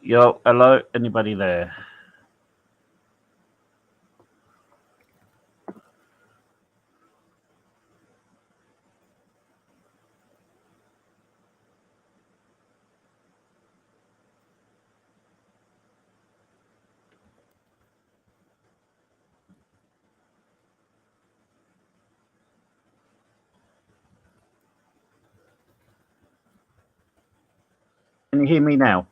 Yo, hello, anybody there? Can you hear me now?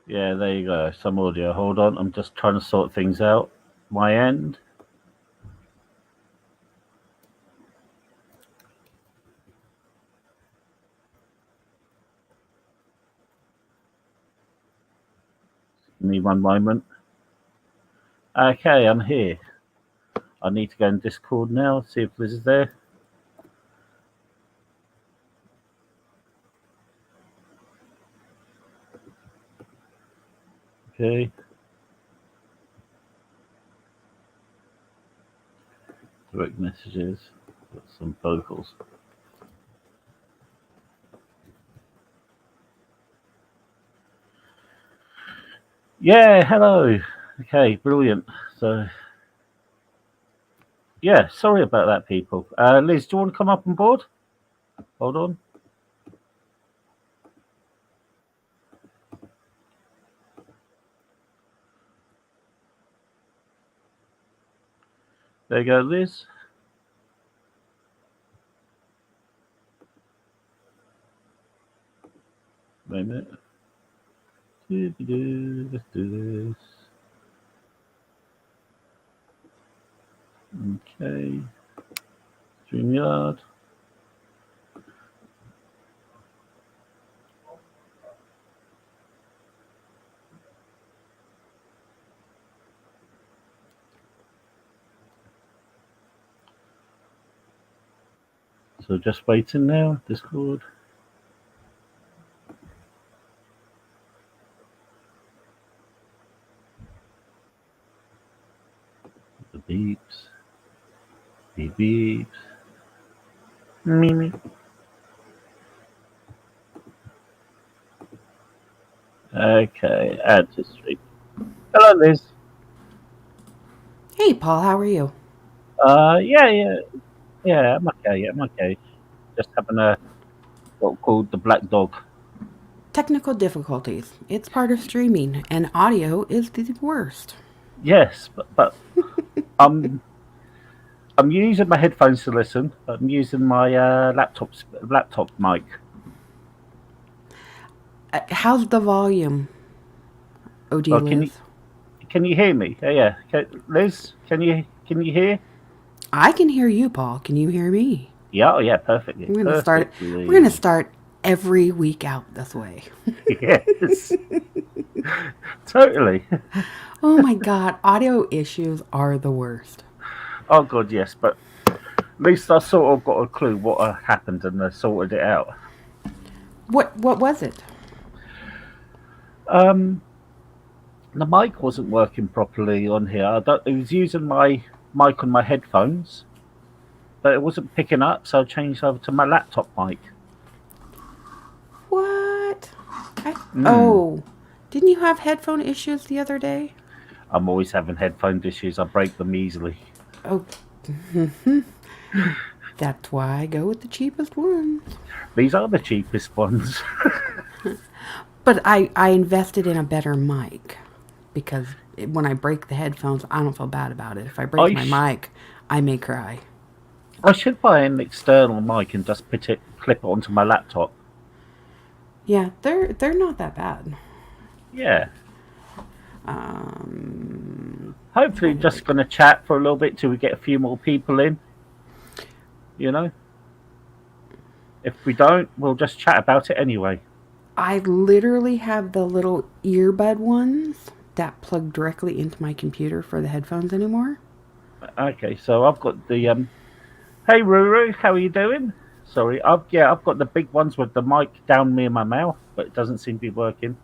Yeah, there you go. Some audio. Hold on, I'm just trying to sort things out. My end. Give me one moment. Okay, I'm here. I need to go in Discord now, see if Liz is there. Okay. Direct messages. Got some vocals. Yeah, hello. Okay, brilliant. So, yeah, sorry about that, people. Liz, do you want to come up on board? Hold on. There you go, Liz. Wait a minute. Let's do this. Okay. StreamYard. So just waiting now. Discord. The beeps. Beep beeps. Me. Okay, add to stream. Hello, Liz. Hey, Paul, how are you? Yeah. I'm okay. I'm okay. Just having a what called the black dog. Technical difficulties. It's part of streaming, and audio is the worst. Yes, but I'm using my headphones to listen. I'm using my laptop mic. How's the volume, OD Oh, Liz? can you hear me? Yeah. Liz, can you hear? I can hear you, Paul. Can you hear me? Yeah. Oh, yeah. Perfectly. We're gonna start. We're gonna Perfectly. start every week out this way. Yes. Totally. Oh my God, audio issues are the worst. Oh God, yes. But at least I sort of got a clue what happened and I sorted it out. What was it? Um, the mic wasn't working properly on here. It was using my mic on my headphones, but it wasn't picking up. So I changed over to my laptop mic. What? Mm. Oh, didn't you have headphone issues the other day? I'm always having headphone issues. I break them easily. Oh, that's why I go with the cheapest ones. These are the cheapest ones. But I invested in a better mic because when I break the headphones, I don't feel bad about it. If I break I my sh- mic, I may cry. I should buy an external mic and just clip it onto my laptop. Yeah, they're not that bad. Yeah. Um, Hopefully, Trying to just think. going to chat for a little bit till we get a few more people in. You know, if we don't, we'll just chat about it anyway. I literally have the little earbud ones that plug directly into my computer for the headphones anymore. Okay, so I've got the Hey Ruru, how are you doing? Sorry, I've got the big ones with the mic down near my mouth, but it doesn't seem to be working.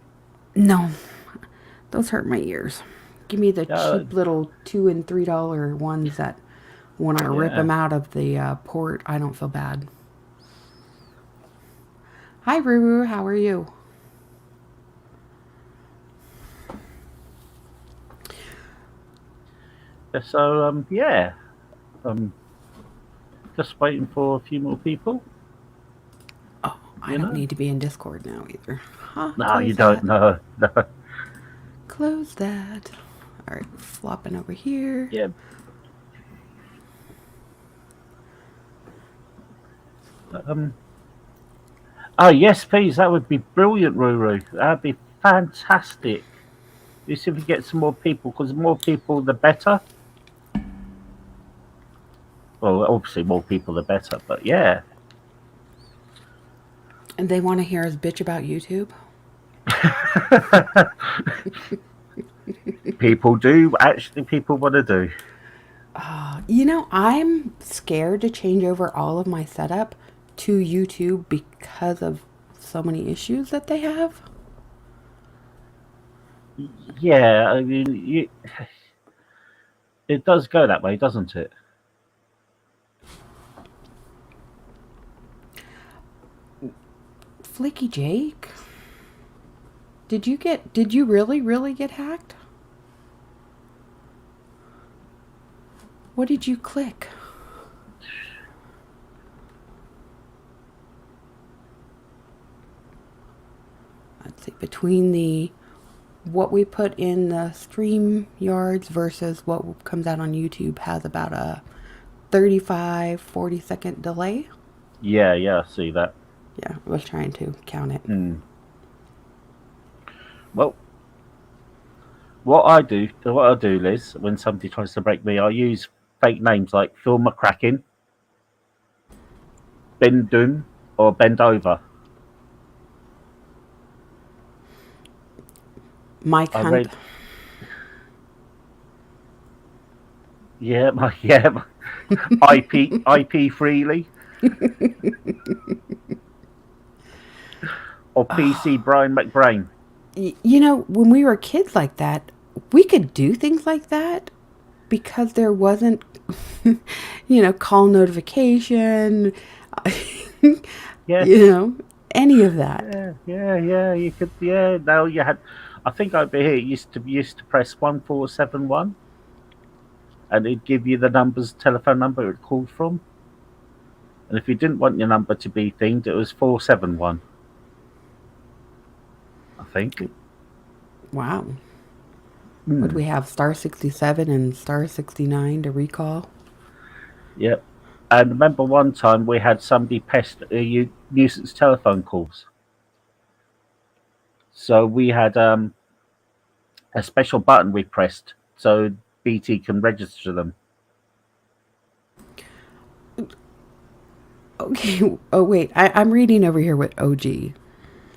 No, those hurt my ears. Give me the Uh, cheap little $2 and $3 ones that when I rip yeah. them out of the port, I don't feel bad. Hi, Ruru. How are you? So yeah, um, just waiting for a few more people. Oh, I You don't know. need to be in Discord now either. Huh? No, you Close don't. that. No, no. Close that. All right, flopping over here. Yeah. Um. Oh yes, please. That would be brilliant, Ruru. That'd be fantastic. You see if we get some more people, because the more people, the better. Well, obviously, more people, the better. But yeah, And they want to hear us bitch about YouTube? people do actually. People want to do. I'm scared to change over all of my setup to YouTube because of so many issues that they have. Yeah, I mean, it does go that way, doesn't it? Flicky Jake, did you really, really get hacked? What did you click? Let's see, between what we put in the stream yards versus what comes out on YouTube has about a 35-40 second delay. Yeah, I see that. Yeah, I was trying to count it. Well, what I do, Liz, when somebody tries to break me, I use fake names like Phil McCracken, Ben Dun, or Bend Over. Mike I Hunt. read, yeah, my IP Freely, or PC Brian McBrain. When we were kids like that, we could do things like that because there wasn't, call notification, Yeah, any of that. yeah. You could, yeah. Now you had. I think over here you used to press 1471, and it'd give you the telephone number it called from. And if you didn't want your number to be thinged, it was 471. I think. Wow. Would we have star 67 and star 69 to recall? Yep. And remember one time we had somebody pest nuisance telephone calls. So we had a special button we pressed so BT can register them. Okay. Oh, wait. I'm reading over here what OG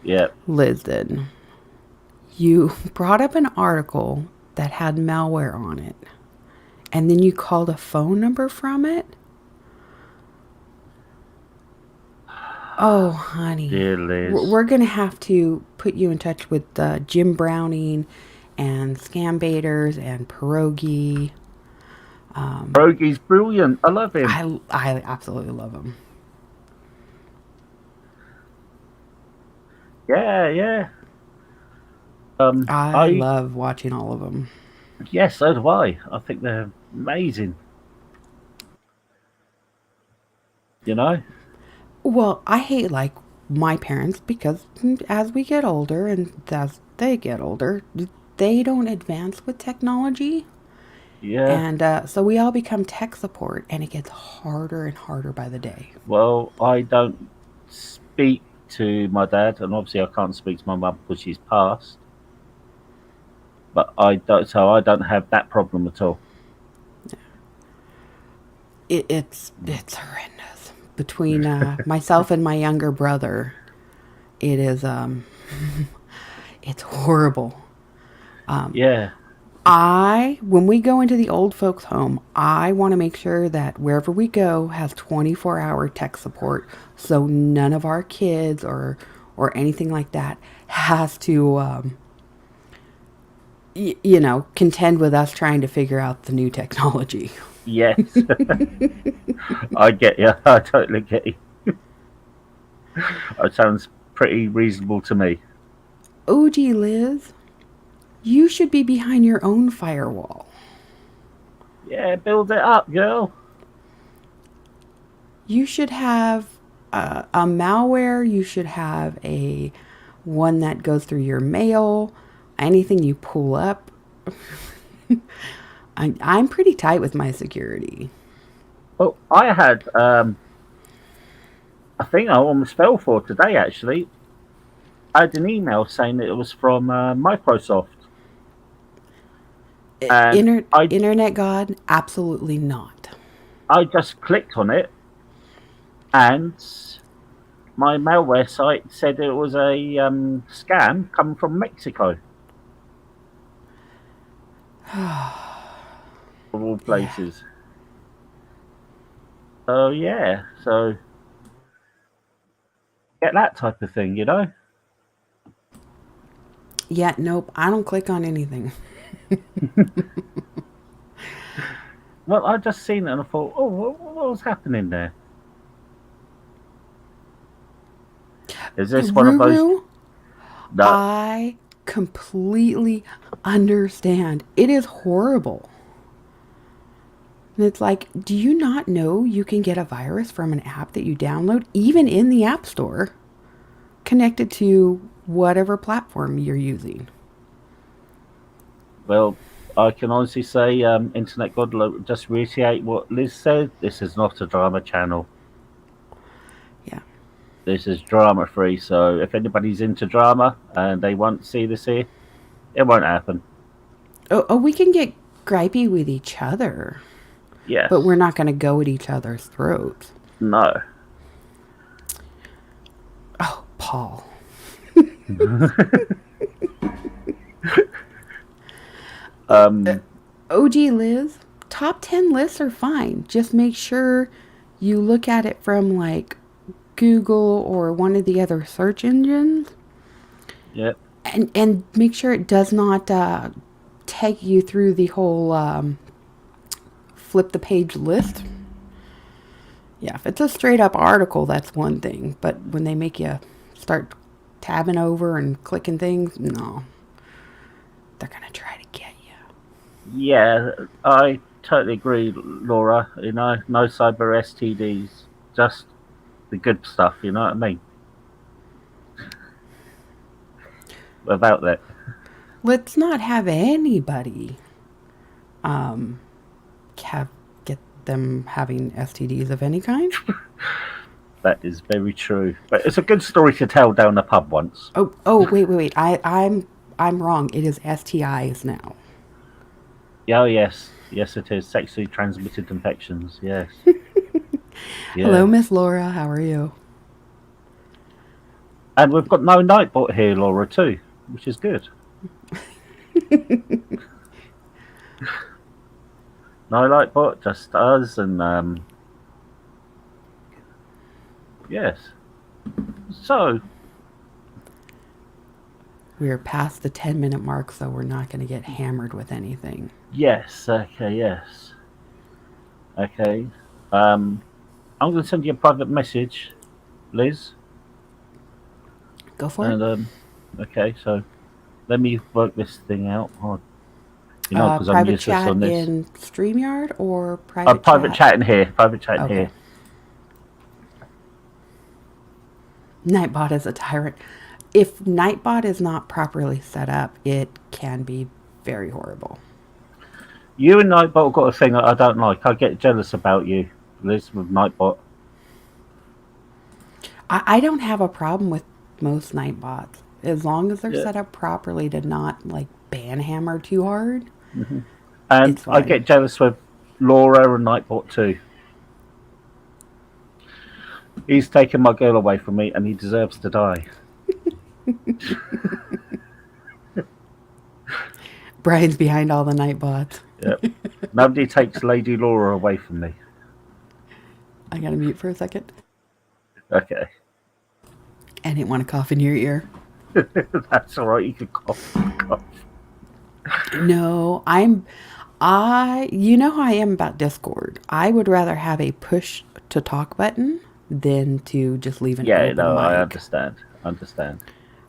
Yeah. Liz did. You brought up an article that had malware on it, and then you called a phone number from it? Oh, honey. Dear Liz. We're going to have to put you in touch with Jim Browning and Scam Baiters and Pierogi. Pierogi's brilliant. I love him. I absolutely love him. Yeah. I love watching all of them. Yes, so do I. I think they're amazing. You know? Well, I hate like my parents because as we get older and as they get older, they don't advance with technology. Yeah. And so we all become tech support, and it gets harder and harder by the day. Well, I don't speak to my dad, and obviously I can't speak to my mum because she's passed. But I don't have that problem at all. It's horrendous. Between myself and my younger brother, it is it's horrible. Yeah. When we go into the old folks' home, I want to make sure that wherever we go has 24-hour tech support, so none of our kids or anything like that has to, contend with us trying to figure out the new technology. Yes. I get you. I totally get you. It sounds pretty reasonable to me. OG Liz, you should be behind your own firewall. Yeah, build it up, girl. You should have a malware. You should have a one that goes through your mail. Anything you pull up. I'm pretty tight with my security. Well, I had, I think I almost fell for today, actually. I had an email saying that it was from Microsoft. And Internet God, absolutely not. I just clicked on it, and my malware site said it was a scam coming from Mexico. Of all places. So, yeah. So, get that type of thing, you know? Yeah, nope. I don't click on anything. Well, I just seen it and I thought, oh, what was happening there? Is this one of those? Ruru, No, I completely understand. It is horrible. And it's like, do you not know you can get a virus from an app that you download, even in the App Store, connected to whatever platform you're using? well, I can honestly say, Internet God, just reiterate what Liz said. This is not a drama channel. Yeah. This is drama free. So if anybody's into drama and they want to see this here, it won't happen. Oh, we can get gripey with each other, Yes. but we're not going to go at each other's throats. No. Oh, Paul. OG Liz, top 10 lists are fine. Just make sure you look at it from like Google or one of the other search engines. Yep. And make sure it does not take you through the whole flip the page list. Yeah, if it's a straight up article, that's one thing. But when they make you start tabbing over and clicking things, no. They're going to try to get you. Yeah, I totally agree, Laura. You know, no cyber STDs, just the good stuff. You know what I mean? Without that, Let's not have anybody get them having STDs of any kind. that is very true. But it's a good story to tell down the pub once. Oh, wait. I'm wrong. It is STIs now. Oh yes, it is sexually transmitted infections. Yes. Yeah. Hello, Miss Laura. How are you? And we've got no Nightbot here, Laura, too, which is good. No Nightbot, just us, and yes. So We're past the 10-minute mark, so we're not going to get hammered with anything. yes, okay, yes, okay. I'm going to send you a private message, Liz. Go for it. And okay, so let me work this thing out. You know, because I'm Private useless chat on this. in StreamYard or private Private chat in here. Private chat in Okay. here. Nightbot is a tyrant. If Nightbot is not properly set up, it can be very horrible. You and Nightbot got a thing that I don't like. I get jealous about you, Liz, with Nightbot. I don't have a problem with most Nightbots as long as they're Yeah. set up properly to not like banhammer too hard. And It's I fine. get jealous with Laura and Nightbot too. He's taken my girl away from me and he deserves to die. Brian's behind all the Nightbots. Yep. Nobody takes Lady Laura away from me. I gotta mute for a second. Okay. I didn't want to cough in your ear. That's alright, you can cough. No, you know how I am about Discord. I would rather have a push to talk button than to just leave an Yeah, open no, mic. I understand. understand.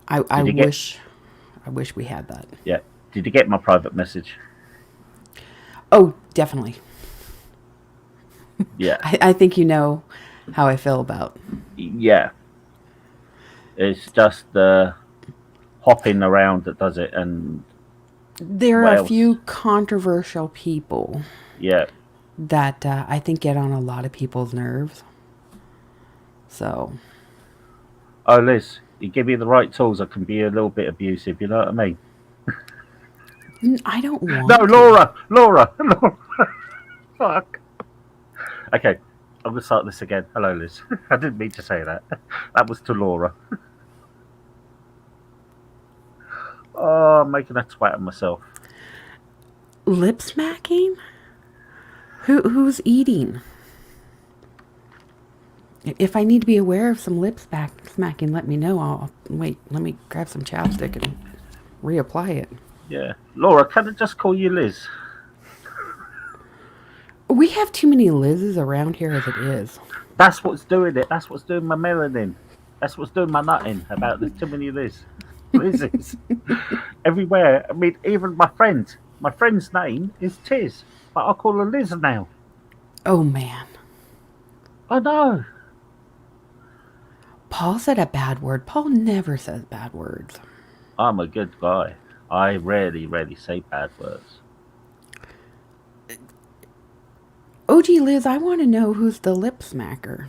I Did you get? wish I wish we had that. Yeah. Did you get my private message? Oh, definitely. Yeah. I think you know how I feel about. Yeah. It's just the hopping around that does it, and There are what a else? few controversial people Yeah. that I think get on a lot of people's nerves. So Oh, Liz, you give me the right tools, I can be a little bit abusive. You know what I mean? I don't No, want to. Laura, Laura, Laura. Fuck. Okay, I'm gonna start this again. Hello, Liz. I didn't mean to say that. That was to Laura. Oh, I'm making a twat of myself. Lip smacking? Who's eating? If I need to be aware of some smacking, let me know. I'll wait. Let me grab some chapstick and reapply it. Yeah, Laura, can I just call you Liz? We have too many Liz's around here as it is. That's what's doing it. That's what's doing my melanin. That's what's doing my nutting. About there's too many Liz. Liz's everywhere. I mean, even my friend. My friend's name is Tiz, but I call her Liz now. Oh man. I know. Paul said a bad word. Paul never says bad words. I'm a good guy. I rarely say bad words. OG Liz, I want to know who's the lip smacker.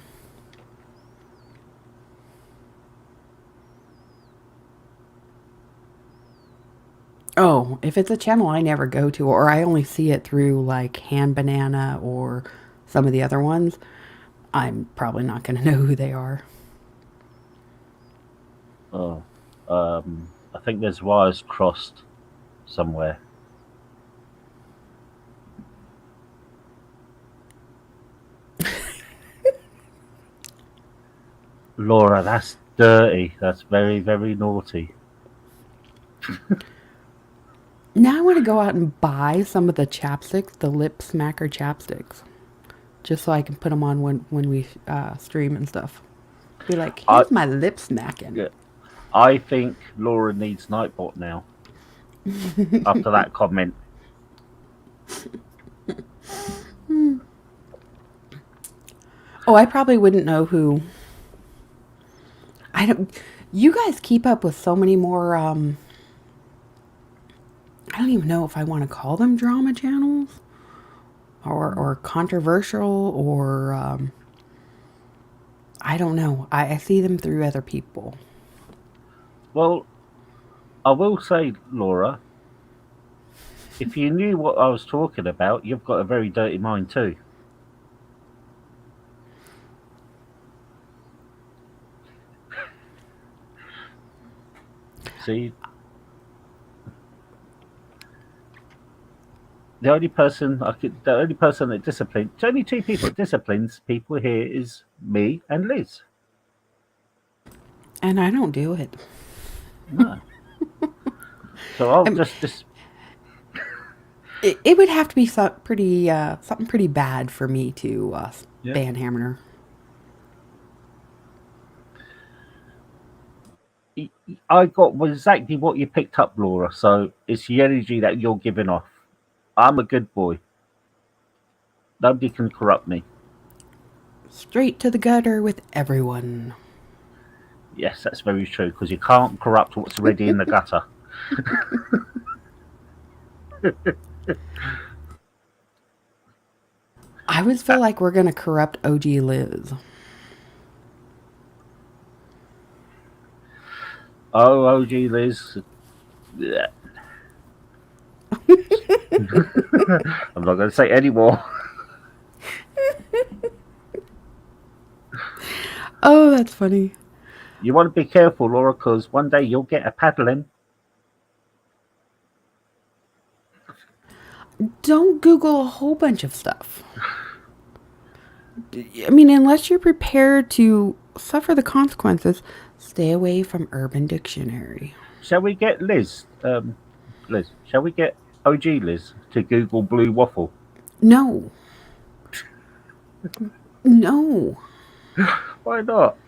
Oh, if it's a channel I never go to, or I only see it through like Hand Banana or some of the other ones, I'm probably not going to know who they are. Oh, I think there's wires crossed somewhere. Laura, that's dirty. That's very naughty. Now I want to go out and buy some of the chapsticks, the lip smacker chapsticks, just so I can put them on when we stream and stuff. Be like, I here's my lip smacking. yeah, I think Laura needs Nightbot now. After that comment, Oh, I probably wouldn't know who. I don't. You guys keep up with so many more. I don't even know if I want to call them drama channels or controversial or I don't know. I see them through other people. well, I will say, Laura, if you knew what I was talking about, you've got a very dirty mind too. See, the only person that disciplines, the only two people that disciplines people here is me and Liz. And I don't do it. No, so I'll Um, just it would have to be something pretty bad for me to yeah. ban Hammer. I got exactly what you picked up, Laura. So it's the energy that you're giving off. I'm a good boy. Nobody can corrupt me. Straight to the gutter with everyone. Yes, that's very true because you can't corrupt what's already in the gutter. I always feel like we're gonna corrupt OG Liz. Oh, OG Liz. Yeah. I'm not going to say any more. Oh, that's funny. You want to be careful, Laura, because one day you'll get a paddling. Don't Google a whole bunch of stuff. I mean, unless you're prepared to suffer the consequences, stay away from Urban Dictionary. Shall we get Liz? Liz, shall we get OG Liz to Google blue waffle? No, no. Why not?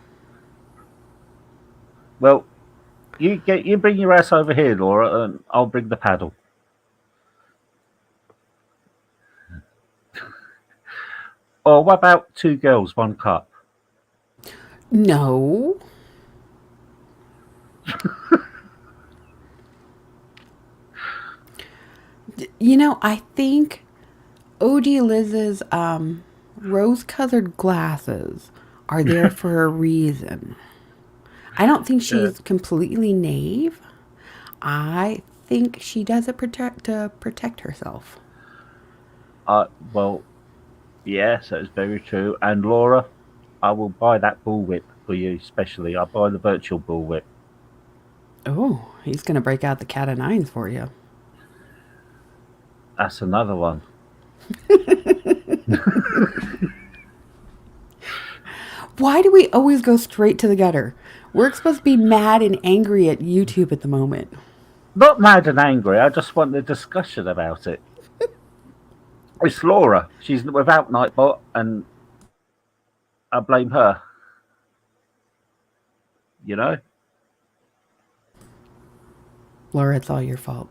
Well, you bring your ass over here, Laura, and I'll bring the paddle. Or what about two girls, one cup? No. I think OG Liz's rose-colored glasses are there for a reason. I don't think Yeah. she's completely naive. I think she does it to protect herself. Well, yes, that's very true. And Laura, I will buy that bullwhip for you, especially. I'll buy the virtual bullwhip. Oh, he's gonna break out the cat of nines for you. That's another one. Why do we always go straight to the gutter? We're supposed to be mad and angry at YouTube at the moment. Not mad and angry. I just want the discussion about it. It's Laura. She's without Nightbot, and I blame her. You know? Laura, it's all your fault.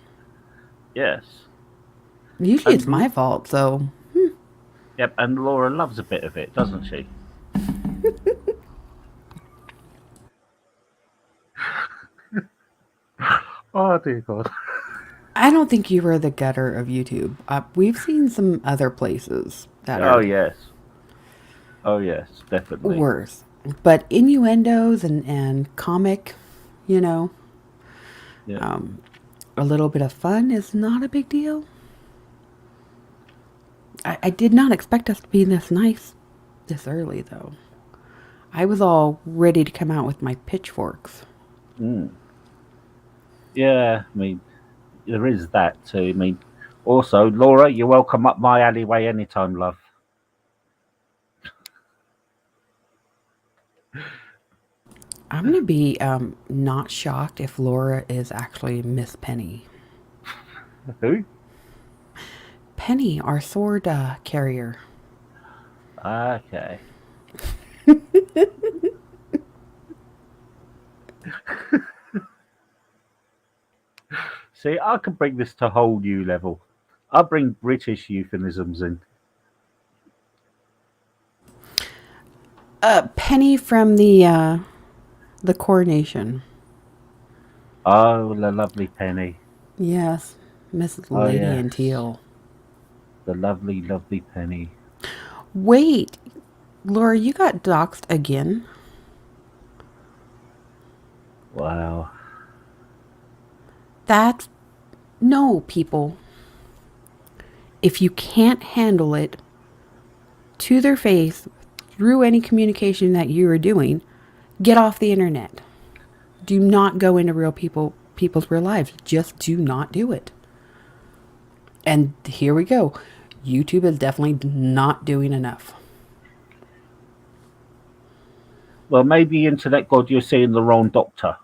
Yes. Usually it's And my fault, so yep. And Laura loves a bit of it, doesn't she? Oh dear God. I don't think you were the gutter of YouTube. We've seen some other places that Oh are yes. Oh yes. Definitely. worse. But innuendos and comic, you know, Yeah. um, a little bit of fun is not a big deal. I did not expect us to be this nice this early, though. I was all ready to come out with my pitchforks. Mm. Yeah. I mean, there is that too. I mean, also, Laura, you're welcome up my alleyway anytime, love. I'm going to be not shocked if Laura is actually Miss Penny. Who? Penny, our sword carrier. Okay. See, I could bring this to a whole new level. I'll bring British euphemisms in. Penny from the coronation. Oh, the lovely Penny. Yes, Miss Oh, Lady in yes. Teal. The lovely, lovely Penny. Wait, Laura, you got doxxed again? Wow. That's no, people. If you can't handle it to their face through any communication that you are doing, get off the internet. Do not go into people's real lives. Just do not do it. And here we go. YouTube is definitely not doing enough. Well, maybe Internet God, you're seeing the wrong doctor.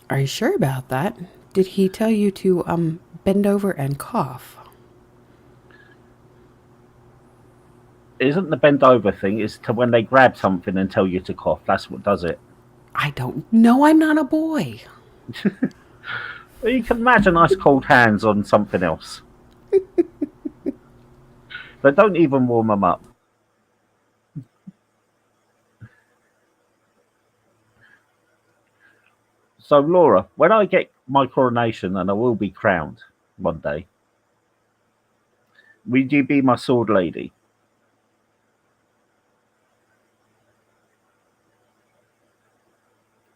Are you sure about that? Did he tell you to bend over and cough? Isn't the bend over thing? It's to when they grab something and tell you to cough. That's what does it. I don't know. I'm not a boy. Well, you can imagine ice cold hands on something else. But don't even warm them up. So, Laura, when I get my coronation and I will be crowned one day, would you be my sword lady?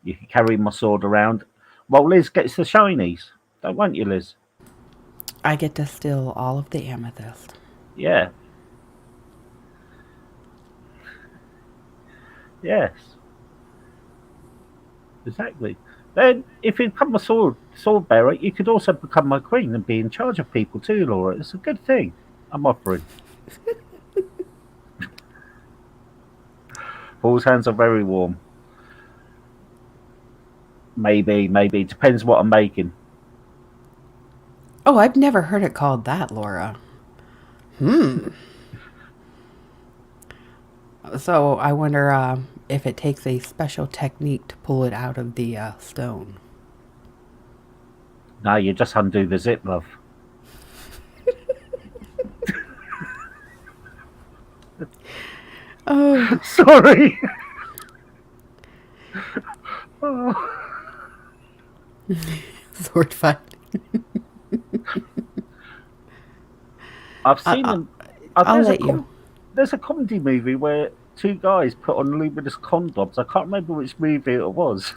You can carry my sword around. Well, Liz gets the shinies, don't want you, Liz? I get to steal all of the amethyst. Yeah. Yes. Exactly. Then, if you become a sword bearer, you could also become my queen and be in charge of people too, Laura. It's a good thing. I'm offering. Paul's hands are very warm. Maybe. Depends what I'm making. Oh, I've never heard it called that, Laura. Hmm. So I wonder if it takes a special technique to pull it out of the stone. No, you just undo the zip, love. Oh, Sorry. Oh. sword fight. I've I, seen I, them. I'll let you. There's a comedy movie where two guys put on luminous condoms. I can't remember which movie it was.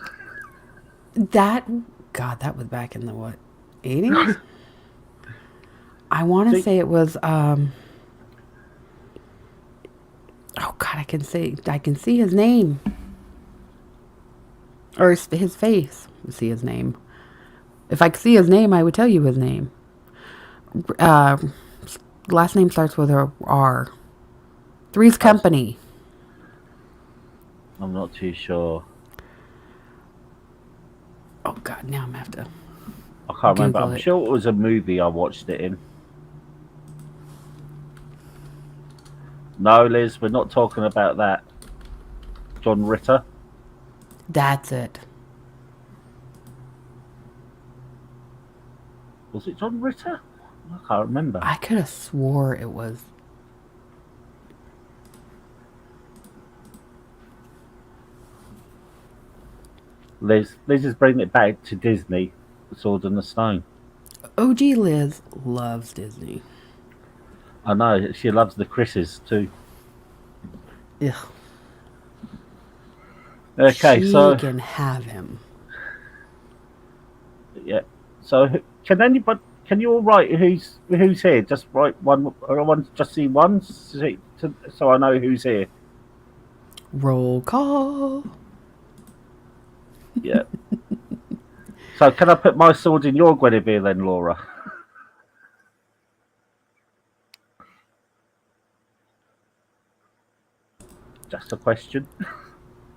That, God, that was back in the what, 80s? I want to See, say it was, oh God, I can see his name. Or his face. See his name. If I could see his name, I would tell you his name. Uh, Last name starts with a R. Three's Company. I'm not too sure. Oh God, now I'm gonna have to I can't remember. Google I'm it. sure it was a movie I watched it in. No, Liz, we're not talking about that. John Ritter. That's it. Was it John Ritter? I can't remember. I could have swore it was. Liz is bringing it back to Disney. The Sword and the Stone. OG Liz loves Disney. I know she loves the Chris's too. Ugh. Okay, She so can have him. yeah. So can anybody? Can you all write who's here? Just write one. Or I want to just see one, so I know who's here. Roll call. Yeah. So can I put my sword in your Guinevere then, Laura? Just a question.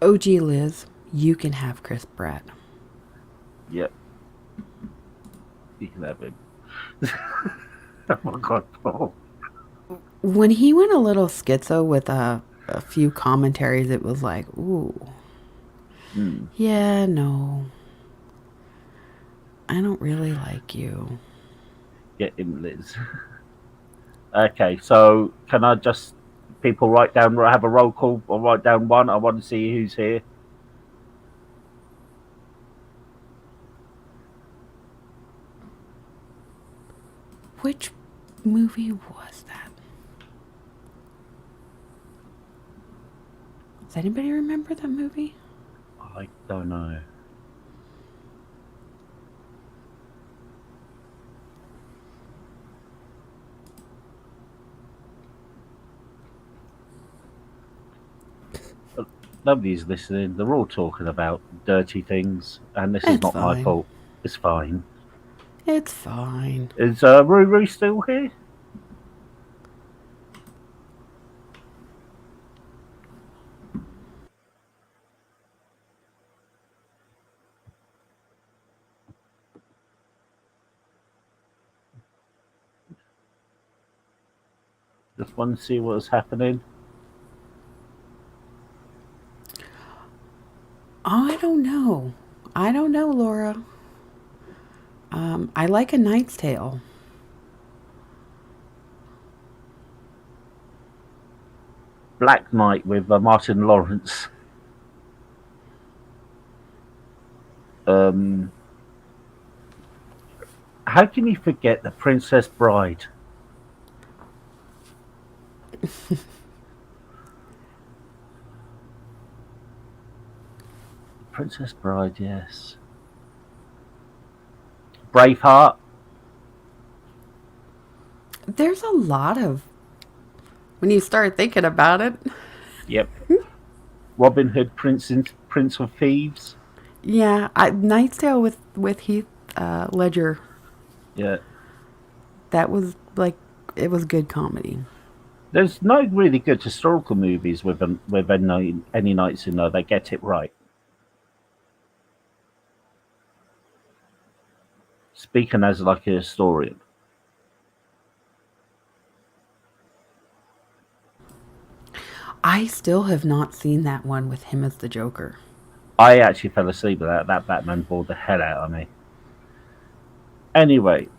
OG Liz, you can have Chris Pratt. Yep. You can have him. Oh my god, Paul. When he went a little schizo with a few commentaries, it was like, ooh, yeah, no, I don't really like you. Get him, Liz. Okay, so can I just people write down, have a roll call, or write down one? I want to see who's here. Which movie was that? Does anybody remember that movie? I don't know. Nobody's listening. They're all talking about dirty things, and this is It's not my fine. fault. It's fine. It's fine. Is Ruru still here? Just want to see what's happening. I don't know. I don't know, Laura. I like A Knight's Tale. Black Knight with Martin Lawrence. Um, how can you forget the Princess Bride? Princess Bride, yes. Braveheart. There's a lot of when you start thinking about it. Yep. Robin Hood, Prince of Thieves. Yeah, Knight's Tale with Heath Ledger. Yeah. That was like it was good comedy. There's no really good historical movies with any knights in there. They get it right. Speaking as like a historian. I still have not seen that one with him as the Joker. I actually fell asleep with that. That Batman bored the hell out of me. Anyway,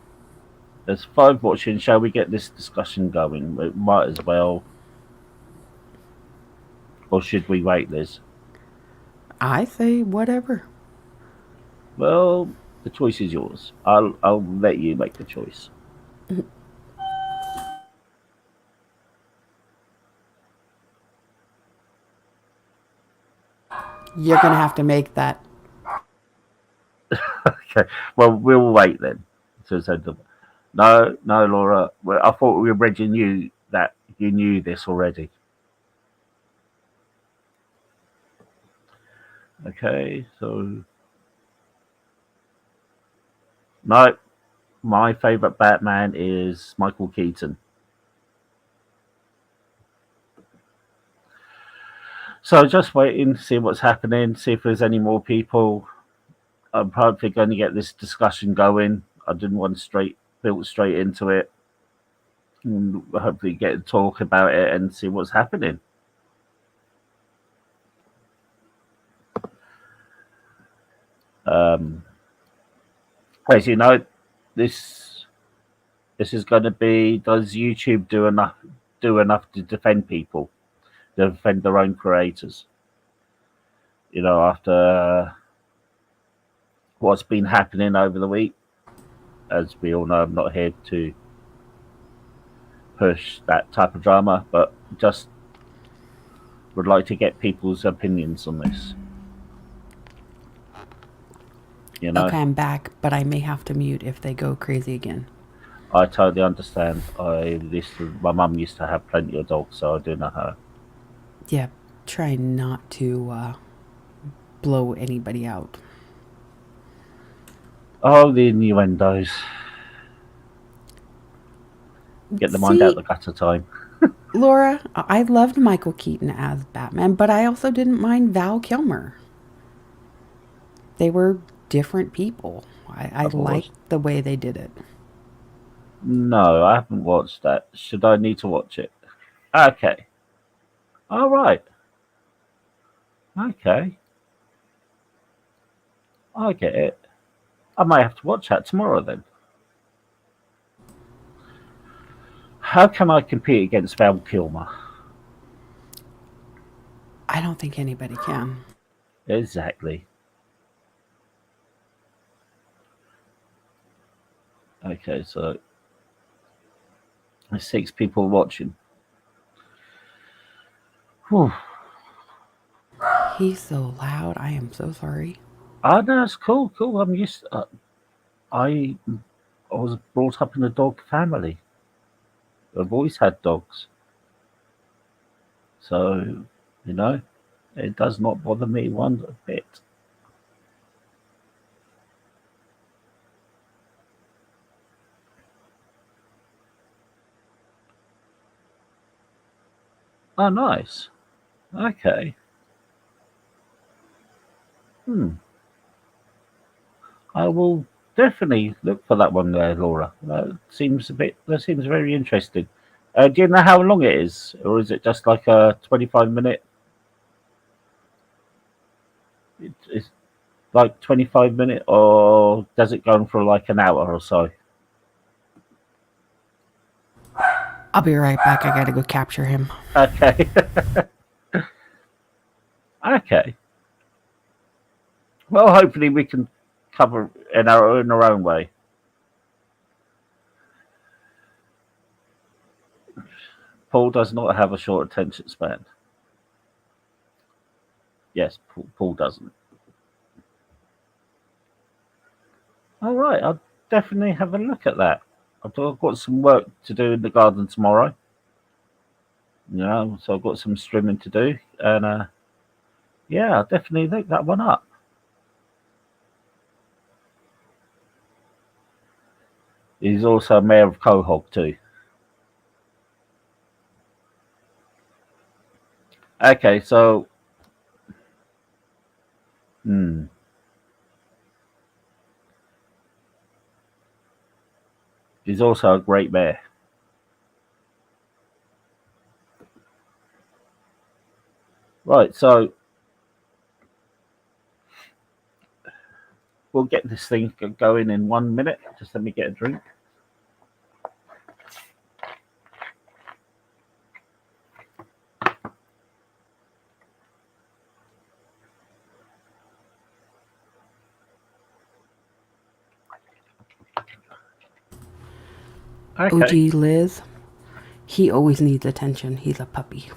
there's 5 watching. Shall we get this discussion going? We might as well. Or should we wait, Liz? I say whatever. Well, the choice is yours. I'll let you make the choice. You're going to have to make that. Okay. Well, we'll wait then. No, no, Laura. Well, I thought we already knew that you knew this already. Okay, so no, my favorite Batman is Michael Keaton. So just waiting, see what's happening, see if there's any more people. I'm probably going to get this discussion going. I didn't want to built straight into it. And hopefully get to talk about it and see what's happening. Um, as you know, this this is going to be, does YouTube do enough to defend people, to defend their own creators? After what's been happening over the week, as we all know, I'm not here to push that type of drama, but just would like to get people's opinions on this. You know, Okay, I'm back, but I may have to mute if they go crazy again. I totally understand. My mum used to have plenty of dogs, so I do know her. Yeah, try not to blow anybody out. Oh, the innuendos. Get the mind out See, the gutter time. Laura, I loved Michael Keaton as Batman, but I also didn't mind Val Kilmer. They were different people. I I've watched. liked the way they did it. No, I haven't watched that. Should I need to watch it? Okay. All right. Okay. I get it. I might have to watch that tomorrow then. How can I compete against Val Kilmer? I don't think anybody can. Exactly. Okay, so there's 6 people watching. Whew. He's so loud. I am so sorry. Oh, no, it's cool, cool. I'm used. I was brought up in a dog family. I've always had dogs, so you know it does not bother me one bit. Oh, nice. Okay. Hmm. I will definitely look for that one there, Laura. That seems very interesting. Do you know how long it is, or is it just like a 25 minute? It's like 25 minute, or does it go on for like an hour or so? I'll be right back. I gotta go capture him. Okay. Okay. Well, hopefully we can cover in our own way. Paul does not have a short attention span. Yes, Paul doesn't. All right, I'll definitely have a look at that. I've got some work to do in the garden tomorrow. So I've got some trimming to do, and yeah, I'll definitely look that one up. He's also mayor of Quahog too. Okay, so hmm, he's also a great mayor. Right, so we'll get this thing going in 1 minute. Just let me get a drink. Okay. OG Liz, he always needs attention. He's a puppy.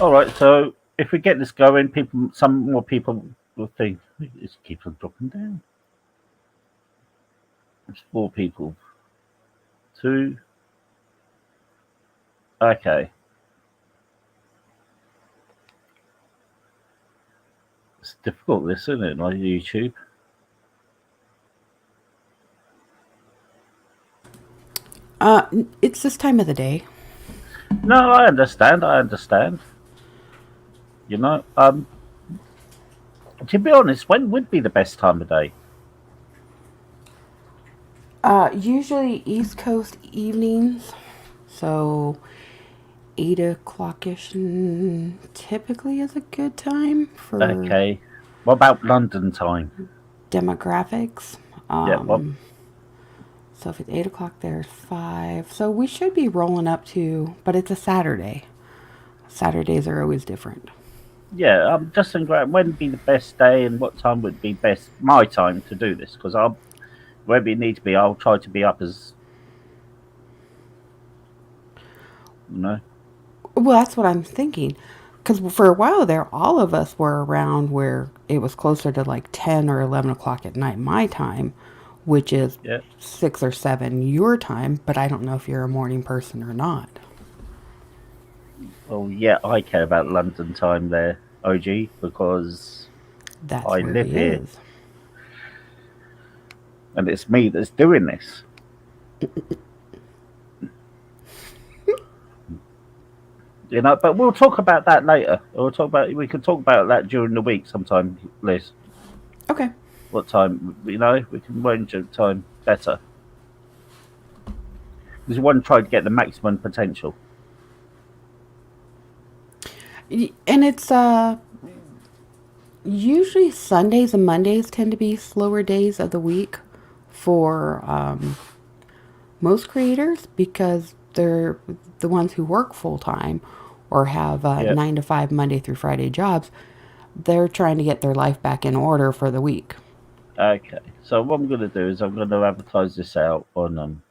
All right. So if we get this going, some more people will think it keeps on dropping down. It's 4 people. 2. Okay. It's difficult, this, isn't it? Like YouTube. It's this time of the day. No, I understand. I understand. You know, to be honest, when would be the best time of day? Usually East Coast evenings, so 8 o'clock-ish typically is a good time for Okay. What about London time? demographics. Yeah. Well, So if it's 8 o'clock, there's 5. So we should be rolling up to, but it's a Saturday. Saturdays are always different. yeah. I'm just thinking when would be the best day and what time would be best my time to do this because I'll wherever you need to be. I'll try to be up as you know. Well, that's what I'm thinking. Because for a while there, all of us were around where it was closer to like 10 or 11 o'clock at night, my time, which is Yeah. 6 or 7 your time, but I don't know if you're a morning person or not. Well, yeah. I care about London time there, OG, because That's I where live he here is. and it's me that's doing this. You know, but we'll talk about that later. We can talk about that during the week sometime, Liz. Okay. What time? You know, we can arrange a time better because we want to try to get the maximum potential. And it's usually Sundays and Mondays tend to be slower days of the week for most creators because they're the ones who work full time or have Yeah. 9 to 5 Monday through Friday jobs. They're trying to get their life back in order for the week. Okay. So what I'm going to do is I'm going to advertise this out on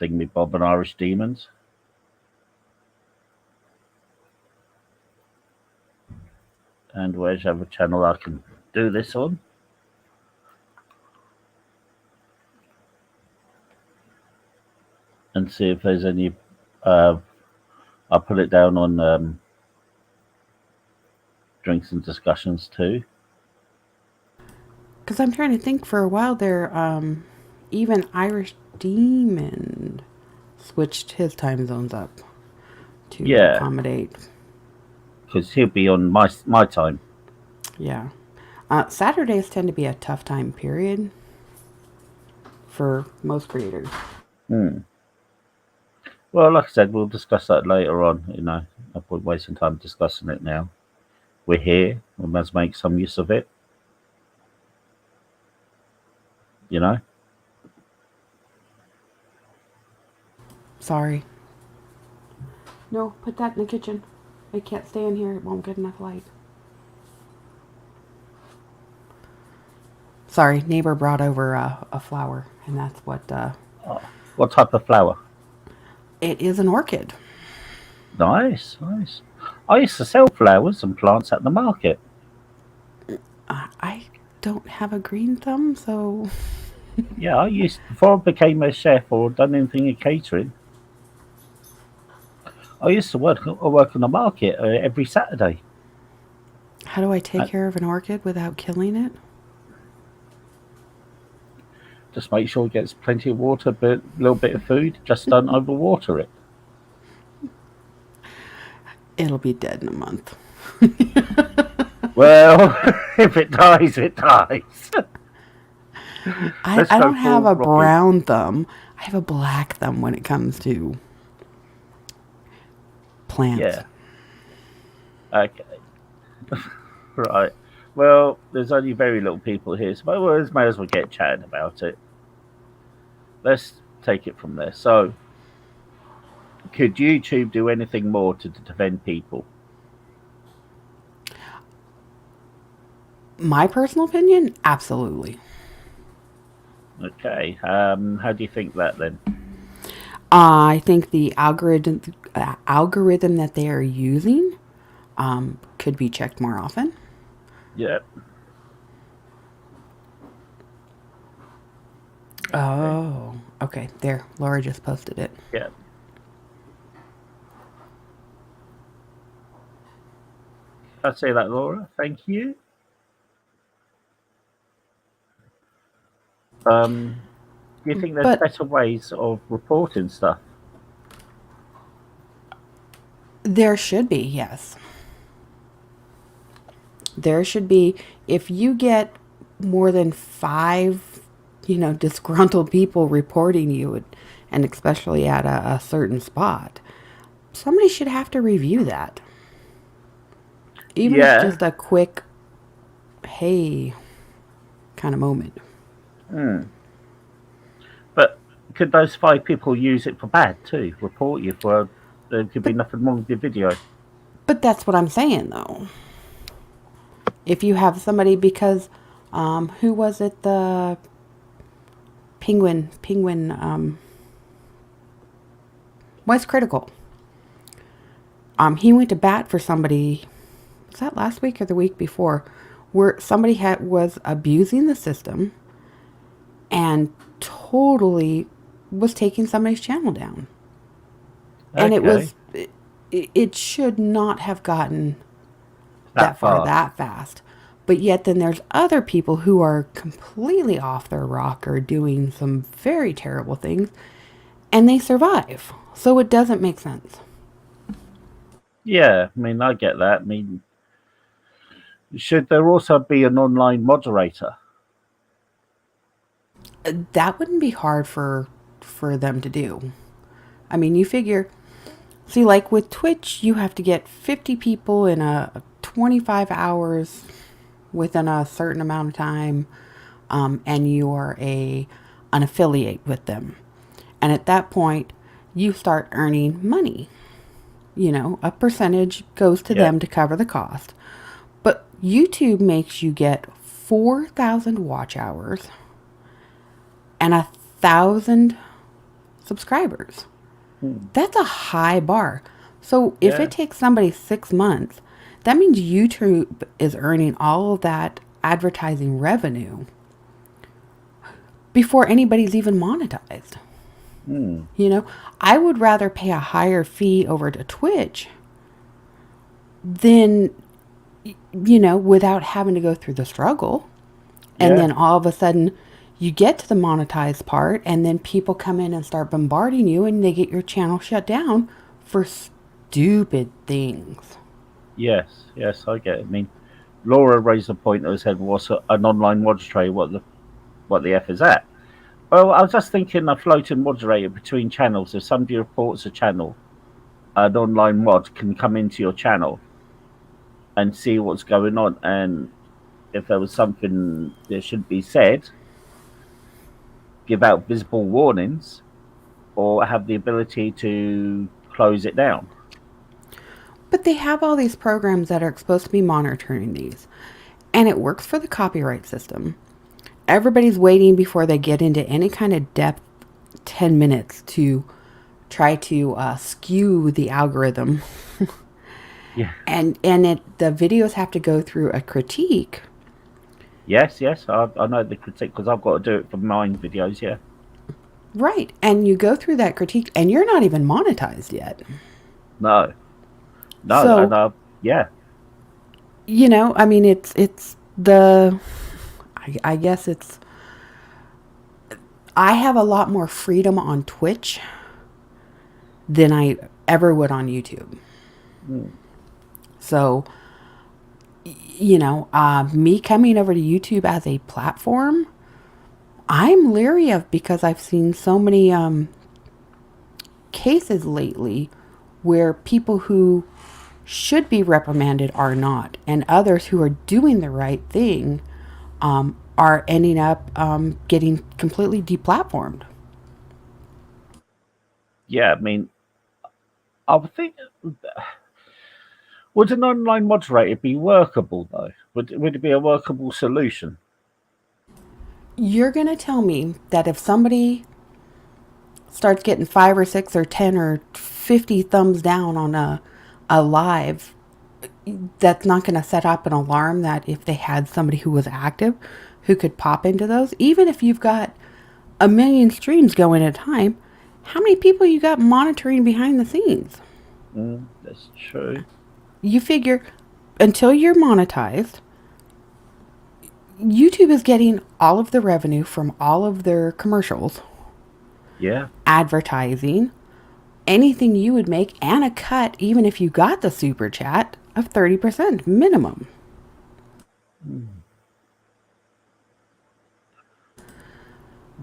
Thingy Bob and Irish Demons. And whichever channel I can do this on. And see if there's any. I'll put it down on drinks and discussions too. Because I'm trying to think for a while there, even Irish Demon switched his time zones up to Yeah, accommodate. because he'll be on my time. Yeah. Saturdays tend to be a tough time period for most creators. Hmm. Well, like I said, we'll discuss that later on. You know, no point wasting time discussing it now. We're here. We must make some use of it. You know. Sorry. No, put that in the kitchen. It can't stay in here. It won't get enough light. Sorry, neighbor brought over a flower, and that's what. What type of flower? It is an orchid. Nice, nice. I used to sell flowers and plants at the market. I don't have a green thumb, so. Yeah, I used before I became a chef or done anything in catering. I used to work on the market every Saturday. How do I take I care of an orchid without killing it? just make sure it gets plenty of water, but a little bit of food. Just don't overwater it. It'll be dead in a month. Well, if it dies, it dies. I don't have a brown thumb. I have a black thumb when it comes to plants. Yeah. Okay. Right. Well, there's only very little people here, so may as well get chatting about it. Let's take it from there. So, could YouTube do anything more to defend people? My personal opinion, absolutely. Okay. How do you think that then? I think the algorithm that they are using could be checked more often. Yeah. Okay. Oh, okay. There, Laura just posted it. Yeah. I'd say that, Laura. Thank you. Do you think there's But better ways of reporting stuff? there should be, yes. There should be, if you get more than five, disgruntled people reporting you, and especially at a certain spot, somebody should have to review that. Even if Yeah. just a quick, hey, kind of moment. Hmm. But could those five people use it for bad too? Report you for there could be But nothing wrong with your video. but that's what I'm saying though. If you have somebody, because who was it, the penguin was critical. He went to bat for somebody, was that last week or the week before, where somebody was abusing the system and totally was taking somebody's channel down. And Okay. it should not have gotten That that far far. that fast. But yet then there's other people who are completely off their rocker doing some very terrible things and they survive. So it doesn't make sense. Yeah, I mean I get that. I mean should there also be an online moderator? That wouldn't be hard for them to do. I mean, you figure, see, like with Twitch, you have to get 50 people in a 25 hours within a certain amount of time, and you are an affiliate with them. And at that point, you start earning money. A percentage goes to Yeah. them to cover the cost. But YouTube makes you get 4,000 watch hours and 1,000 subscribers. Hmm. That's a high bar. So if it Yeah. takes somebody 6 months, that means YouTube is earning all of that advertising revenue before anybody's even monetized. Hmm. You know, I would rather pay a higher fee over to Twitch than, without having to go through the struggle. And Yeah. then all of a sudden, you get to the monetized part, and then people come in and start bombarding you, and they get your channel shut down for stupid things. Yes. Yes, I get it. I mean Laura raised a point that said what's an online moderator, what the F is that? Well, I was just thinking a floating moderator between channels. If somebody reports a channel, an online mod can come into your channel and see what's going on. And if there was something that should be said, give out visible warnings or have the ability to close it down. But they have all these programs that are supposed to be monitoring these, and it works for the copyright system. Everybody's waiting before they get into any kind of depth 10 minutes to try to skew the algorithm. Yeah. And the videos have to go through a critique. Yes, yes. I know the critique because I've got to do it for mine videos. Yeah. Right. And you go through that critique and you're not even monetized yet. No. No. And So, yeah. I mean, it's the, I guess it's, I have a lot more freedom on Twitch than I ever would on YouTube. Mm. So, me coming over to YouTube as a platform, I'm leery of, because I've seen so many cases lately where people who should be reprimanded are not, and others who are doing the right thing are ending up getting completely deplatformed. Yeah, I mean, I would think, would an online moderator be workable though? Would it be a workable solution? You're going to tell me that if somebody starts getting 5 or 6 or 10 or 50 thumbs down on a live, that's not going to set up an alarm that if they had somebody who was active who could pop into those, even if you've got a million streams going at a time, how many people you got monitoring behind the scenes? That's true. You figure until you're monetized, YouTube is getting all of the revenue from all of their commercials, Yeah. advertising, anything you would make, and a cut, even if you got the super chat, of 30% minimum.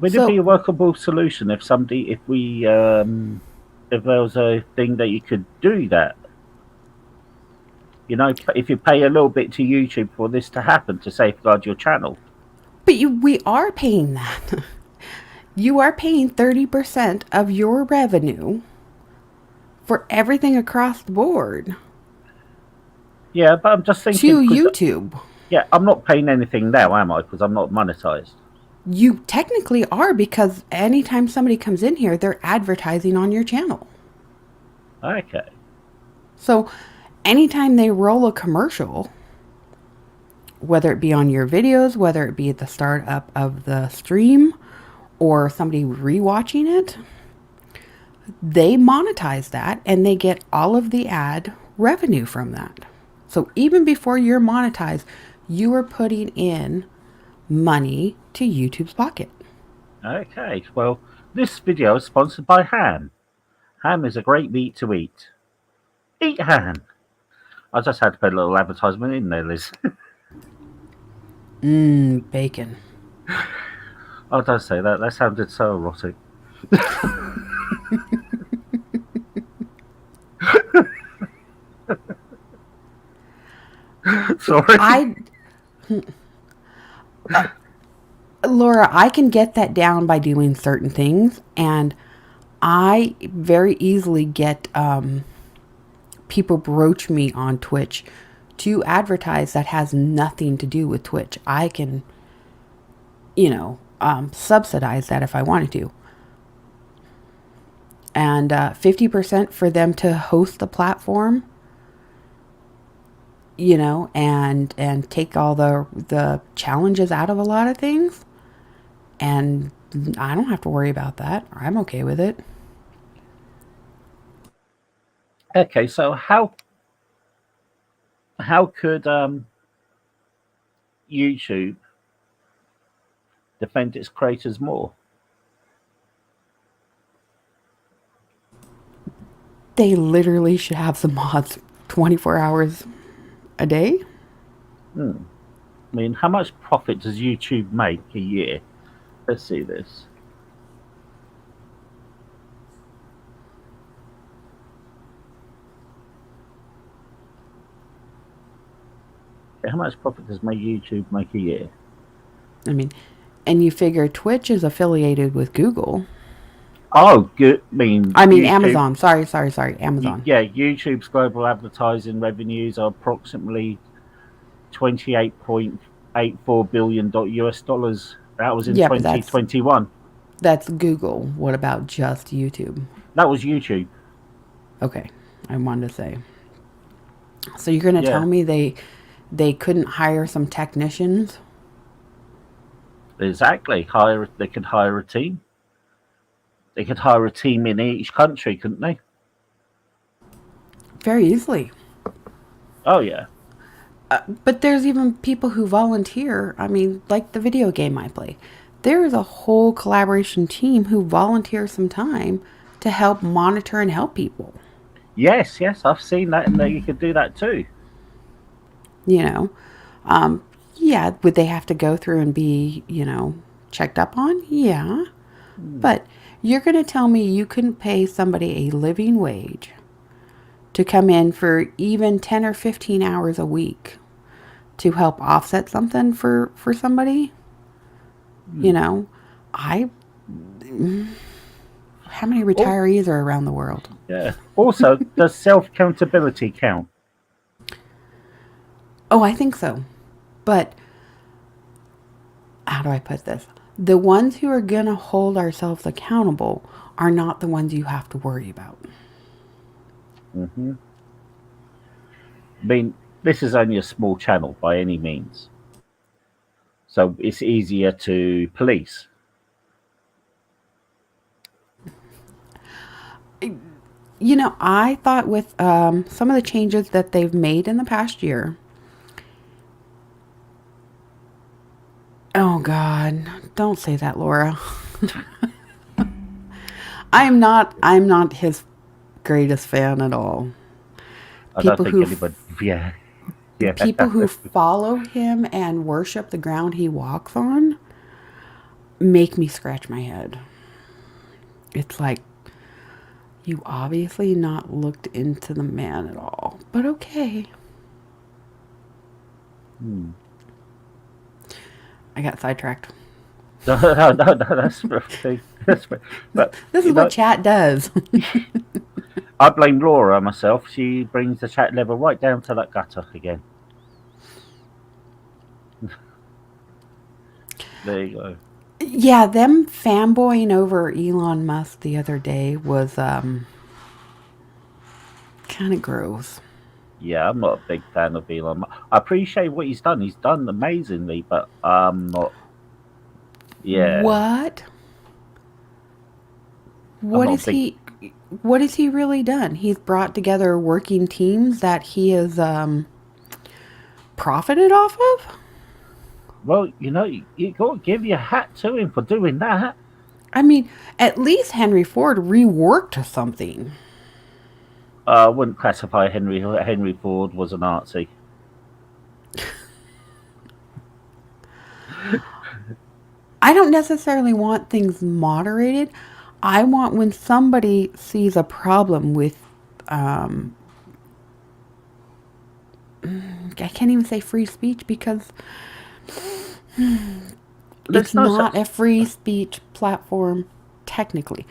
Would it be So, a workable solution if if there was a thing that you could do that? You know, if you pay a little bit to YouTube for this to happen to safeguard your channel. but we are paying that. You are paying 30% of your revenue for everything across the board Yeah, but I'm just thinking to because YouTube. yeah, I'm not paying anything now, am I? Because I'm not monetized. You technically are, because anytime somebody comes in here, they're advertising on your channel. Okay. So anytime they roll a commercial, whether it be on your videos, whether it be at the start up of the stream or somebody rewatching it, they monetize that and they get all of the ad revenue from that. So even before you're monetized, you are putting in money to YouTube's pocket. Okay. Well, this video is sponsored by ham. Ham is a great meat to eat. Eat ham. I just had to put a little advertisement in there, Liz. Bacon. Oh, don't say that. That sounded so erotic. Sorry. Laura, I can get that down by doing certain things, and I very easily get people broach me on Twitch to advertise that has nothing to do with Twitch. I can, subsidize that if I wanted to. And 50% for them to host the platform, and take all the challenges out of a lot of things. And I don't have to worry about that. I'm okay with it. Okay, so how could YouTube defend its creators more? They literally should have some mods 24 hours a day. I mean, how much profit does YouTube make a year? Let's see this. How much profit does my YouTube make a year? I mean, and you figure Twitch is affiliated with Google. Oh, good. I mean, Amazon. Sorry, Amazon. Yeah, YouTube's global advertising revenues are approximately $28.84 billion US dollars. That was in 2021. That's Google. What about just YouTube? That was YouTube. Okay, I wanted to say. So you're going to tell me they couldn't hire some technicians? Exactly. They could hire a team. They could hire a team in each country, couldn't they? Very easily. Oh, yeah. But there's even people who volunteer. I mean, like the video game I play. There is a whole collaboration team who volunteer some time to help monitor and help people. Yes, I've seen that, and you could do that too. Yeah, would they have to go through and be, checked up on? Yeah. But you're going to tell me you couldn't pay somebody a living wage to come in for even 10 or 15 hours a week to help offset something for somebody, you know, I how many Oh, retirees are around the world? yeah. Also, does self accountability count? Oh, I think so. But how do I put this? The ones who are going to hold ourselves accountable are not the ones you have to worry about. Hmm. I mean, this is only a small channel by any means, so it's easier to police. You know, I thought with some of the changes that they've made in the past year, oh God, don't say that, Laura. I'm not his greatest fan at all. I don't People think who anybody. Yeah, yeah. people who follow him and worship the ground he walks on make me scratch my head. It's like you obviously not looked into the man at all. But okay. Hmm. I got sidetracked. No, no, no, no, that's right. That's right. But This is what chat does. I blame Laura myself. She brings the chat level right down to that gutter again. There you go. Yeah, them fanboying over Elon Musk the other day was kind of gross. Yeah, I'm not a big fan of Elon. I appreciate what he's done. He's done amazingly, but I'm not. Yeah, What? I'm What not a is big. he what has he really done? He's brought together working teams that he has profited off of? Well, you got to give your hat to him for doing that. I mean, at least Henry Ford reworked something. I wouldn't classify Henry Ford was a Nazi. I don't necessarily want things moderated. I want when somebody sees a problem with, um, I can't even say free speech because it's There's no not such. a free speech platform technically.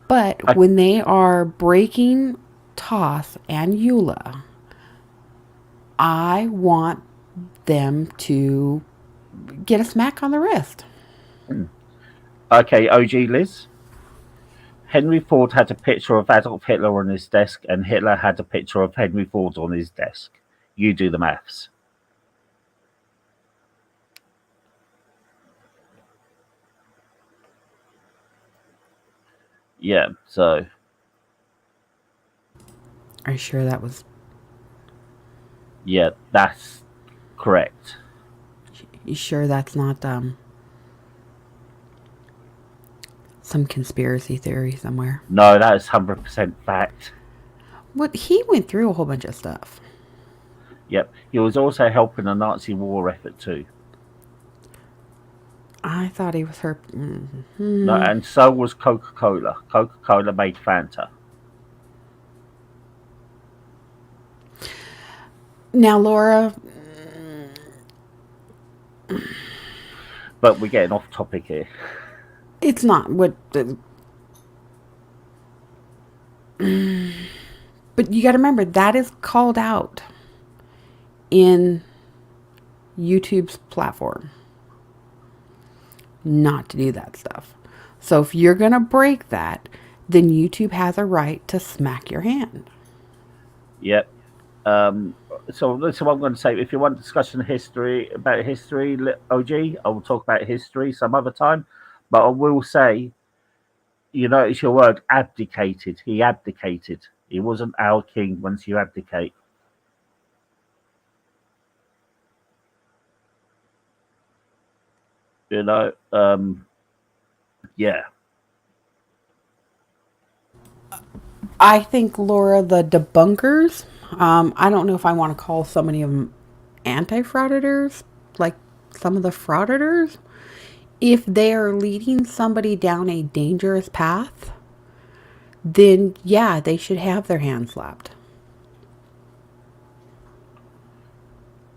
But I, when they are breaking Toss and Eula, I want them to get a smack on the wrist. okay, OG Liz. Henry Ford had a picture of Adolf Hitler on his desk, and Hitler had a picture of Henry Ford on his desk. You do the maths. Yeah, so Are you sure that was? yeah, that's correct. You sure that's not some conspiracy theory somewhere? No, that is 100% fact. What he went through a whole bunch of stuff. Yep, he was also helping the Nazi war effort too. I thought he was her. No, Mm-hmm. and so was Coca Cola. Coca Cola made Fanta. Now, Laura, But we're getting off topic here. it's not what. But you got to remember that is called out in YouTube's platform not to do that stuff. So if you're going to break that, then YouTube has a right to smack your hand. Yep. Um, so that's what I'm going to say. If you want discussion about history, OG, I will talk about history some other time. But I will say, it's your word, abdicated. He abdicated. He wasn't our king once you abdicate. You know, yeah, I think, Laura, the debunkers, I don't know if I want to call so many of them anti-frauditors, like some of the frauditors. If they are leading somebody down a dangerous path, then yeah, they should have their hand slapped.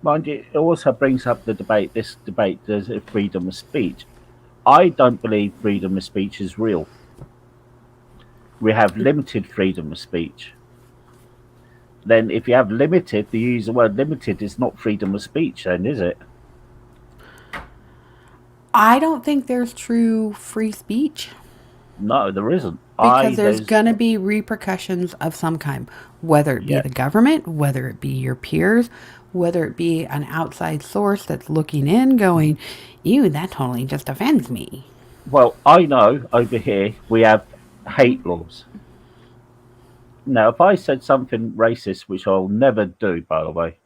mind you, it also brings up the debate. This debate: does it freedom of speech? I don't believe freedom of speech is real. We have limited freedom of speech. Then, if you have limited, the use the word limited is not freedom of speech, then is it? I don't think there's true free speech No, there isn't. because there's There's going to be repercussions of some kind, whether it be yeah. the government, whether it be your peers, whether it be an outside source that's looking in going, ew, that totally just offends me. Well, I know over here we have hate laws. Now, if I said something racist, which I'll never do, by the way,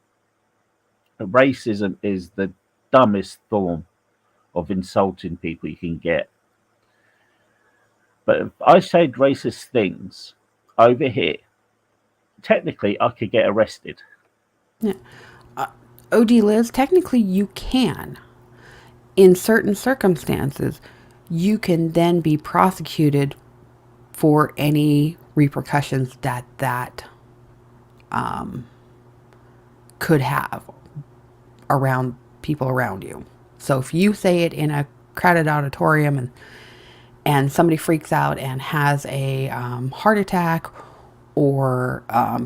racism is the dumbest form of insulting people you can get. But if I said racist things over here, technically I could get arrested. Yeah. OD Liz, technically you can. In certain circumstances, you can then be prosecuted for any repercussions that could have around people around you. So if you say it in a crowded auditorium and somebody freaks out and has a heart attack or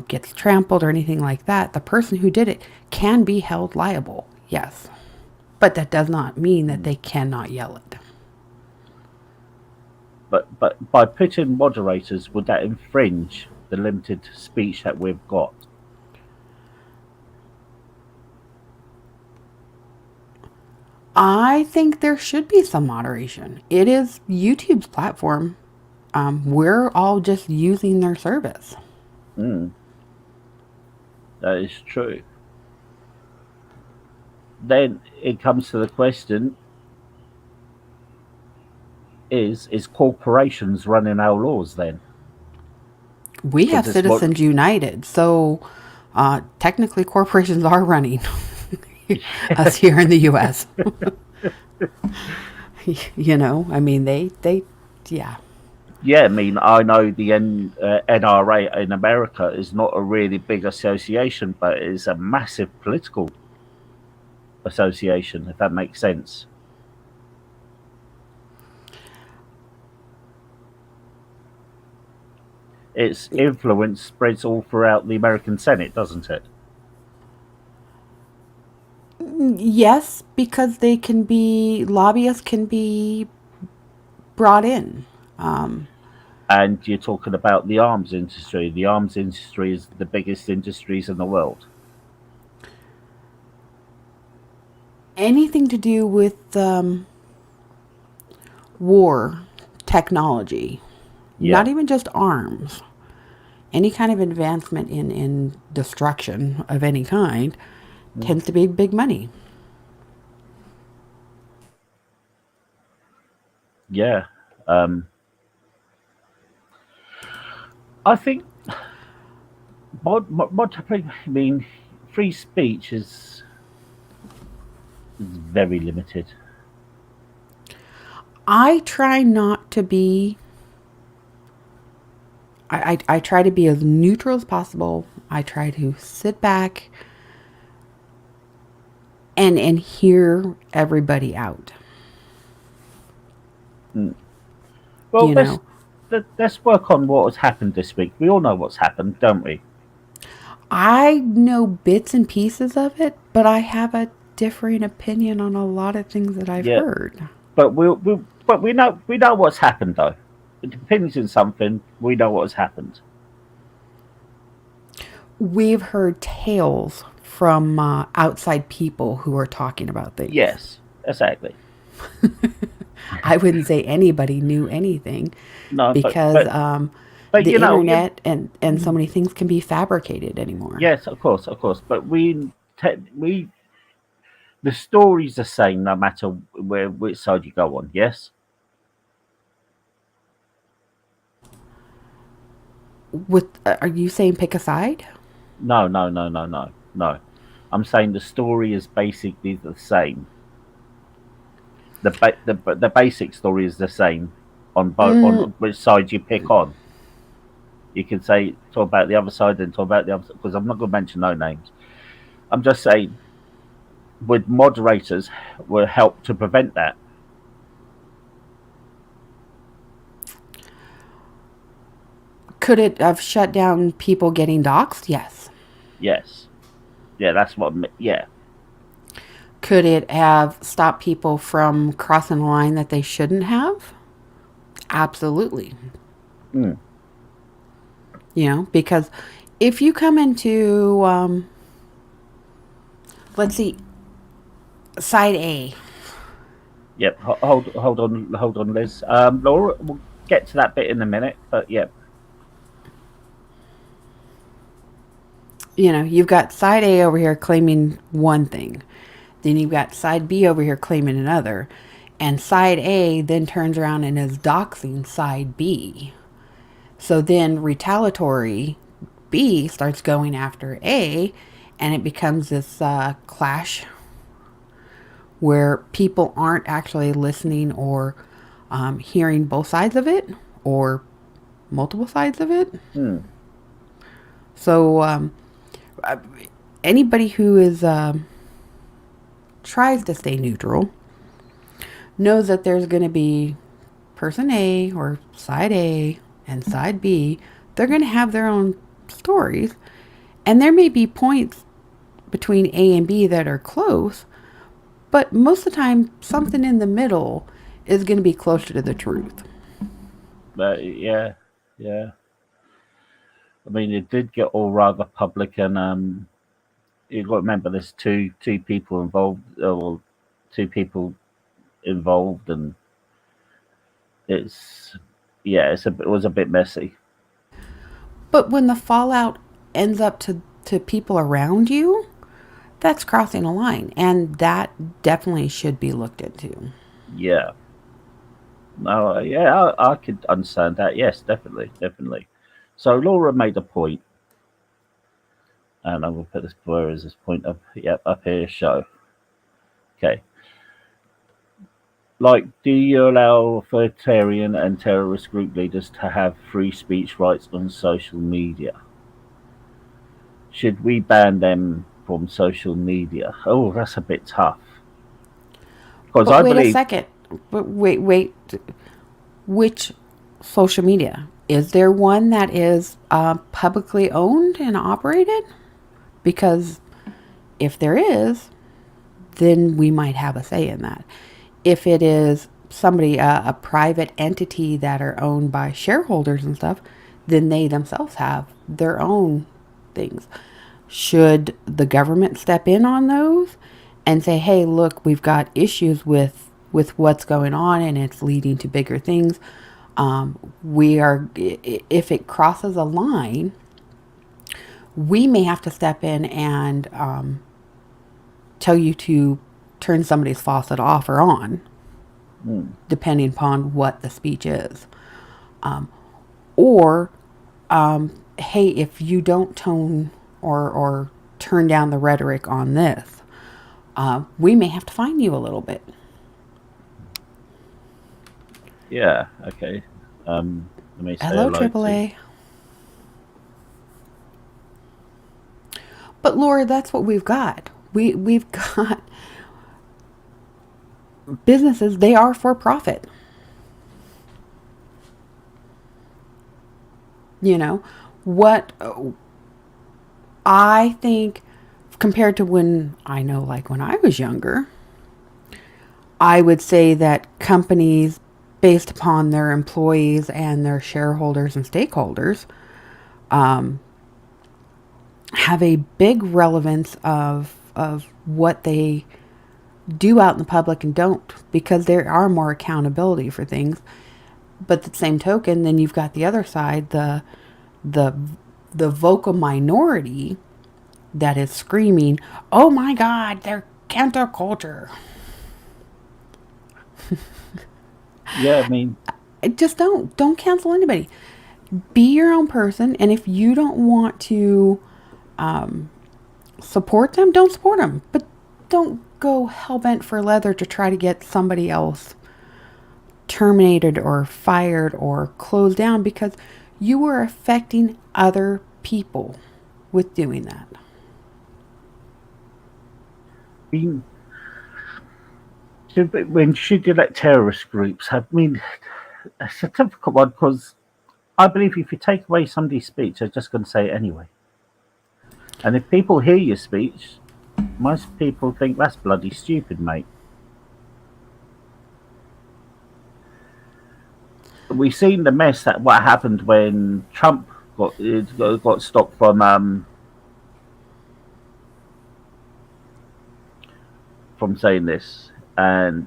gets trampled or anything like that, the person who did it can be held liable, yes. But that does not mean that they cannot yell it. But by putting moderators, would that infringe the limited speech that we've got? I think there should be some moderation. It is YouTube's platform. We're all just using their service. Mm, that is true. Then it comes to the question: is corporations running our laws then? We have Because it's what Citizens United, so technically corporations are running us here in the U.S. I mean, yeah. yeah, I mean, I know the NRA in America is not a really big association, but it's a massive political association, if that makes sense. Its influence spreads all throughout the American Senate, doesn't it? Yes, because lobbyists can be brought in. And you're talking about the arms industry. The arms industry is the biggest industries in the world. Anything to do with war technology, Yeah. not even just arms, any kind of advancement in destruction of any kind Mm. tends to be big money. Yeah. Um, I think I mean, free speech is very limited. I try not to be. I try to be as neutral as possible. I try to sit back and hear everybody out. Mm. Well, You know, let's work on what has happened this week. We all know what's happened, don't we? I know bits and pieces of it, but I have a differing opinion on a lot of things that I've Yeah, heard. but we know what's happened though. It depends on something. We know what has happened. We've heard tales from outside people who are talking about things. Yes, exactly. I wouldn't say anybody knew anything No, because but the you know, you, internet and so many things can be fabricated anymore. yes, of course. But we the story's the same no matter which side you go on. Yes. With are you saying pick a side? No, no, no, no, no, no. I'm saying the story is basically the same. The basic story is the same on both Mm, on which side you pick on. You can talk about the other side and talk about the other because I'm not going to mention no names. I'm just saying would moderators will help to prevent that? Could it have shut down people getting doxxed? Yes. Yes. Yeah, that's what. Yeah. Could it have stopped people from crossing a line that they shouldn't have? Absolutely. Mm. Because if you come into, let's see, side A. Yep. Hold on, Liz. Laura, we'll get to that bit in a minute. But yep. You've got side A over here claiming one thing. Then you've got side B over here claiming another. And side A then turns around and is doxing side B. So then retaliatory B starts going after A, and it becomes this clash where people aren't actually listening or hearing both sides of it or multiple sides of it. Mm. So anybody who is tries to stay neutral knows that there's going to be person A or side A and side B. They're going to have their own stories, and there may be points between A and B that are close, but most of the time something in the middle is going to be closer to the truth. But yeah. I mean, it did get all rather public, and you got to remember there's two people involved, or two people involved, and it's it was a bit messy. But when the fallout ends up to people around you, that's crossing a line, and that definitely should be looked into. Yeah. No, yeah, I could understand that. Yes, definitely. So Laura made a point, and I will put this where is this point up? Yep, up here. Show. Okay. Like, do you allow authoritarian and terrorist group leaders to have free speech rights on social media? Should we ban them from social media? Oh, that's a bit tough. Because But I wait a believe, second. But wait. Which social media? Is there one that is publicly owned and operated? Because if there is, then we might have a say in that. If it is somebody, a private entity that are owned by shareholders and stuff, then they themselves have their own things. Should the government step in on those and say, "Hey, look, we've got issues with what's going on, and it's leading to bigger things. We are, if it crosses a line, we may have to step in and tell you to turn somebody's faucet off or on, depending upon what the speech is. Or, hey, if you don't tone or turn down the rhetoric on this, we may have to fine you a little bit." yeah, okay. Let me say Hello, hello to. AAA. But Laura, that's what we've got. We've got businesses. They are for profit. What I think, compared to when I know, like when I was younger, I would say that companies, based upon their employees and their shareholders and stakeholders, have a big relevance of what they do out in the public and don't, because there are more accountability for things. But the same token, then you've got the other side, the vocal minority that is screaming, "Oh my God, they're counterculture." Yeah, I mean, Just don't cancel anybody. Be your own person, and if you don't want to support them, don't support them. But don't go hellbent for leather to try to get somebody else terminated or fired or closed down, because you are affecting other people with doing that. when should you let terrorist groups have? I mean, it's a difficult one because I believe if you take away somebody's speech, they're just going to say it anyway. And if people hear your speech, most people think that's bloody stupid, mate. We've seen the mess that what happened when Trump got stopped from saying this, and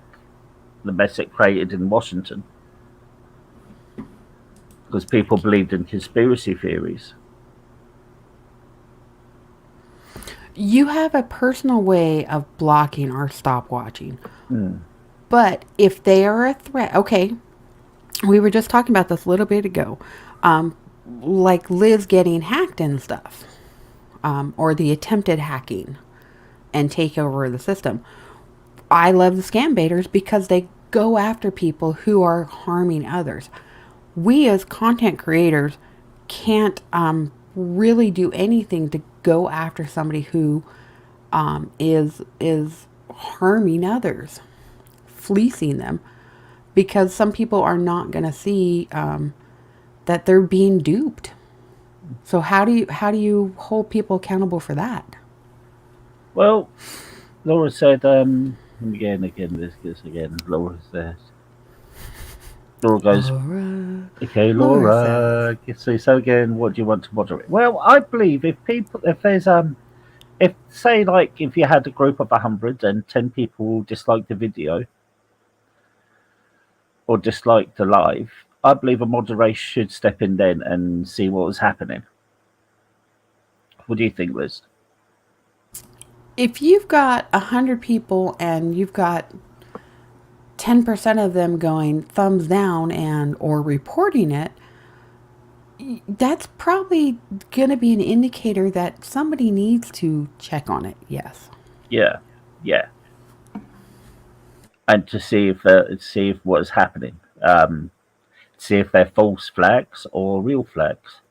the mess it created in Washington because people believed in conspiracy theories. You have a personal way of blocking or stop watching. Mm. But if they are a threat, okay, we were just talking about this a little bit ago, like Liz getting hacked and stuff, or the attempted hacking and take over the system. I love the scam baiters because they go after people who are harming others. We as content creators can't really do anything to go after somebody who is harming others, fleecing them, because some people are not going to see that they're being duped. So how do you hold people accountable for that? Well, Laura said, this again. Laura says, Laura goes, Laura, okay, Laura Laura. says. So again, what do you want to moderate? Well, I believe if there's if say like if you had a group of 100 and 10 people dislike the video or dislike the live, I believe a moderator should step in then and see what was happening. What do you think, Liz? If you've got 100 people and you've got 10% of them going thumbs down and or reporting it, that's probably going to be an indicator that somebody needs to check on it. Yes. Yeah, yeah, and to see if what is happening. See if they're false flags or real flags.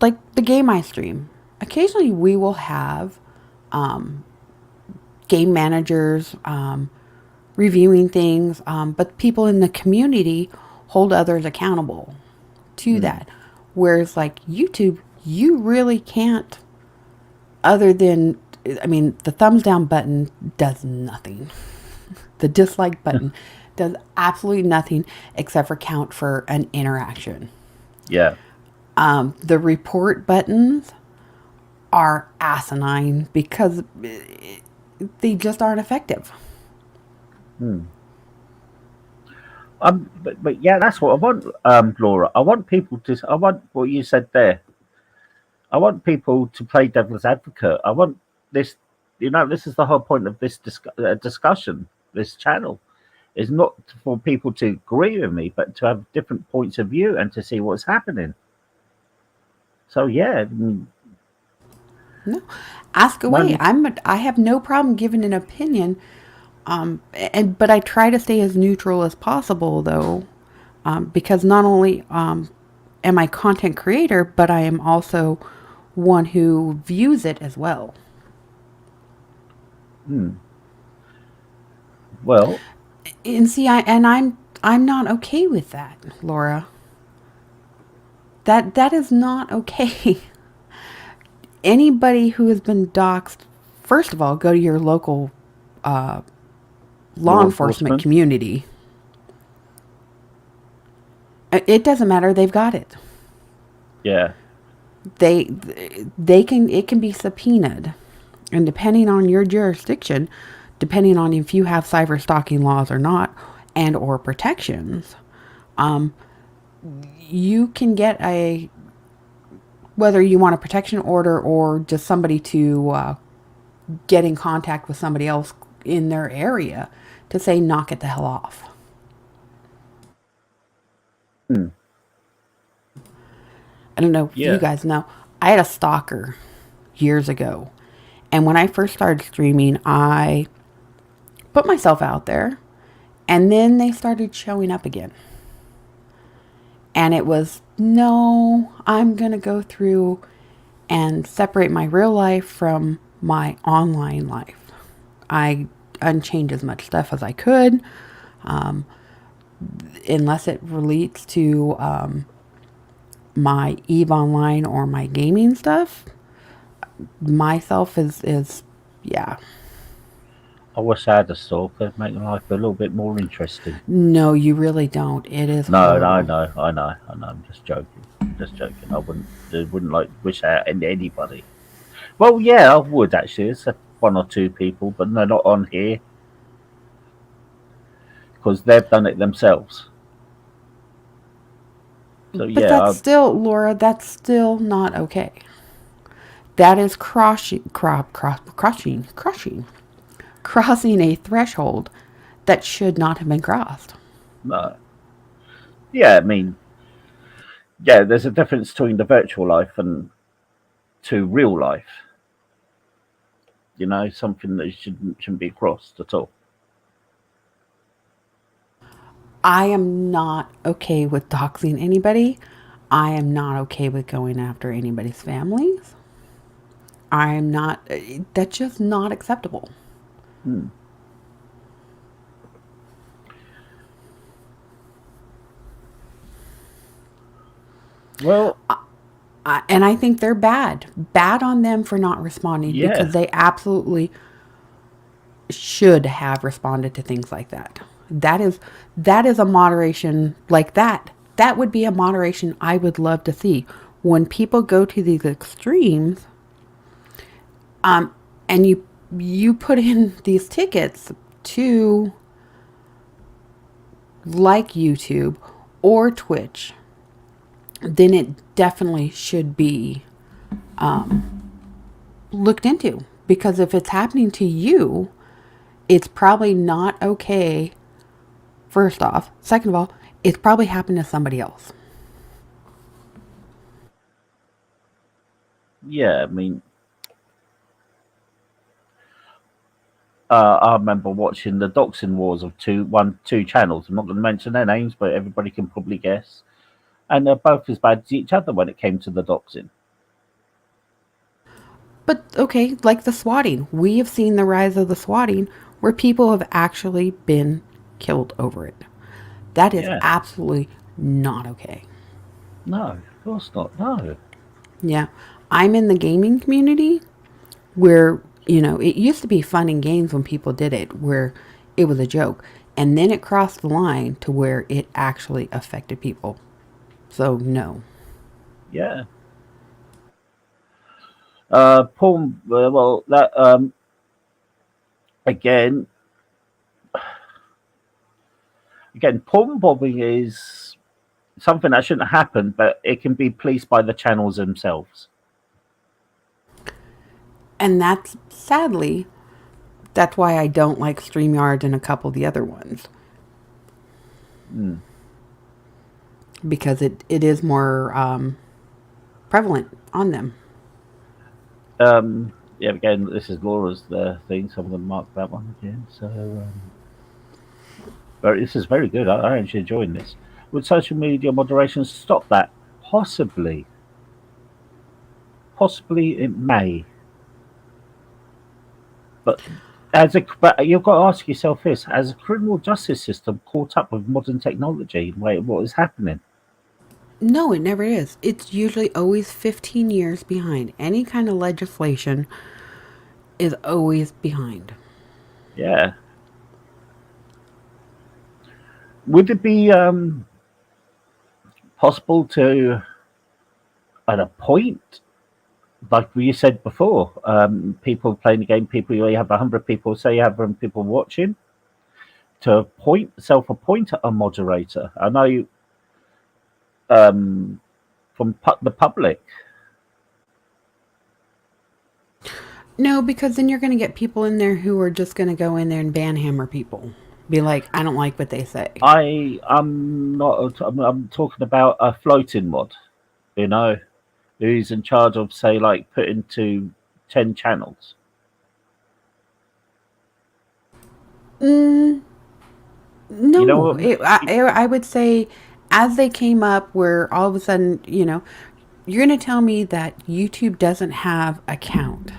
Like the game I stream, occasionally we will have um, game managers reviewing things, but people in the community hold others accountable to Mm. that. Whereas like YouTube, you really can't, other than, I mean, the thumbs down button does nothing. The dislike button does absolutely nothing except for count for an interaction. Yeah. The report buttons are asinine because they just aren't effective. Mm. But yeah, that's what I want, Laura. I want people to. I want what you said there. I want people to play devil's advocate. I want this. This is the whole point of this discussion. This channel is not for people to agree with me, but to have different points of view and to see what's happening. So yeah, No, ask away. one. I have no problem giving an opinion, but I try to stay as neutral as possible though, because not only am I content creator, but I am also one who views it as well. Hmm, well, And see, I'm not okay with that, Laura. That is not okay. Anybody who has been doxxed, first of all, go to your local uh, law law enforcement enforcement. community. It doesn't matter. They've got it. Yeah. They they can it can be subpoenaed, and depending on your jurisdiction, depending on if you have cyber stalking laws or not, and or protections, um, you can get a, whether you want a protection order or just somebody to get in contact with somebody else in their area to say knock it the hell off. Hmm, I don't know if you yeah. guys know. I had a stalker years ago. And when I first started streaming, I put myself out there. And then they started showing up again. And it was, no, I'm going to go through and separate my real life from my online life. I unchange as much stuff as I could, unless it relates to my Eve Online or my gaming stuff. Myself is yeah. I wish I had a stalker, make life a little bit more interesting. No, you really don't. It is No, no, I horrible. know, I know, I know. I'm just joking. Just joking. I wouldn't like wish that on anybody. Well, yeah, I would actually. It's one or two people, but they're not on here because they've done it themselves. So But yeah, that's still, Laura, that's still not okay. That is crossing a threshold that should not have been crossed. no, yeah. I mean, yeah. There's a difference between the virtual life and to real life. You know, something that shouldn't be crossed at all. I am not okay with doxing anybody. I am not okay with going after anybody's families. I am not, that's just not acceptable. Hmm. Well, And I think they're bad. Bad on them for not responding because yeah, they absolutely should have responded to things like that. That is a moderation like that. That would be a moderation I would love to see. When people go to these extremes, and you put in these tickets to like YouTube or Twitch, then it definitely should be looked into, because if it's happening to you, it's probably not okay. First off, second of all, it's probably happened to somebody else. yeah. I mean, I remember watching the doxing wars of two channels. I'm not going to mention their names, but everybody can probably guess. And they're both as bad as each other when it came to the doxing. But okay, like the swatting, we have seen the rise of the swatting where people have actually been killed over it. That is Yeah, absolutely not okay. no, of course not. No. Yeah. I'm in the gaming community where, it used to be fun and games when people did it, where it was a joke. And then it crossed the line to where it actually affected people. So, no. Yeah. Paul. Well, that again, porn bombing is something that shouldn't happen, but it can be policed by the channels themselves. And that's why I don't like StreamYard and a couple of the other ones. Mm. Because it is more prevalent on them. Yeah, again, this is Laura's thing, so I'm going to mark that one again. So, this is very good. I actually enjoying this. Would social media moderation stop that? Possibly. Possibly it may. But but you've got to ask yourself this: has the criminal justice system caught up with modern technology? Wait, what is happening? No, it never is. It's usually always 15 years behind. Any kind of legislation is always behind. Yeah. Would it be possible to, at a point, like you said before, people playing the game, you have 100 people, say you have 100 people watching, to self-appoint a moderator? I know from the public. No, because then you're going to get people in there who are just going to go in there and banhammer people. Be like, I don't like what they say. I'm not. I'm talking about a floating mod. You know, who's in charge of, say, like putting to 10 channels. Mm, You know no, what? I would say as they came up, where all of a sudden, you're going to tell me that YouTube doesn't have a count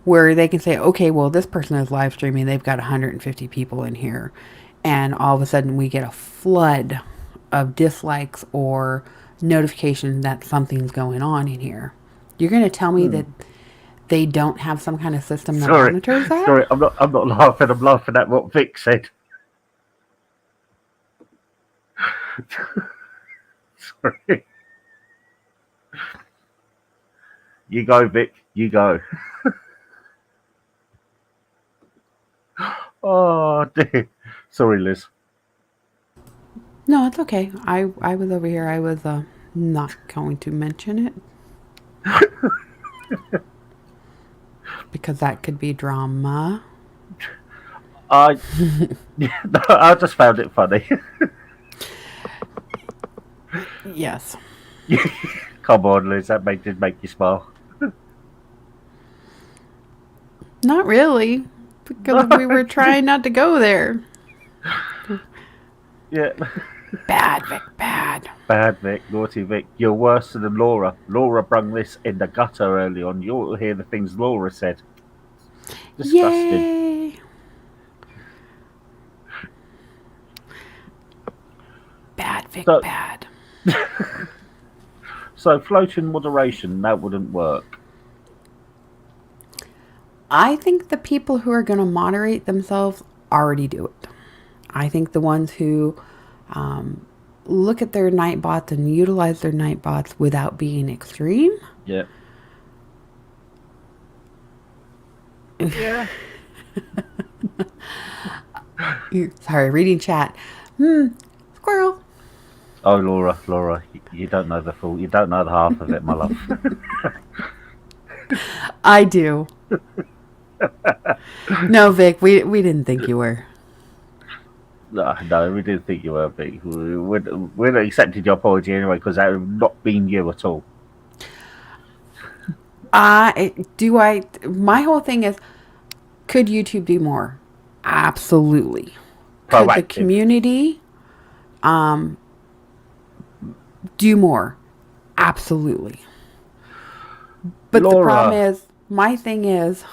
where they can say, okay, well, this person is live streaming. They've got 150 people in here. And all of a sudden we get a flood of dislikes or notifications that something's going on in here. You're going to tell me that they don't have some kind of system that Sorry, monitors that? sorry, I'm not laughing. I'm laughing at what Vic said. Sorry. You go, Vic. You go. Oh dear. Sorry, Liz. No, it's okay. I was over here. I was not going to mention it because that could be drama. I I just found it funny. Yes. Come on, Liz. That did make you smile. Not really, because we were trying not to go there. Yeah. Bad, Vic, bad. Bad Vic, naughty Vic. You're worse than Laura. Laura brung this in the gutter early on. You'll hear the things Laura said. Disgusting. Yay! Bad, Vic, So- bad. So floating moderation, that wouldn't work. I think the people who are going to moderate themselves already do it. I think the ones who look at their night bots and utilize their night bots without being extreme. Yeah. Yeah. Sorry, reading chat. Squirrel. Oh, Laura, you don't know the full. You don't know the half of it, my love. I do. No, Vic, we didn't think you were. No, we didn't think you were big. We'd accepted your apology anyway because that would not been you at all. My whole thing is, could YouTube do more? Absolutely. Could the Proactive. community do more? Absolutely. But the Laura. problem is, my thing is,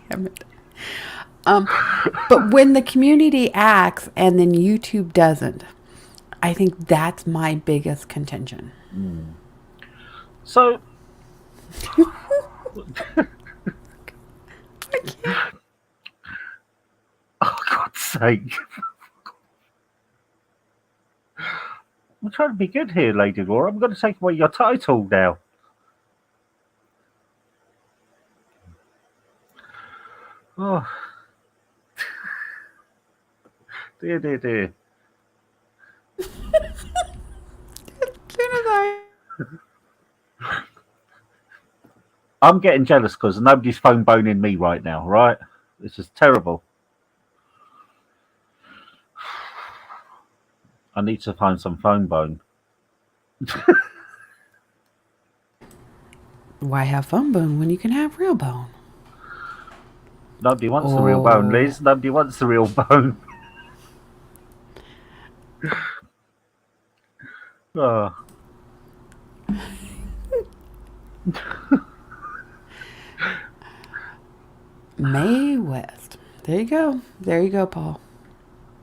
damn it. But when the community acts and then YouTube doesn't, I think that's my biggest contention. So, I can't. oh God's sake! I'm trying to be good here, Lady Laura. I'm going to take away your title now. Oh, dear. As soon as I I'm getting jealous because nobody's phone boning me right now, right? This is terrible. I need to find some phone bone. Why have phone bone when you can have real bone? Nobody wants the real bone, Oh. Liz. Nobody wants the real bone. Oh. Mae West. There you go. There you go, Paul.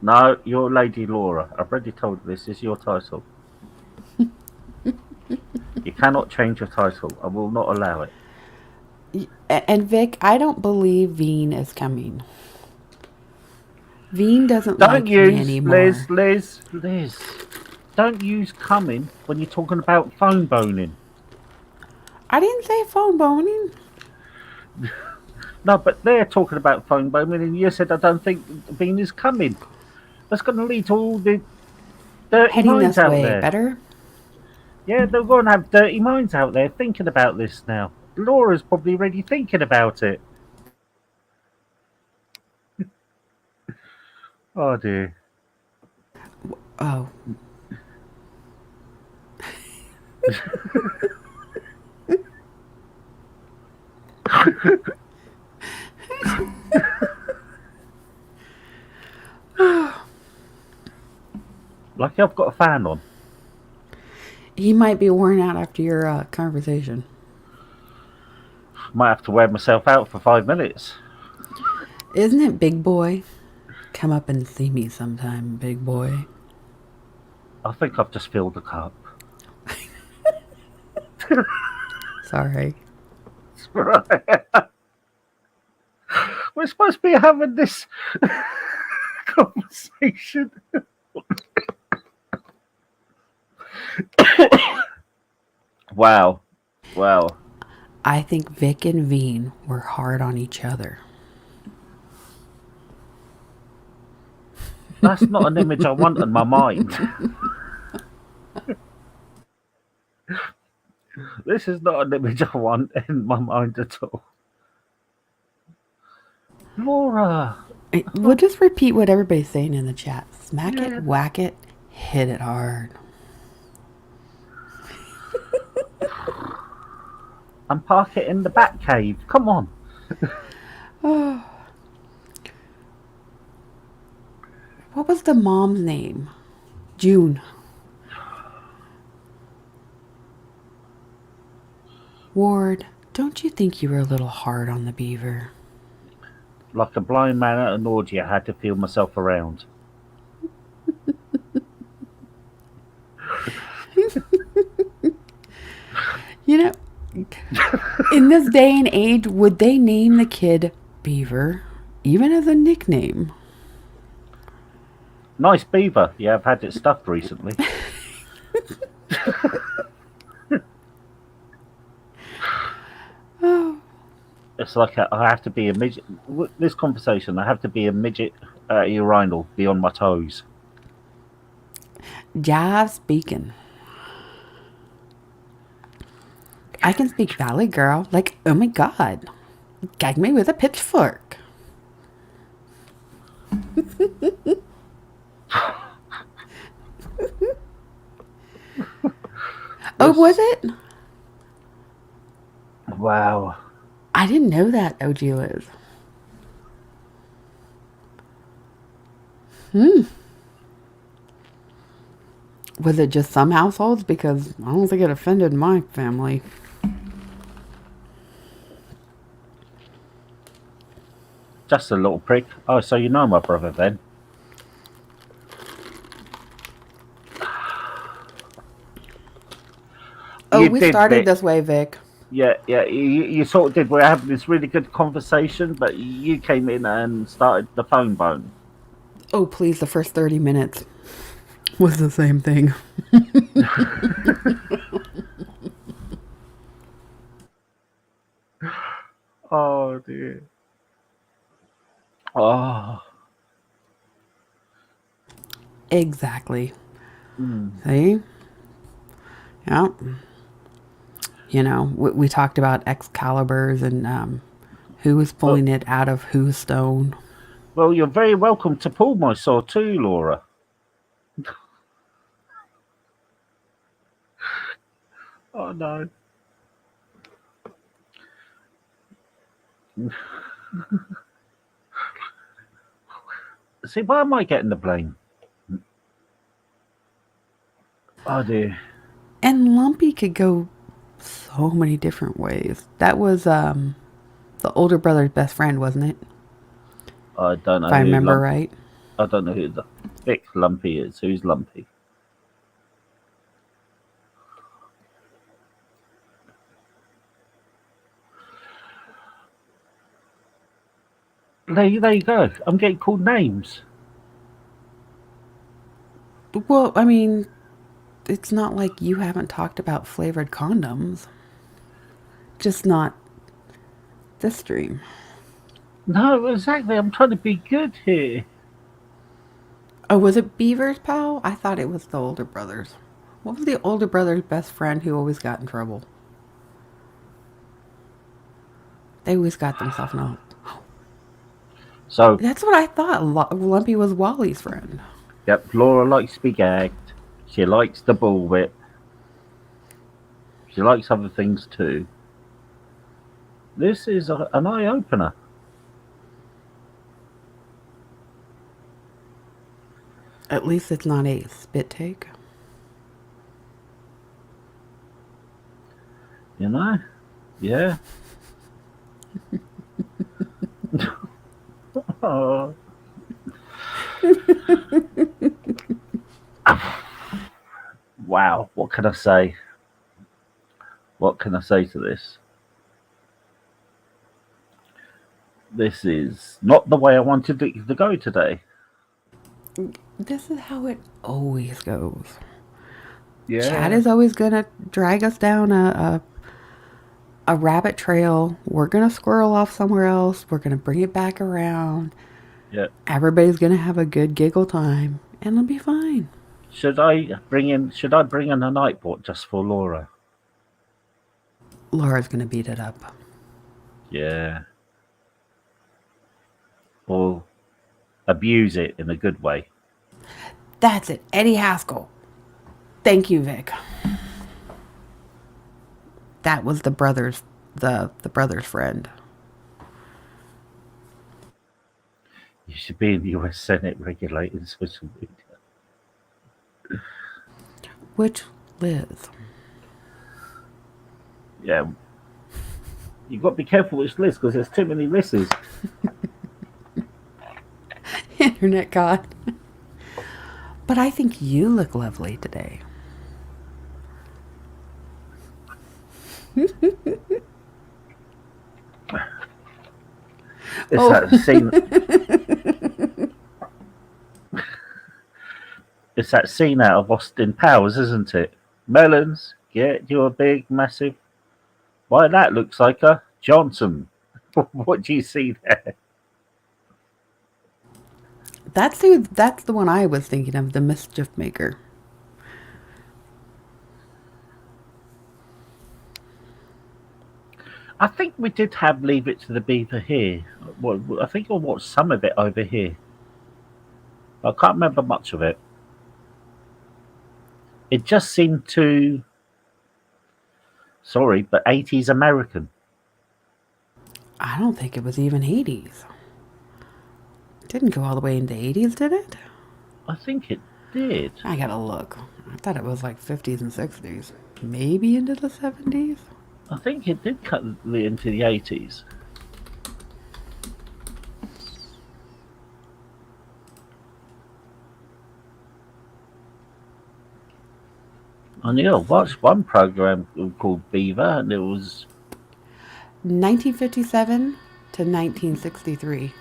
No, you're Lady Laura. I've already told you this is your title. You cannot change your title. I will not allow it. And Vic, I don't believe Veen is coming. Veen doesn't like Don't me use anymore. Liz. Don't use coming when you're talking about phone boning. I didn't say phone boning. No, but they're talking about phone boning, and you said I don't think Bean is coming. That's going to lead to all the dirty Heading minds this out way, there. better? Yeah, they're going to have dirty minds out there thinking about this now. Laura's probably already thinking about it. Oh dear. Oh. Lucky I've got a fan on. He might be worn out after your conversation. Might have to wear myself out for 5 minutes. Isn't it Big Boy? Come up and see me sometime, Big Boy. I think I've just filled the cup. Sorry. Right. We're supposed to be having this conversation. Wow. Wow. I think Vic and Veen were hard on each other. That's not an image I want in my mind. This is not an image I want in my mind at all. Laura. We'll just repeat what everybody's saying in the chat. Smack Yeah. it, whack it, hit it hard. And park it in the back cave. Come on. What was the mom's name? June. Ward, don't you think you were a little hard on the beaver? Like a blind man at an orgy, I had to feel myself around. You know, in this day and age, would they name the kid Beaver, even as a nickname? Nice beaver. Yeah, I've had it stuffed recently. Oh, It's like I have to be a midget. This conversation, I have to be a midget urinal beyond my toes. jive speaking. I can speak Valley Girl. Like, oh my god, gag me with a pitchfork. Oh, was it? Wow. I didn't know that, OG Liz. Was it just some households? Because I don't think it offended my family. Just a little prick. Oh, so you know my brother then? Oh, You we did, started Vic. this way, Vic. Yeah, you sort of did. We're having this really good conversation, but you came in and started the phone bone. Oh, please, the first 30 minutes was the same thing. Oh dear. Oh. Exactly. See? Yeah. You know, we talked about Excaliburs and who was pulling it out of whose stone. Well, you're very welcome to pull my sword too, Laura. Oh no. See, why am I getting the blame? Oh dear. And Lumpy could go so many different ways. That was the older brother's best friend, wasn't it? I don't know. If I who remember right. I don't know who the thick Lumpy is. Who's Lumpy? There you go. I'm getting called names. Well, I mean, it's not like you haven't talked about flavored condoms. Just not this stream. No, exactly. I'm trying to be good here. Oh, was it Beaver's pal? I thought it was the older brother's. What was the older brother's best friend who always got in trouble? They always got themselves in a... So, That's what I thought. Lumpy was Wally's friend. yep, Laura likes to be gagged. She likes the bullwhip. She likes other things too. This is an eye opener. At least it's not a spit take. You know? Yeah. Oh. Wow, what can I say? What can I say to this? This is not the way I wanted it to go today. This is how it always goes. Chad Yeah, is always gonna drag us down a rabbit trail. We're gonna squirrel off somewhere else. We're gonna bring it back around. yeah. Everybody's gonna have a good giggle time, and it'll be fine. Should I bring in a nightbot just for Laura? Laura's gonna beat it up. Yeah. Or abuse it in a good way. That's it, Eddie Haskell. Thank you, Vic. That was the brother's friend. You should be in the US Senate regulating social media. Which Liz? Yeah. You've got to be careful which list because there's too many lists. Internet God. But I think you look lovely today. It's Oh. that scene. It's that scene out of Austin Powers, isn't it? Melons, get your big, massive. Why, that looks like a Johnson. What do you see there? That's the one I was thinking of, the mischief maker. I think we did have Leave It to the Beaver here. Well, I think I watched some of it over here. I can't remember much of it. It just seemed too, sorry, but 80s American. I don't think it was even 80s. It didn't go all the way into 80s, did it? I think it did. I gotta look. I thought it was like 50s and 60s. Maybe into the 70s? I think it did cut into the 80s. I knew I watched one program called Beaver, and it was 1957 to 1963.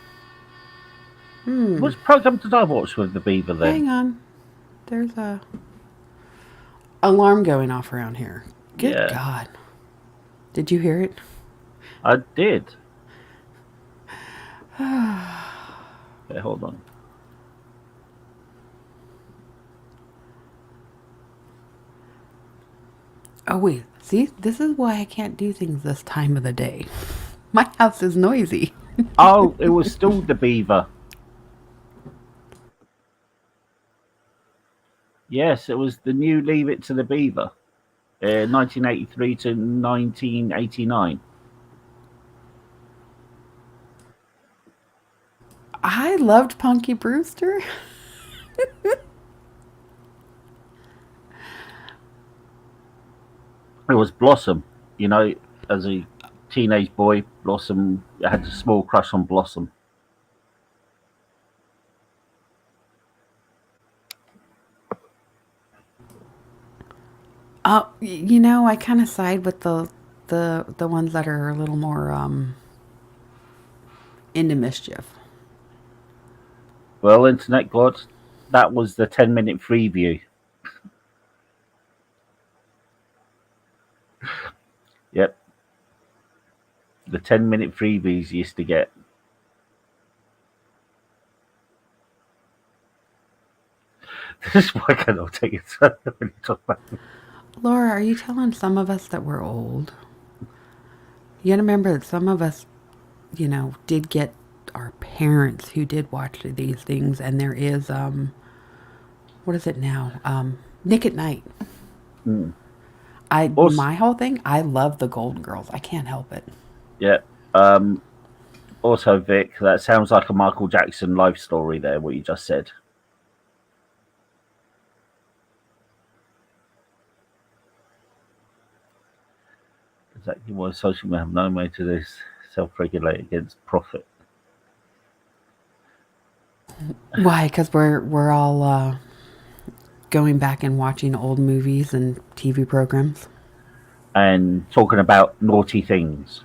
which program did I watch with the Beaver then? Hang on. There's a alarm going off around here. Good Yeah. God. Did you hear it? I did. Okay, hold on. Oh, wait. See, this is why I can't do things this time of the day. My house is noisy. Oh, it was still the Beaver. Yes, it was the new Leave It to the Beaver, 1983 to 1989. I loved Punky Brewster. It was Blossom. You know, as a teenage boy, Blossom had a small crush on Blossom. You know, I kind of side with the ones that are a little more into mischief. Well, Internet God, that was the 10-minute preview. Yep. The 10-minute freebies you used to get. This is why I cannot take it so when you talk about it. Laura, are you telling some of us that we're old? You gotta remember that some of us, you know, did get our parents who did watch these things, and there is what is it now? Nick at Night. Also, My whole thing, I love the Golden Girls. I can't help it. yeah. Also, Vic, that sounds like a Michael Jackson life story there, what you just said. Exactly why social media have no way to this self-regulate against profit. Why? Because we're all going back and watching old movies and TV programs. and talking about naughty things.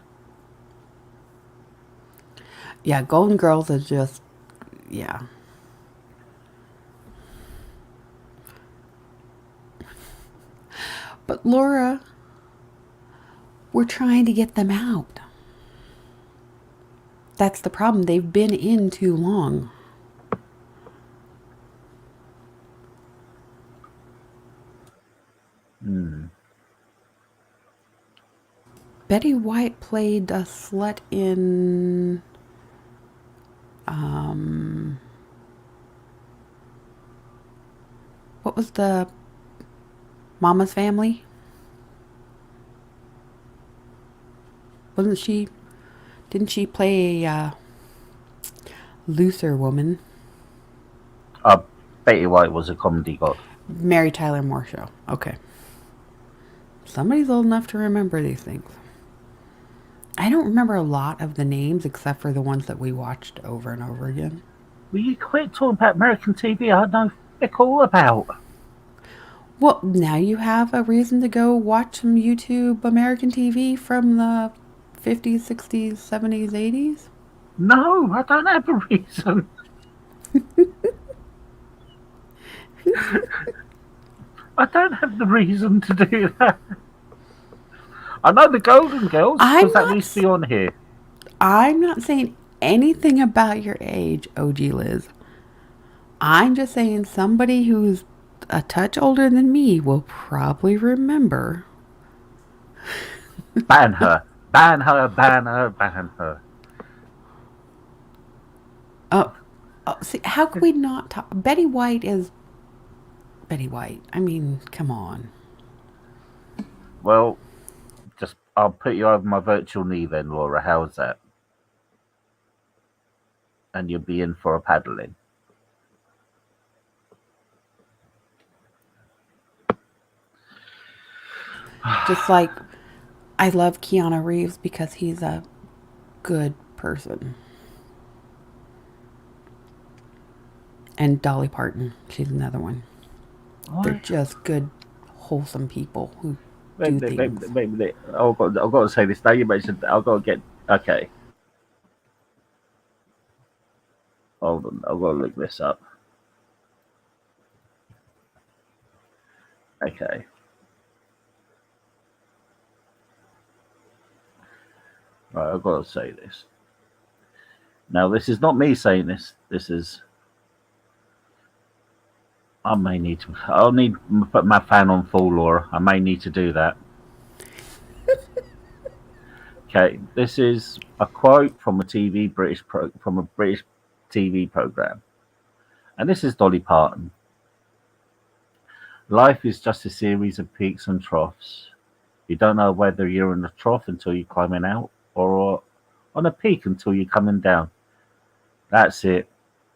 Yeah, Golden Girls is just yeah. But Laura, we're trying to get them out. That's the problem. They've been in too long. Hmm. Betty White played a slut in um what was the Mama's Family? Wasn't she? Didn't she play a looser woman? Betty White was a comedy god. Mary Tyler Moore Show. Okay. Somebody's old enough to remember these things. I don't remember a lot of the names except for the ones that we watched over and over again. Will you quit talking about American TV? I know thick all about. Well, now you have a reason to go watch some YouTube American TV from the 50s, 60s, 70s, 80s. No, I don't have a reason. I don't have the reason to do that. I know the Golden Girls because I'm that used to not be on here. I'm not saying anything about your age, OG Liz. I'm just saying somebody who's a touch older than me will probably remember. Ban her. Ban her, ban her, ban her. Oh, see, how could we not talk? Betty White is Betty White. I mean, come on. Well, just I'll put you over my virtual knee then, Laura. How's that? And you'll be in for a paddling. Just like I love Keanu Reeves because he's a good person. And Dolly Parton, she's another one. They're Why? just good, wholesome people who do Maybe, maybe, things. maybe, I've got to say this now. You mentioned I've got to get okay. Hold on, I've got to look this up. Okay. Right, I've got to say this. Now, this is not me saying this. This is. I may need to. I'll need to put my fan on full, Laura. I may need to do that. Okay, this is a quote from from a British TV program, and this is Dolly Parton. Life is just a series of peaks and troughs. You don't know whether you're in a trough until you're climbing out, or on a peak until you're coming down. That's it.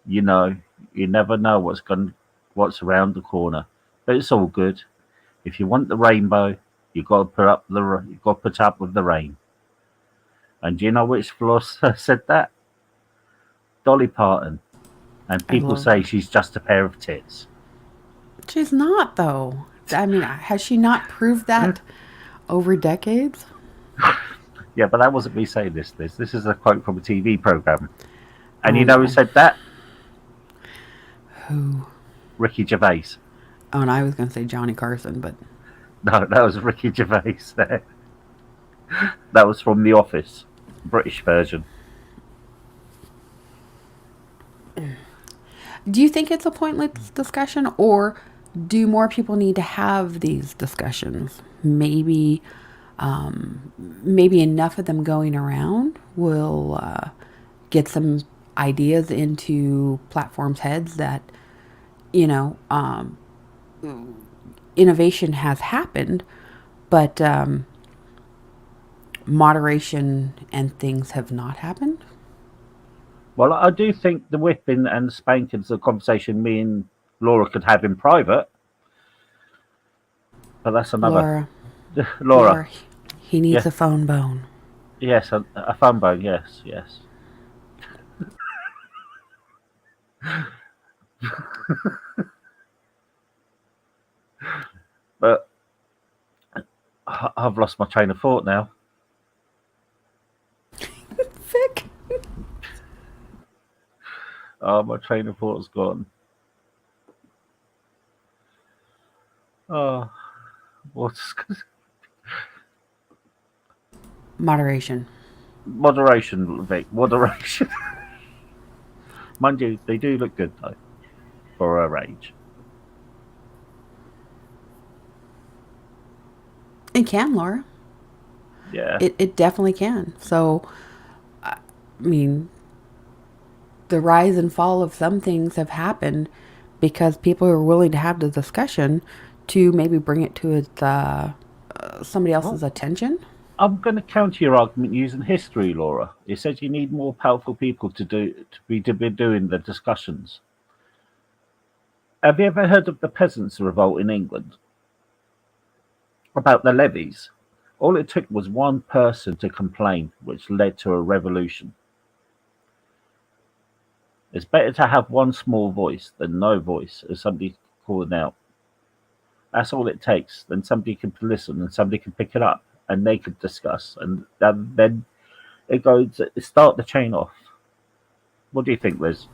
You know, you never know what's around the corner, but it's all good. If you want the rainbow, you got to put up with the rain. And do you know which philosopher said that? Dolly Parton. And I people love. say she's just a pair of tits. She's not though. I mean, has she not proved that over decades? Yeah, but that wasn't me saying this. This is a quote from a TV program. And Oh you know who no. said that? Who? Ricky Gervais. Oh, and I was going to say Johnny Carson, but No, that was Ricky Gervais there. That was from The Office, British version. do you think it's a pointless discussion, or do more people need to have these discussions? Maybe enough of them going around will get some ideas into platforms' heads that you know innovation has happened, but moderation and things have not happened. Well, I do think the whipping and the spanking's a conversation me and Laura could have in private, but that's another. Laura, Laura, Laura, he needs yeah, a phone bone. yes, a fun bone, yes, yes. But I've lost my train of thought now. Sick. Oh, my train of thought's gone. Oh, what's Moderation. moderation, Vic? Moderation. Mind you, they do look good though for her age. It can, Laura. Yeah. It definitely can. So, I mean, the rise and fall of some things have happened because people are willing to have the discussion to maybe bring it to somebody Well, else's attention. I'm going to counter your argument using history, Laura. It says you need more powerful people to be doing the discussions. Have you ever heard of the peasants' revolt in England about the levies? All it took was one person to complain, which led to a revolution. It's better to have one small voice than no voice, as somebody calling out. That's all it takes. Then somebody can listen and somebody can pick it up and they could discuss, and then it start the chain off. What do you think, Liz?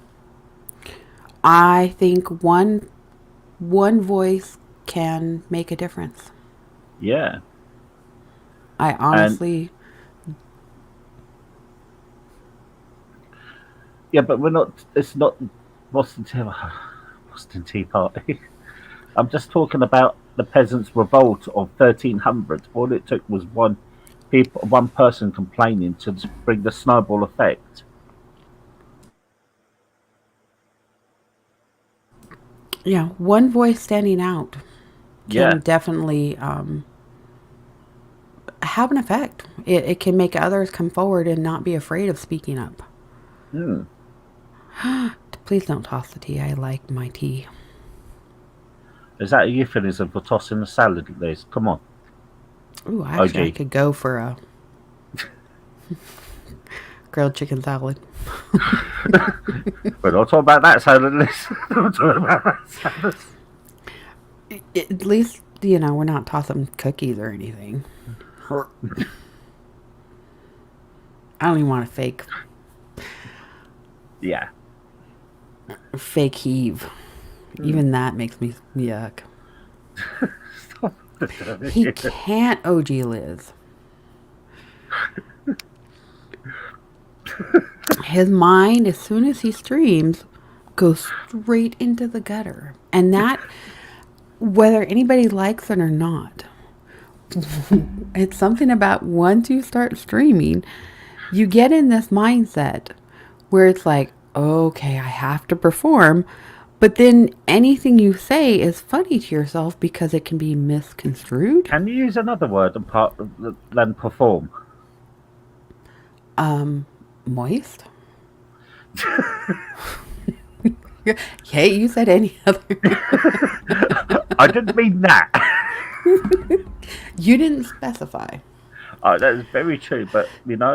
I think one voice can make a difference. Yeah, I and honestly, yeah, but we're not. It's not Boston Tea, Boston Tea Party. I'm just talking about the peasants' revolt of 1300. All it took was one person complaining to bring the snowball effect. yeah, one voice standing out can Yeah. definitely have an effect. It can make others come forward and not be afraid of speaking up. Hmm. Please don't toss the tea. I like my tea. Is that a euphemism for tossing a salad, Liz? Come on, Ooh, actually, I OG. could go for a grilled chicken salad. We're not talking about that salad, Liz. We're not talking about that salad. At least, we're not tossing cookies or anything. I don't even want to Yeah. fake heave. Hmm. Even that makes me yuck. Stop. He can't OG Liz. His mind, as soon as he streams, goes straight into the gutter. And that, whether anybody likes it or not, it's something about once you start streaming, you get in this mindset where it's like, okay, I have to perform. But then anything you say is funny to yourself because it can be misconstrued. Can you use another word than perform? Moist? Hey, you said any other. I didn't mean that. You didn't specify. That is very true, but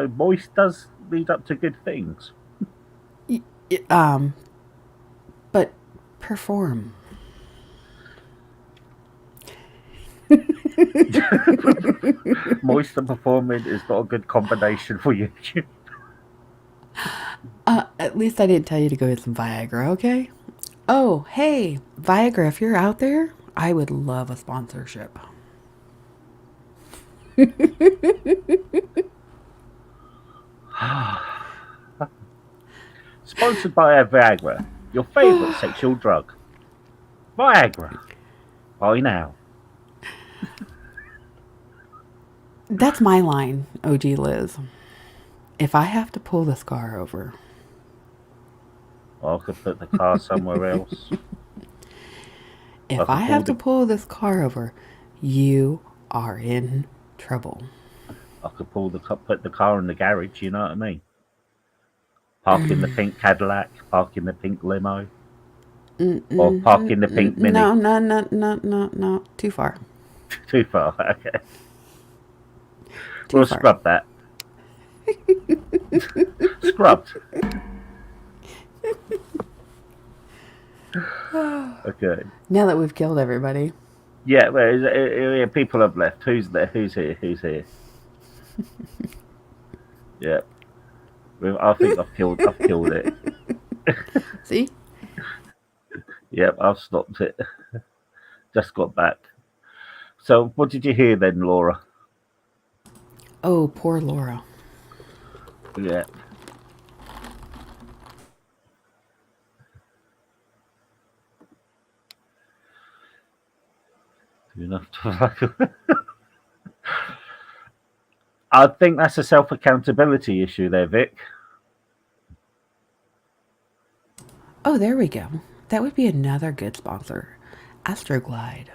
moist does lead up to good things. Um, but perform. Moist and performing is not a good combination for you. At least I didn't tell you to go get some Viagra, okay? Oh, hey, Viagra, if you're out there, I would love a sponsorship. Sponsored by Viagra, your favorite sexual drug. Viagra. Buy now. That's my line, OG Liz. If I have to pull this car over, Or I could put the car somewhere else. I if I could pull have to the pull this car over, you are in trouble. put the car in the garage. You know what I mean? Park in the pink Cadillac. Park in the pink limo. Or park in the pink Mini. No, no, no, no, no, no. Too far. Too far. Okay. Too We'll far. scrub that. Scrubbed. Okay. Now that we've killed everybody. Yeah, well, people have left. Who's there? Who's here? Who's here? Yeah. I think I've killed it. See? Yep, I've stopped it. Just got back. So, what did you hear then, Laura? Oh, poor Laura. Yeah. Enough to. I think that's a self accountability issue there, Vic. Oh, there we go. That would be another good sponsor. Astroglide.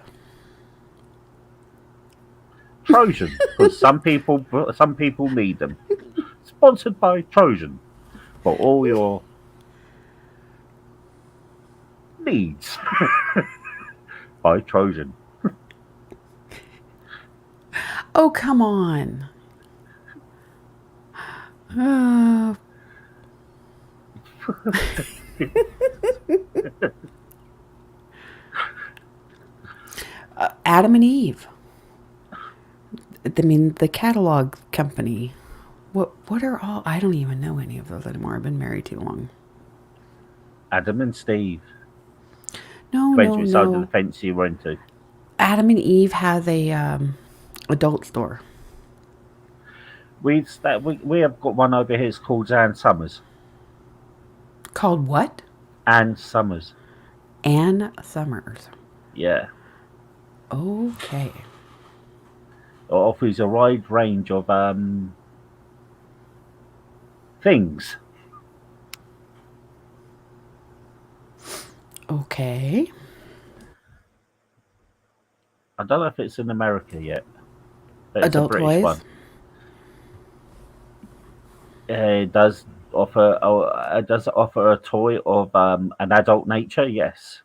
Trojan, because some people need them. Sponsored by Trojan for all your needs by Trojan. Oh, come on. Uh, Adam and Eve. I mean, the catalog company. What are all? I don't even know any of those anymore. I've been married too long. Adam and Steve. No, Depends no, which side of the no. fence you went to. Adam and Eve has a adult store. We have got one over here. It's called Ann Summers. Called what? Ann Summers. Ann Summers. Yeah. Okay. It offers a wide range of things. Okay. I don't know if it's in America yet, but it's a Adult British toys. one. It does offer a toy of an adult nature. Yes.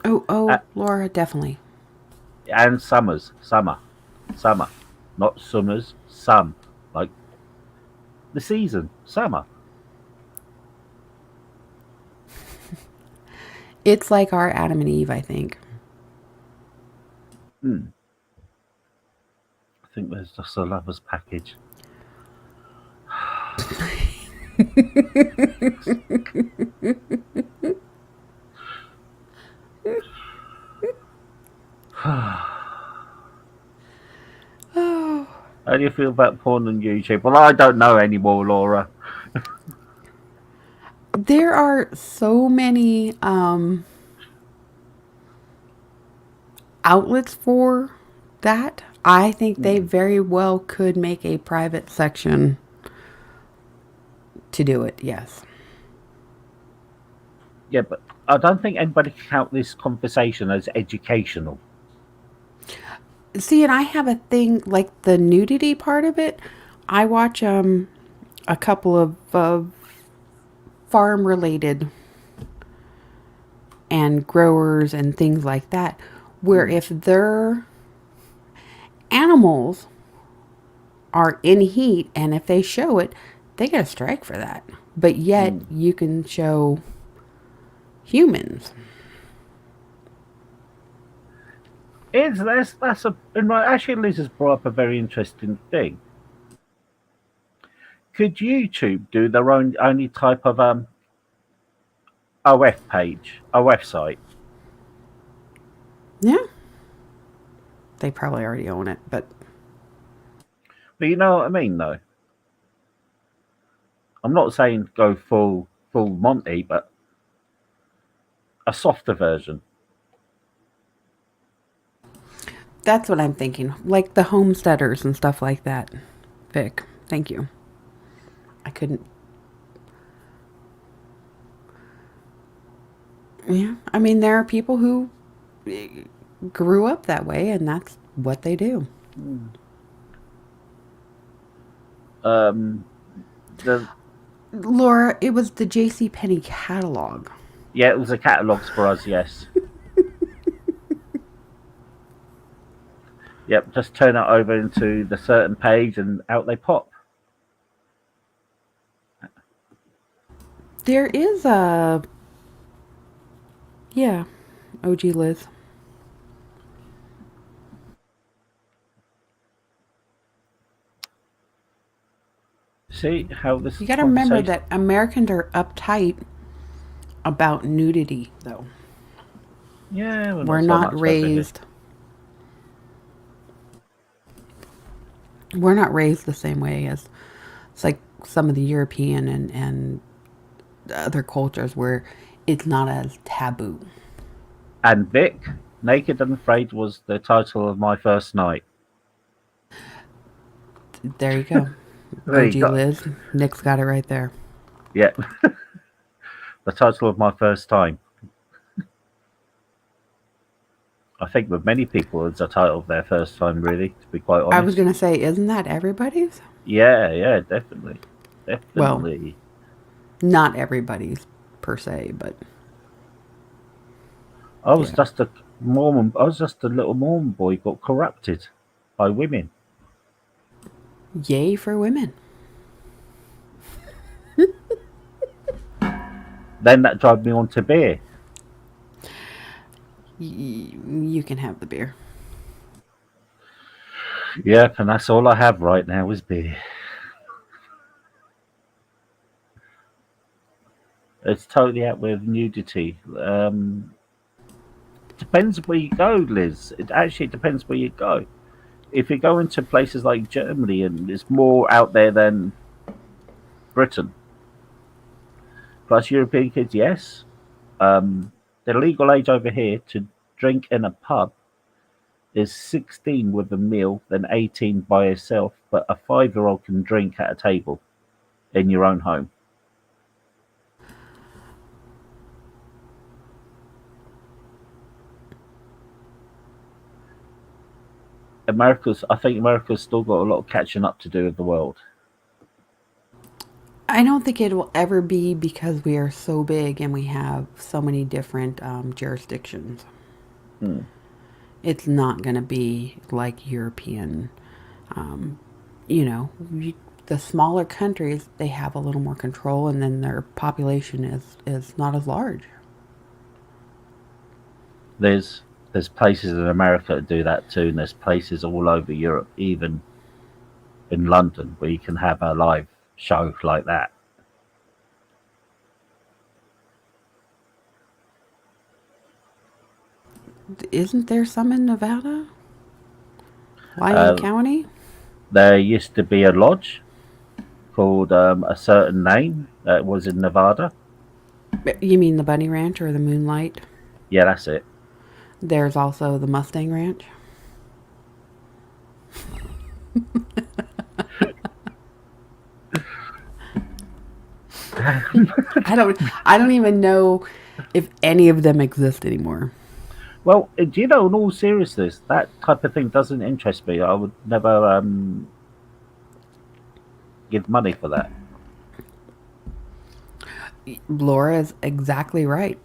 Oh, Uh, oh, Laura, definitely. and summer, not summers. Like the season, summer. It's like our Adam and Eve, I think. Hmm. I think there's just a lover's package. Oh, How do you feel about porn on YouTube? Well, I don't know anymore, Laura. there are so many outlets for that. I think they Hmm. very well could make a private section to do it. Yes. Yeah, but I don't think anybody can count this conversation as educational. See, and I have a thing like the nudity part of it. I watch a couple of farm related and growers and things like that where Hmm. if their animals are in heat and if they show it, they get a strike for that. But yet Hmm. you can show humans. Is that's a and actually Liz has brought up a very interesting thing. Could YouTube do their own only type of OF page, OF site? Yeah, they probably already own it, but But you know what I mean, though. I'm not saying go full Monty, but a softer version. that's what I'm thinking. Like the homesteaders and stuff like that. Vic, thank you. I couldn't. Yeah, I mean, there are people who grew up that way and that's what they do. Hmm. Um, the Laura, it was the J.C. Penney catalog. Yeah, it was the catalogs for us. Yes. Yep. Just turn it over into the certain page, and out they pop. There is a yeah, OG Liz. See how this You got to remember conversation. that Americans are uptight about nudity, though. Yeah, well, We're not so not much over here. raised. We're not raised the same way as it's like some of the European and other cultures where it's not as taboo. And Vic, Naked and Afraid was the title of my first night. There you go. There you OG go. Liz. Nick's got it right there. Yeah, the title of my first time. I think with many people, it's a title of their first time, really, to be quite I was honest. going to say, isn't that everybody's? Yeah, yeah, definitely. Well, Definitely. not everybody's per se, but I was yeah. just a Mormon, I was just a little Mormon boy got corrupted by women. Yay for women. Then that drove me on to beer. You can have the beer. Yep, and that's all I have right now is beer. It's totally out with nudity. Depends where you go, Liz. It actually depends where you go. If you go into places like Germany and it's more out there than Britain, plus European kids, yes. The legal age over here to drink in a pub is 16 with a meal, then 18 by yourself, but a 5-year-old can drink at a table in your own home. I think America's still got a lot of catching up to do with the world. I don't think it will ever be because we are so big and we have so many different jurisdictions. Hmm. It's not going to be like European. Um, you know, the smaller countries, they have a little more control and then their population is not as large. There's there's places in America that do that too, and there's places all over Europe, even in London, where you can have a live show like that. Isn't there some in Nevada? Lyman Uh, County? there used to be a lodge called a certain name that was in Nevada. You mean the Bunny Ranch or the Moonlight? Yeah, that's it. There's also the Mustang Ranch. I don't even know if any of them exist anymore. Well, do you know, in all seriousness, that type of thing doesn't interest me. I would never give money for that. Laura is exactly right.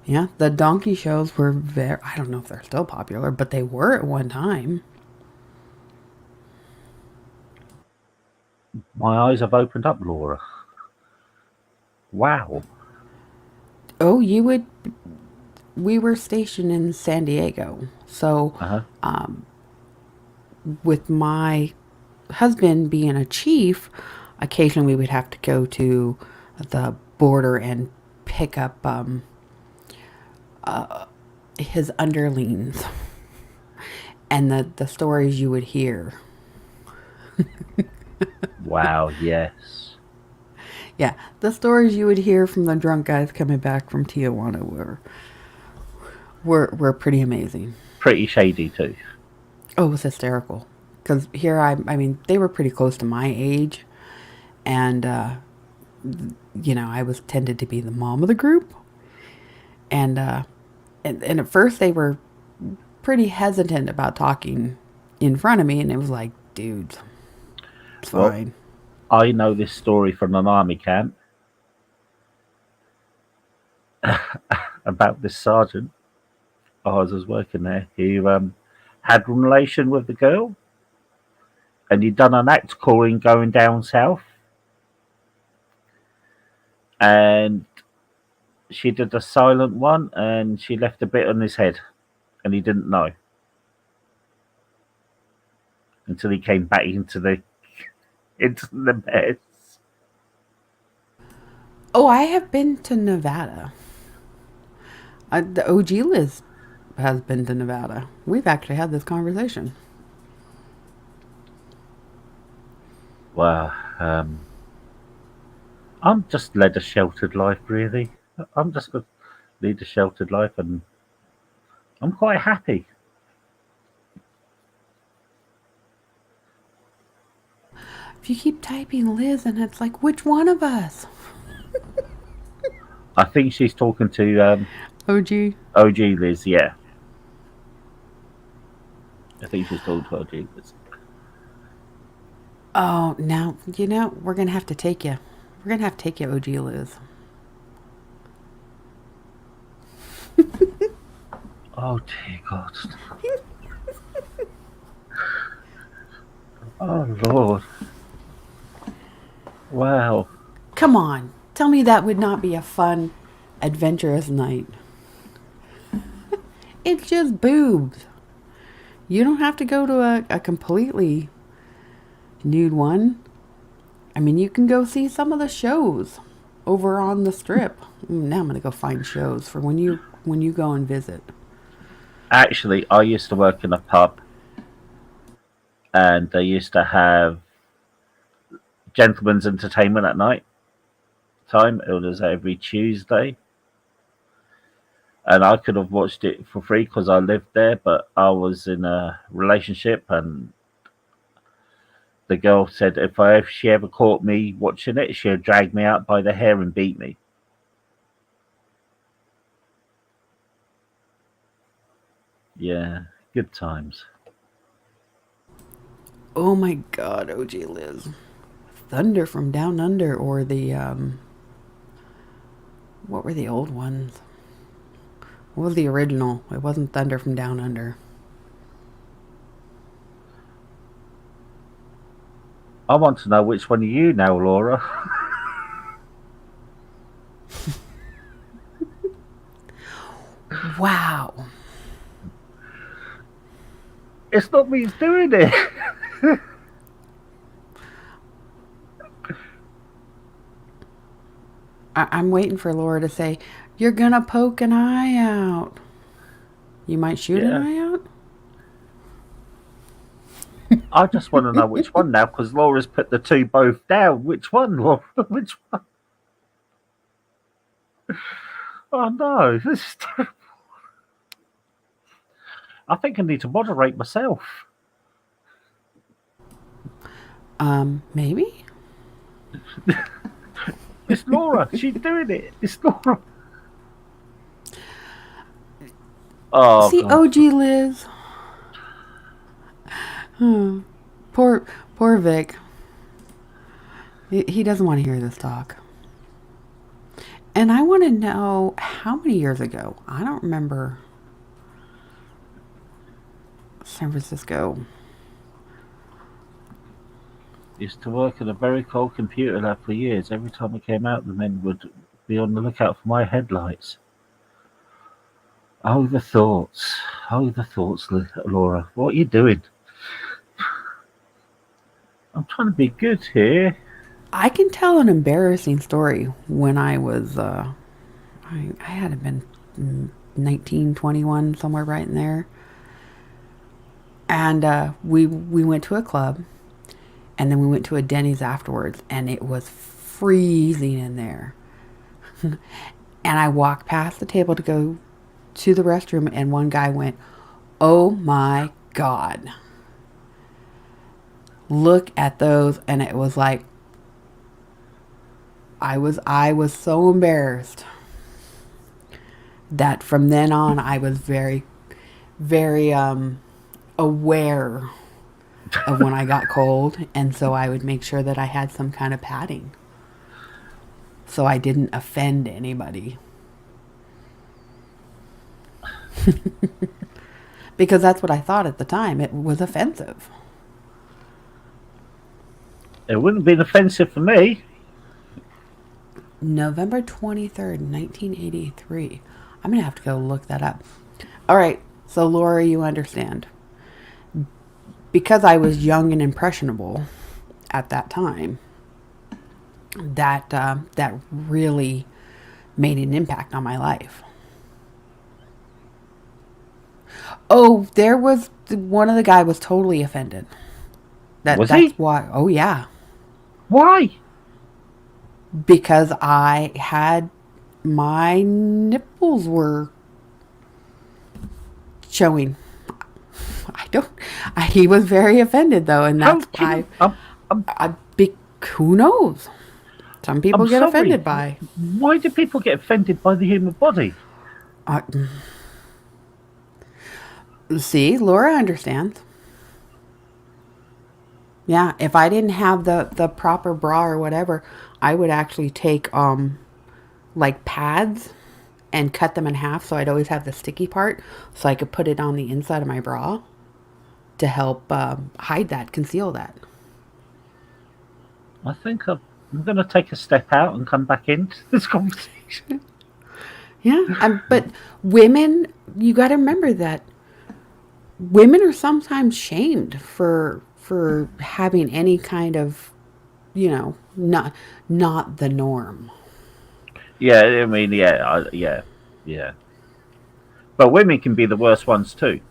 Yeah, the donkey shows were very, I don't know if they're still popular, but they were at one time. My eyes have opened up, Laura. Wow. Oh, you would, we were stationed in San Diego. So, Uh huh. with my husband being a chief, occasionally we would have to go to the border and pick up his underlings and the stories you would hear. Wow. Yes. Yeah, the stories you would hear from the drunk guys coming back from Tijuana were pretty amazing. Pretty shady too. Oh, it was hysterical. Because here I mean, they were pretty close to my age, and you know, I was tended to be the mom of the group, and and at first they were pretty hesitant about talking in front of me, and it was like, dude, it's Well, fine. I know this story from an army camp about this sergeant. I was working there. He had a relation with the girl, and he'd done an act calling going down south. and she did a silent one, and she left a bit on his head, and he didn't know until he came back into the bed. Oh, I have been to Nevada. The OG Liz has been to Nevada. We've actually had this conversation. Well, I'm just led a sheltered life, really. I'm just going to lead a sheltered life, and I'm quite happy. If you keep typing Liz, and it's like, which one of us? I think she's talking to OG. OG Liz, yeah. I think she's talking to OG Liz. Oh, now, we're going to have to take you. We're going to have to take you, OG Liz. Oh, dear God. Oh, Lord. Wow. Come on. Tell me that would not be a fun, adventurous night. It's just boobs. You don't have to go to a completely nude one. I mean, you can go see some of the shows over on the strip. Now I'm gonna go find shows for when you go and visit. Actually, I used to work in a pub, and they used to have gentlemen's entertainment at night time. It was every Tuesday, and I could have watched it for free because I lived there, but I was in a relationship, and the girl said if she ever caught me watching it, she'd drag me out by the hair and beat me. Yeah, good times. Oh my God, OG Liz, Thunder from Down Under, or the what were the old ones? What was the original? It wasn't Thunder from Down Under. I want to know which one are you now, Laura? Wow. It's not me doing it. I'm waiting for Laura to say, "You're gonna poke an eye out." You might shoot an Yeah. eye out? I just want to know which one now because Laura's put the two both down. Which one, Laura? Which one? Oh no, this is terrible. I think I need to moderate myself. Maybe? It's Laura. She's doing it. It's Laura. Oh, See, God. OG Liz. Poor Vic. He doesn't want to hear this talk. And I want to know how many years ago. I don't remember. San Francisco. Used to work in a very cold computer lab for years. Every time I came out, the men would be on the lookout for my headlights. Oh, the thoughts. Oh, the thoughts, Laura. What are you doing? I'm trying to be good here. I can tell an embarrassing story when I was, I had to have been 19, 21, somewhere right in there. And we went to a club, and then we went to a Denny's afterwards, and it was freezing in there. And I walked past the table to go to the restroom, and one guy went, "Oh my God. Look at those." And it was like, I was so embarrassed that from then on I was very, very aware of when I got cold, and so I would make sure that I had some kind of padding so I didn't offend anybody. Because that's what I thought at the time. It was offensive. It wouldn't have been offensive for me. November 23rd, 1983. I'm going to have to go look that up. All right. So, Laura, you understand. Because I was young and impressionable at that time, that really made an impact on my life. Oh, there was one of the guy was totally offended. Was That's he? why. Oh yeah, Why? because I had my nipples were showing. I don't. He was very offended though, and How that's can why. you? Who knows? Some I'm people get sorry. offended by. Why do people get offended by the human body? Uh, see, Laura understands. Yeah, if I didn't have the proper bra or whatever, I would actually take like pads and cut them in half so I'd always have the sticky part so I could put it on the inside of my bra to help hide that, conceal that. I think I'm going to take a step out and come back into this conversation. Yeah, but women, you got to remember that women are sometimes shamed for having any kind of, not the norm. Yeah, I mean, yeah. But women can be the worst ones too.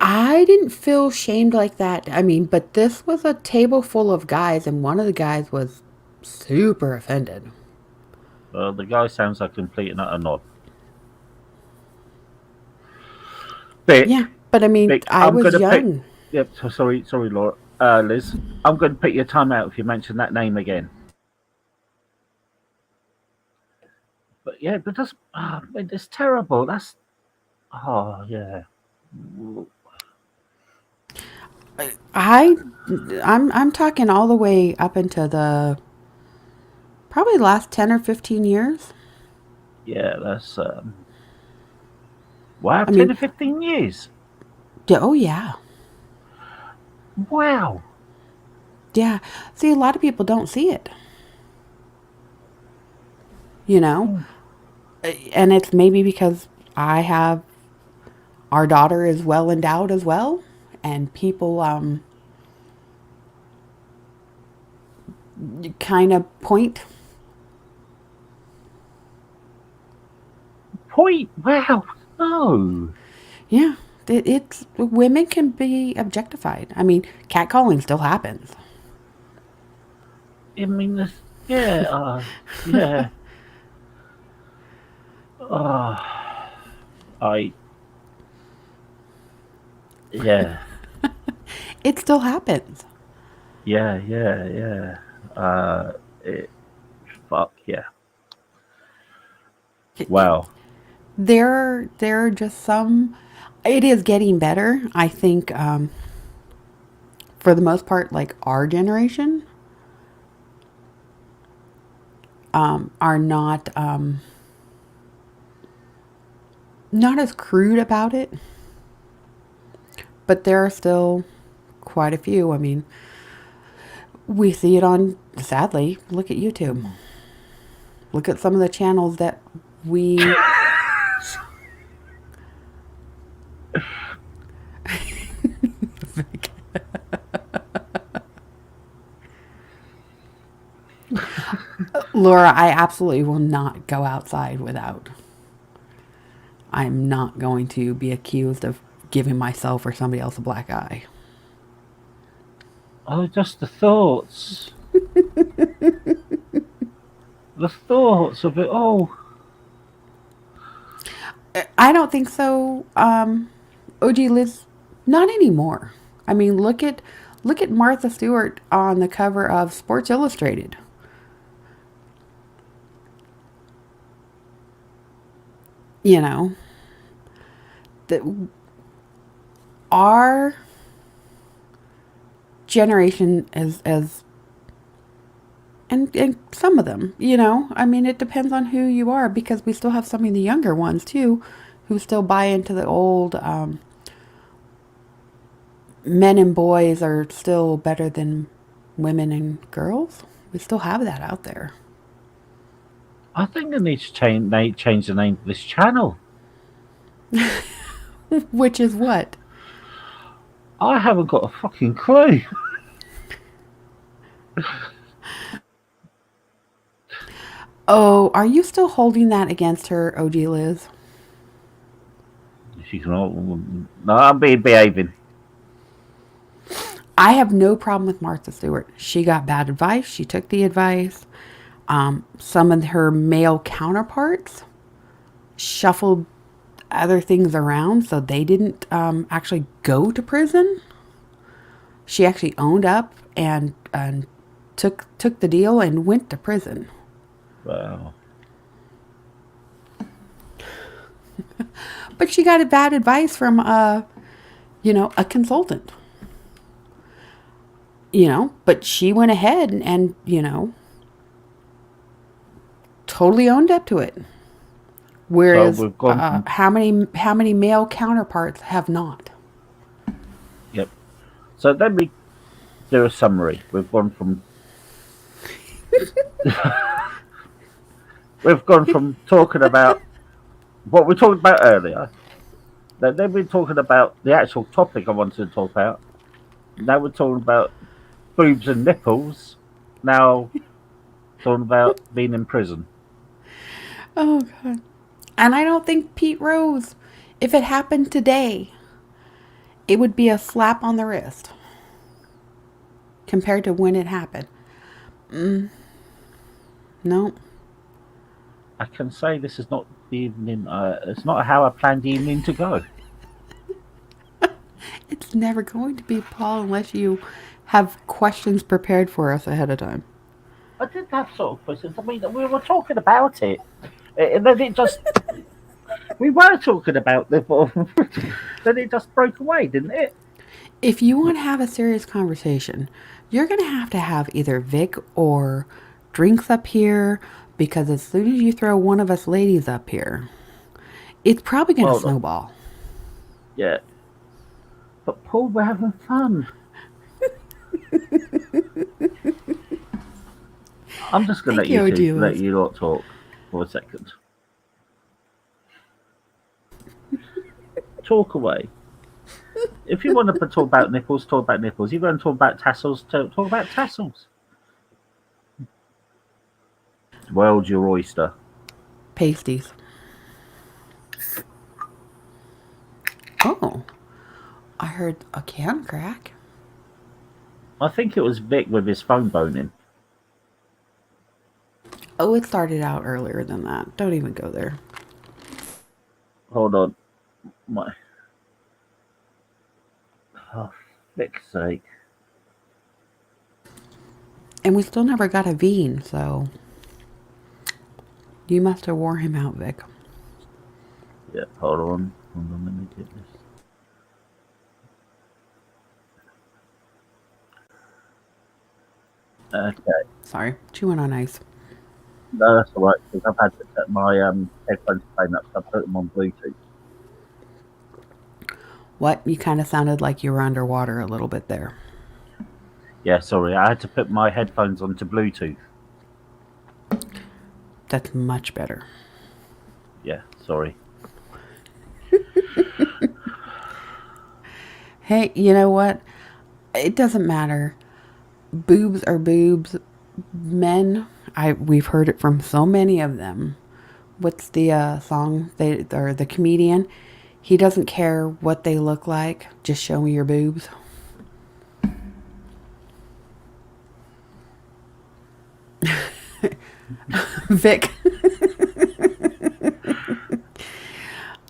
I didn't feel shamed like that. I mean, but this was a table full of guys, and one of the guys was super offended. The guy sounds like a complete and utter knob. Yeah, Vic, but I mean, Vic, I I'm going was to pick. young. Yep, sorry, Laura. Liz, I'm going to pick your time out if you mention that name again. But yeah, but that's it's terrible. That's yeah. I, I'm talking all the way up into the probably last 10 or 15 years. Yeah, that's wow, I 10 mean, or 15 years. oh yeah, Wow. yeah. See, a lot of people don't see it, you know, Hmm. and it's maybe because I have our daughter is well endowed as well, and people kind of point. Point. Wow. No. Yeah, it's women can be objectified. I mean, catcalling still happens. I mean, yeah, yeah. Uh, I, yeah, It still happens. yeah. Uh, it, fuck, yeah. Wow. There are just some. It is getting better. I think for the most part, like our generation, are not as crude about it, but there are still quite a few. I mean, we see it on. Sadly, look at YouTube. Look at some of the channels that we. Laura, I absolutely will not go outside without. I'm not going to be accused of giving myself or somebody else a black eye. Oh, just the thoughts. The thoughts of it all. I don't think so. OG Liz, not anymore. I mean, look at Martha Stewart on the cover of Sports Illustrated. You know, that our generation as and some of them, I mean, it depends on who you are because we still have some of the younger ones too, who still buy into the old men and boys are still better than women and girls. We still have that out there. I think they change the name of this channel. Which is what? I haven't got a fucking clue. Oh, are you still holding that against her, OG Liz? She can. No, I'm behaving. I have no problem with Martha Stewart. She got bad advice. She took the advice. Some of her male counterparts shuffled other things around so they didn't actually go to prison. She actually owned up and took the deal and went to prison. Wow. But she got a bad advice from a consultant. But she went ahead and totally owned up to it. So Whereas we've gone from. how many male counterparts have not? Yep. So let me do a summary. We've gone from talking about what we talked about earlier. Then we're talking about the actual topic I wanted to talk about. Now we're talking about boobs and nipples. Now talking about being in prison. Oh God! And I don't think Pete Rose, if it happened today, it would be a slap on the wrist compared to when it happened. No, I can say this is not the evening. It's not how I planned the evening to go. it's never going to be, Paul, unless you have questions prepared for us ahead of time. I did have sort of questions. I mean, we were talking about it, and then it just we were talking about the then it just broke away, didn't it? If you want to have a serious conversation, you're going to have either Vic or drinks up here because as soon as you throw one of us ladies up here, it's probably going to Well, snowball. yeah. But Paul, we're having fun. I'm just gonna Thank you, let OG. you lot talk for a second. Talk away. If you want to talk about nipples, talk about nipples. You want to talk about tassels, talk about tassels. World's your oyster. Pasties. Oh, I heard a can crack. I think it was Vic with his phone boning. Oh, it started out earlier than that. Don't even go there. Hold on, my oh, Vic's sake. And we still never got a Veen, so you must have wore him out, Vic. Yeah, hold on. Let me get this. Okay, Sorry, chewing on ice. no, that's all right because I've had to set my headphones playing up, so I put them on Bluetooth. What? You kind of sounded like you were underwater a little bit there. Yeah, sorry, I had to put my headphones onto Bluetooth. That's much better. Yeah, sorry. Hey, you know what? It doesn't matter. Boobs are boobs. Men, we've heard it from so many of them. What's the song? They or the comedian? He doesn't care what they look like. Just show me your boobs. Vic.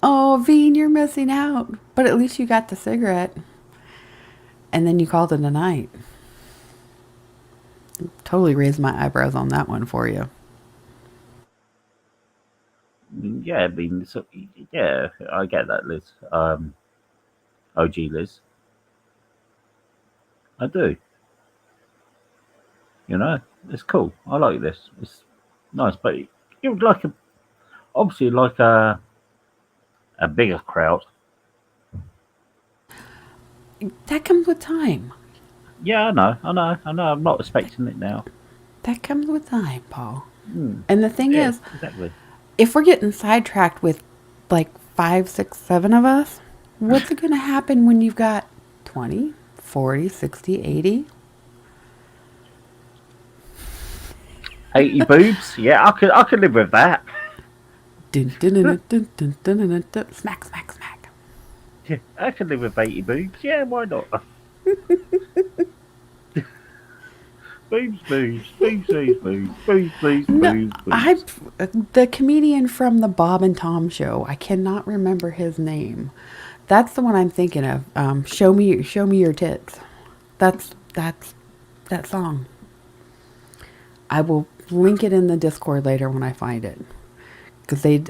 Oh, Veen, you're missing out. But at least you got the cigarette. And then you called it a night. Totally raised my eyebrows on that one for you. Yeah, I mean, so, yeah, I get that, Liz. OG Liz, I do. You know, it's cool. I like this. It's nice, but you would like obviously like a bigger crowd. That comes with time. Yeah, I know, I know, I know. I'm not expecting it now. That comes with time, Paul. Hmm. And the thing Yeah, is, exactly. if we're getting sidetracked with like 5, 6, 7 of us, what's going to happen when you've got 20, 40, 60, 80? 80 boobs. Yeah, I could live with that. Dun, dun, dun, dun, dun, dun, dun, dun, dun. Smack, smack, smack. Yeah, I could live with 80 boobs. Yeah, why not? Boobs, boobs, boobs, boobs, boobs, boobs, boobs, No, boobs, I boobs. the comedian from the Bob and Tom show. I cannot remember his name. That's the one I'm thinking of. Show me your tits. That's that song. I will link it in the Discord later when I find it. Because they,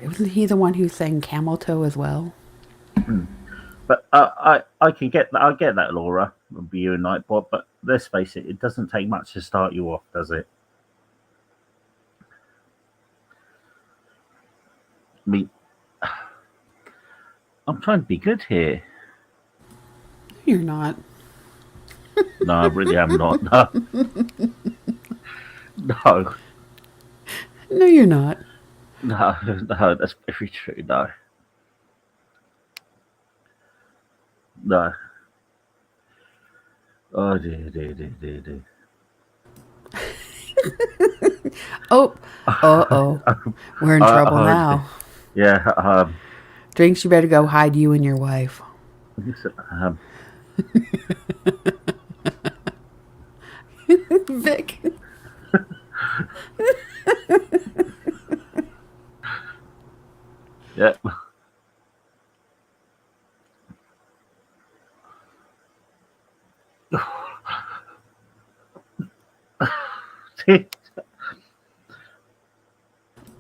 wasn't he the one who sang Camel Toe as well? But I can get that. I get that, Laura. It'll be you and Nightbot. But let's face it, it doesn't take much to start you off, does it? I mean, I'm trying to be good here. You're not. No, I really am not. No, no, No, you're not. no, no. That's very true. No, no. Oh dear, dear, dear, dear, dear. Oh, oh. We're in trouble Oh dear. now. Yeah. Drinks, you better go hide you and your wife. Um, Vic. yeah.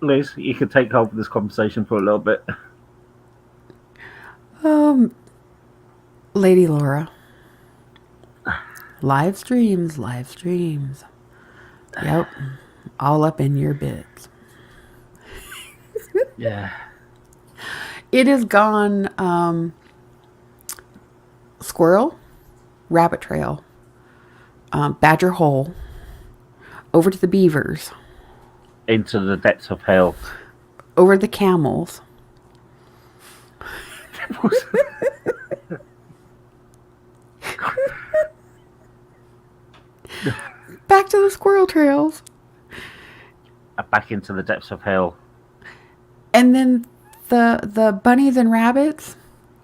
Liz, you can take hold of this conversation for a little bit. Um, Lady Laura. Live streams, live streams. Yep. All up in your bits. Yeah. It is gone Squirrel, Rabbit Trail, Badger Hole, over to the Beavers, Into the depths of hell. over the Camels, back to the Squirrel Trails, Back into the depths of hell. and then the bunnies and rabbits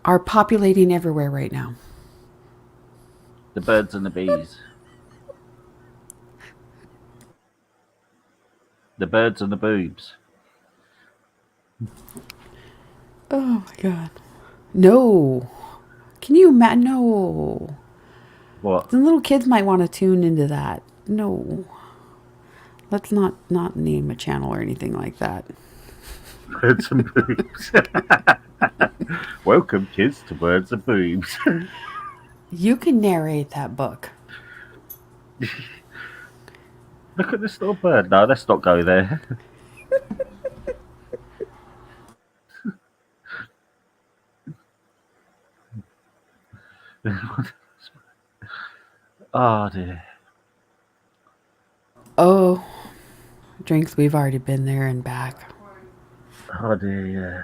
are populating everywhere right now. The birds and the bees. The birds and the boobs. Oh my god. No. Can you imagine? No. What? The little kids might want to tune into that. No. Let's not name a channel or anything like that. Birds and boobs. Welcome, kids, to Birds and Boobs. You can narrate that book. Look at this little bird. No, let's not go there. Oh dear. Oh, drinks, we've already been there and back. Oh dear, yeah.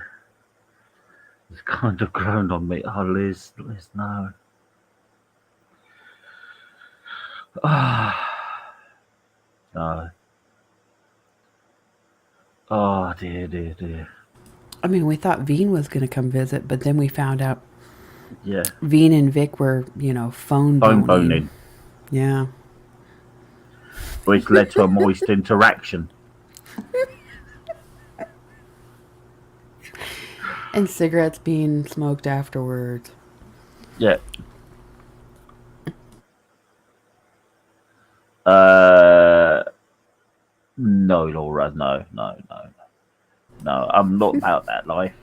It's kind of grown on me. Oh, Liz, no. Ah, no. Oh dear, dear, dear. I mean, we thought Veen was going to come visit, but then we found out Yeah. Veen and Vic were, phone Phone boning. boning. Yeah. Which led to a moist interaction. And cigarettes being smoked afterwards. Yeah. Uh, no, Laura, no, no, no, no. I'm not about that life.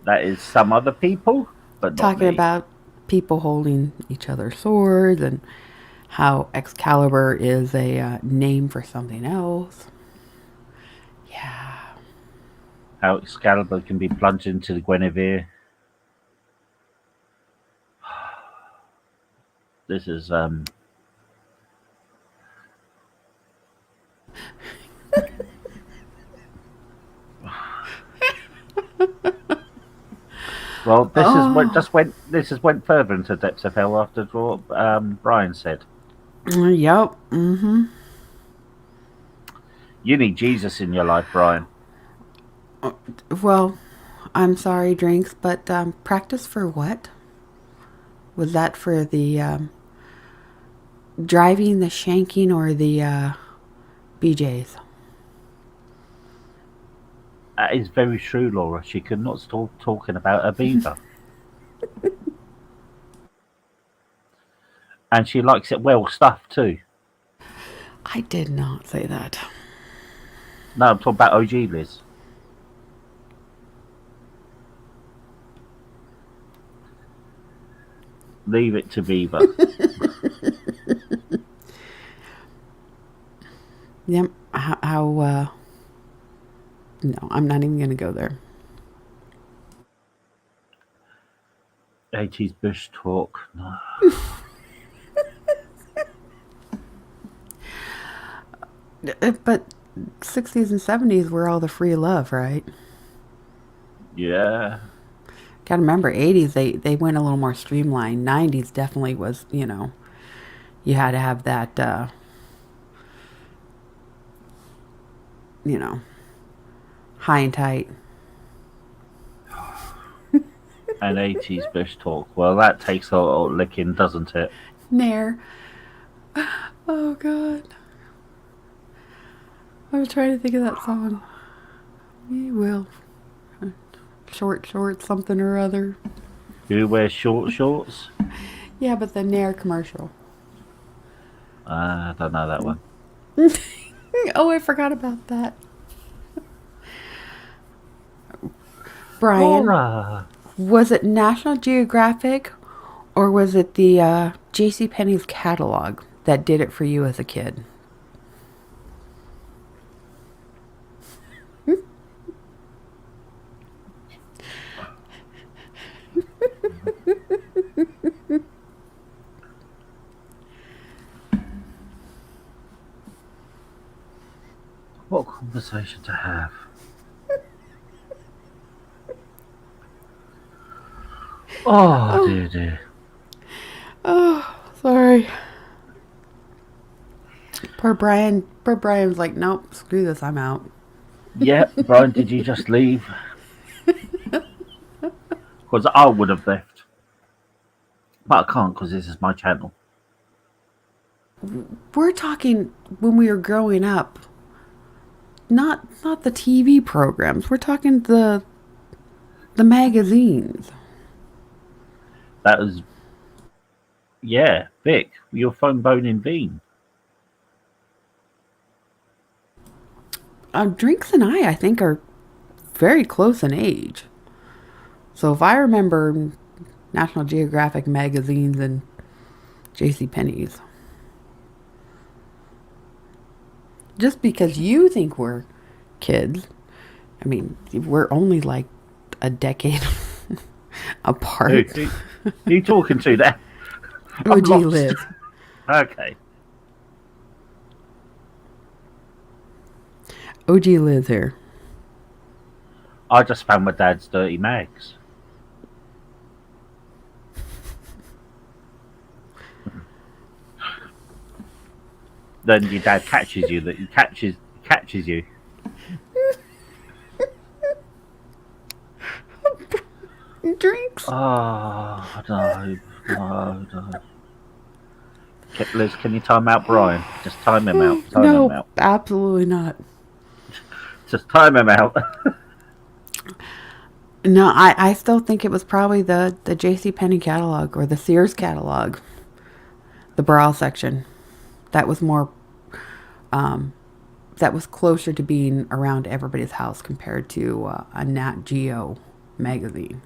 That is some other people, but not Talking me. about people holding each other's swords and how Excalibur is a name for something else. Yeah. How Excalibur can be plunged into the Guinevere. This is well, this is what Oh, just went. This has went further into depths of hell after what Brian said. yep. Mm-hmm. You need Jesus in your life, Brian. Well, I'm sorry, drinks, but practice for what? Was that for the driving, the shanking, or the BJs? That is very true, Laura. She could not stop talking about a beaver, and she likes it well stuffed too. I did not say that. No, I'm talking about OG Liz. Leave it to Beaver. Yep. How no, I'm not even going to go there. 80s bush talk. No. But 60s and 70s were all the free love, right? Yeah. Got to remember, 80s, they went a little more streamlined. 90s definitely was, you had to have that, you know, high and tight. And 80s bush talk. Well, that takes a little licking, doesn't it? Nair. Oh, God. I was trying to think of that song. We will. Short, something or other. Who wears short shorts? Yeah, but the Nair commercial. I don't know that one. Oh, I forgot about that. Brian, Laura! was it National Geographic or was it the J.C. Penney's catalog that did it for you as a kid? What conversation to have? Oh, Oh, dear, dear. oh, sorry. Poor Brian. Poor Brian's like, nope, screw this, I'm out. Yep, Brian, did you just leave? Because I would have left. But I can't because this is my channel. We're talking when we were growing up, not the TV programs. We're talking the magazines. That was, yeah, Vic, your phone bone in Bean. Drinks and I think, are very close in age. So if I remember National Geographic magazines and J.C. Penney's, just because you think we're kids, I mean, we're only like a decade Who, apart. who, who you talking to there? I'm OG lost. Liz. Okay. OG Liz here. I just found my dad's dirty mags. Then your dad catches you. That he catches you. Drinks. Oh no, no, no. Liz, can you time out Brian? Just time him out. Time him No, out. absolutely not. Just time him out. No, I still think it was probably the J.C. Penney catalog or the Sears catalog, the bra section. That was more, that was closer to being around everybody's house compared to a Nat Geo magazine.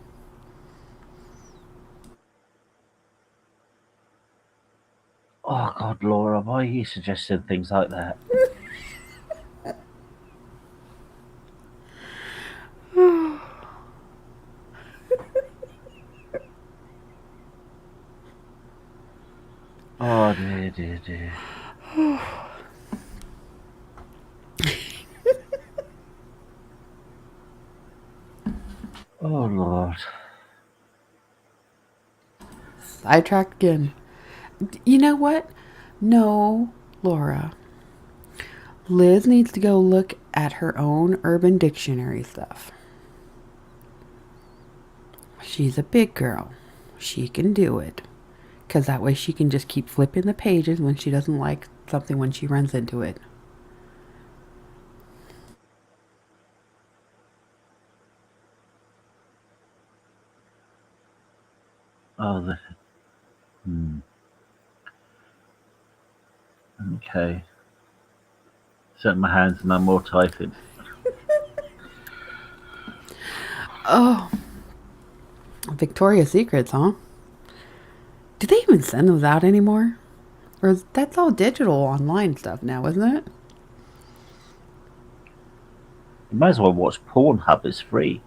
Oh God, Laura, why are you suggesting things like that? Oh dear, dear, dear. Oh Lord. Sidetracked again. You know what? No, Laura. Liz needs to go look at her own Urban Dictionary stuff. She's a big girl. She can do it. Because that way she can just keep flipping the pages when she doesn't like something when she runs into it. Oh, okay. Set my hands, no more typing. Oh, Victoria's Secrets, huh? Do they even send those out anymore? Or that's all digital online stuff now, isn't it? You might as well watch Pornhub. It's free.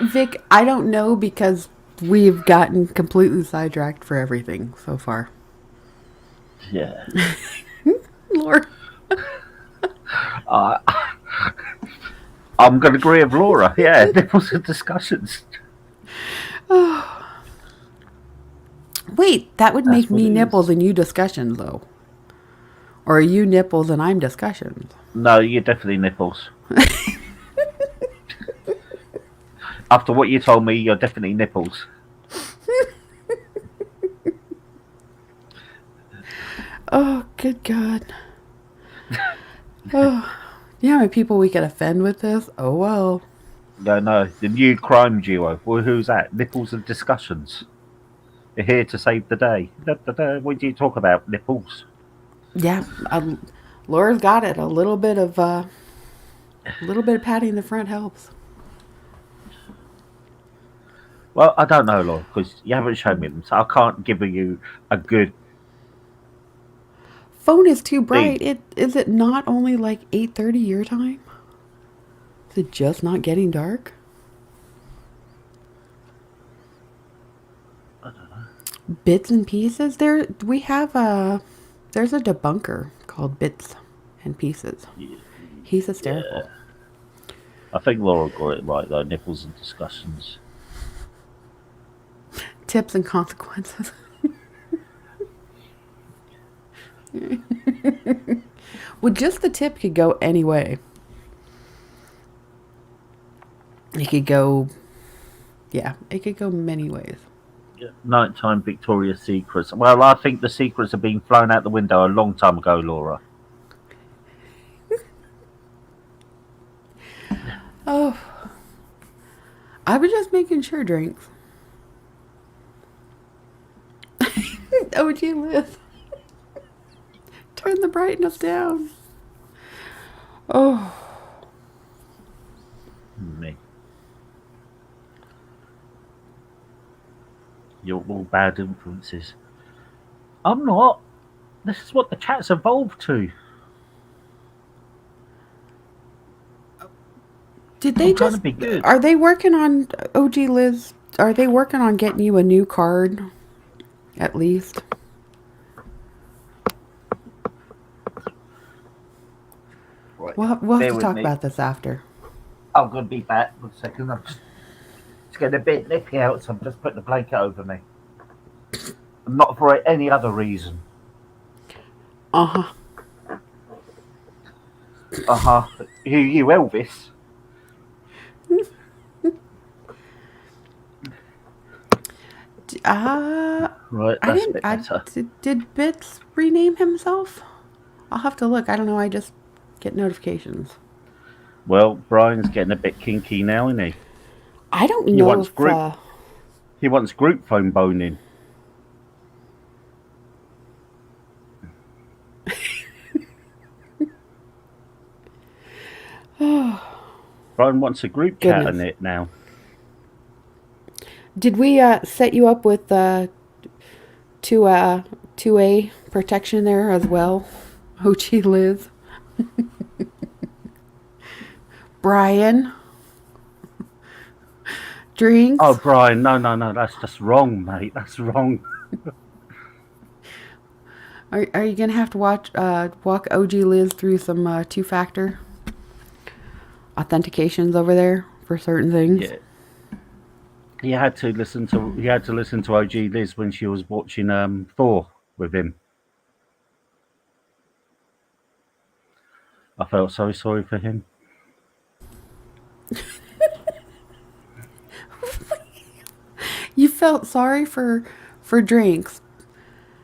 Vic, I don't know because we've gotten completely sidetracked for everything so far. Yeah. Lord. Uh, I'm going to agree with Laura. Yeah, nipples and discussions. Wait, that would That's make what me it nipples is. and you discussions, though. Or are you nipples and I'm discussions? No, you're definitely nipples. After what you told me, you're definitely nipples. Oh, good God. Oh, you know how many people we could offend with this? Oh, well. No, the new crime duo. Well, who's that? Nipples and discussions. They're here to save the day. What do you talk about? Nipples. Yeah, Laura's got it. A little bit of patting the front helps. Well, I don't know, Laura, because you haven't shown me them, so I can't give you a good Phone is too thing. bright. Is it not only like 8:30 your time? Is it just not getting dark? Bits and pieces. We have there's a debunker called Bits and Pieces. He's hysterical. Yeah, I think Laura got it right though. Nipples and discussions. Tips and consequences. Well, just the tip could go any way. It could go, yeah, it could go many ways. Nighttime Victoria's Secrets. Well, I think the secrets have been flown out the window a long time ago, Laura. Oh, I was just making sure, Drinks. OG Liz. Turn the brightness down. Oh, Me. You're all bad influences. I'm not. This is what the chat's evolved to. did they I'm trying to just? be good. Are they working on OG Liz? Are they working on getting you a new card? At least. Right. We'll have Bear to with talk me. about this after. I'm going to be back. 1 second. It's getting a bit nippy out, so I'm just putting the blanket over me. Not for any other reason. Uh huh. You Elvis? Right, I that's a didn't. bit better. Did Bits rename himself? I'll have to look. I don't know. I just get notifications. Well, Brian's getting a bit kinky now, isn't he? I don't He know wants if. group. He wants group phone boning. Brian wants a group chat Goodness. on it now. Did we set you up with two 2A protection there as well? OG Liz. Brian. Drinks. Oh, Brian, no, that's just wrong, mate. That's wrong. Are you gonna have to walk OG Liz through some two-factor authentications over there for certain things? Yeah. He had to listen to OG Liz when she was watching Thor with him. I felt so sorry for him. You felt sorry for drinks.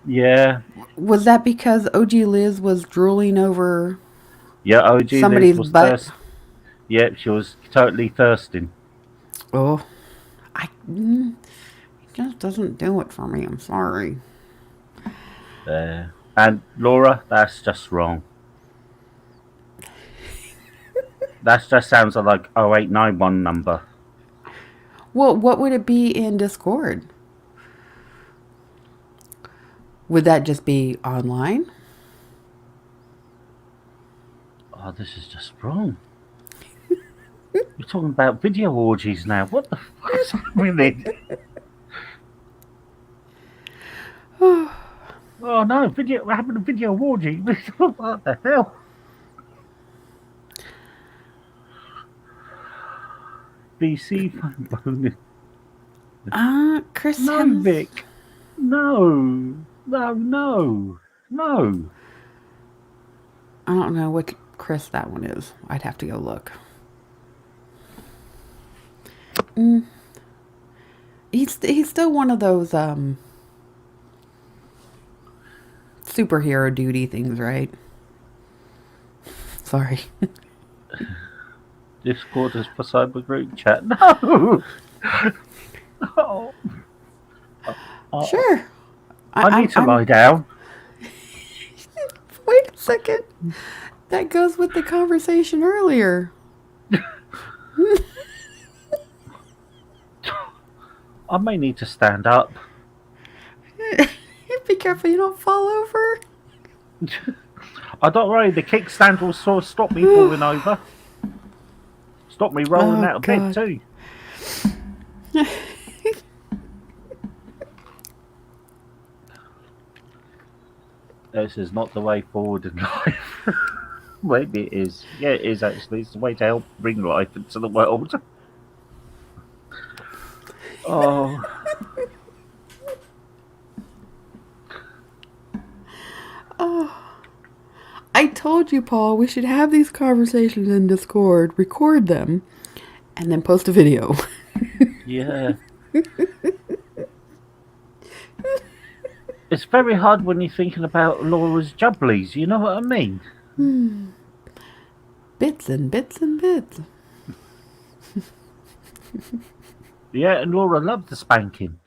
Yeah. Was that because OG Liz was drooling over Yeah, OG Liz somebody's was butt? thirsty. Yeah, she was totally thirsting. Oh, it just doesn't do it for me. I'm sorry. And Laura, that's just wrong. That just sounds like 0891 number. Well, what would it be in Discord? Would that just be online? Oh, this is just wrong. We're talking about video orgies now. What the fuck is happening? Oh no, we're having a video orgy. What the hell? BC phone. Chris No, Hems. Vic. No. No. I don't know what Chris that one is. I'd have to go look. He's still one of those superhero duty things, right? Sorry. Discord is for cyber group chat. No. Oh. Sure. I need to lie down. Wait a second. That goes with the conversation earlier. I may need to stand up. Be careful you don't fall over. I don't worry, the kickstand will sort of stop me falling over. Stop me rolling out of bed too. This is not the way forward in life. Maybe it is. Yeah, it is actually. It's the way to help bring life into the world. Oh. I told you, Paul, we should have these conversations in Discord, record them, and then post a video. Yeah. It's very hard when you're thinking about Laura's jubblies, you know what I mean? Bits and bits and bits. Yeah, and Laura loved the spanking.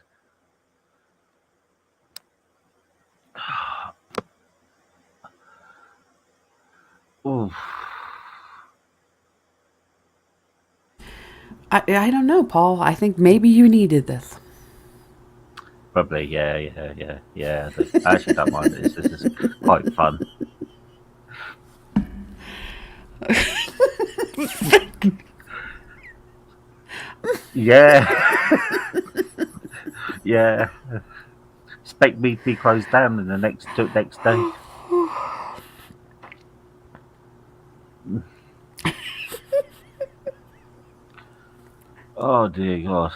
Oof. I don't know, Paul. I think maybe you needed this. Probably, yeah. I actually don't mind this. This is quite fun. Yeah. Yeah. Expect me to be closed down in the next day. Oh dear God.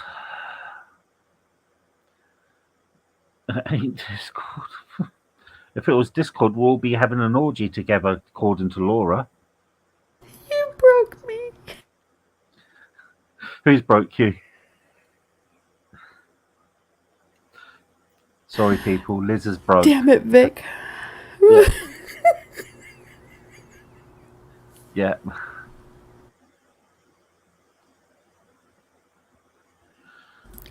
Ain't Discord. If it was Discord, we'll all be having an orgy together, according to Laura. You broke me. Who's broke you? Sorry, people. Liz is broke. Damn it, Vic. Yeah. Yeah.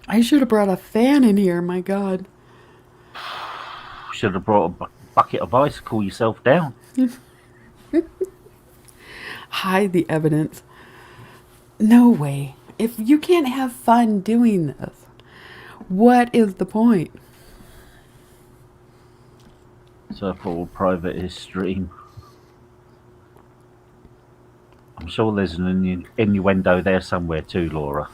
I should have brought a fan in here, my God. Should have brought a bucket of ice to cool yourself down. Hide the evidence. No way. If you can't have fun doing this, what is the point? So I thought we'll private his stream. I'm sure there's an innuendo there somewhere too, Laura.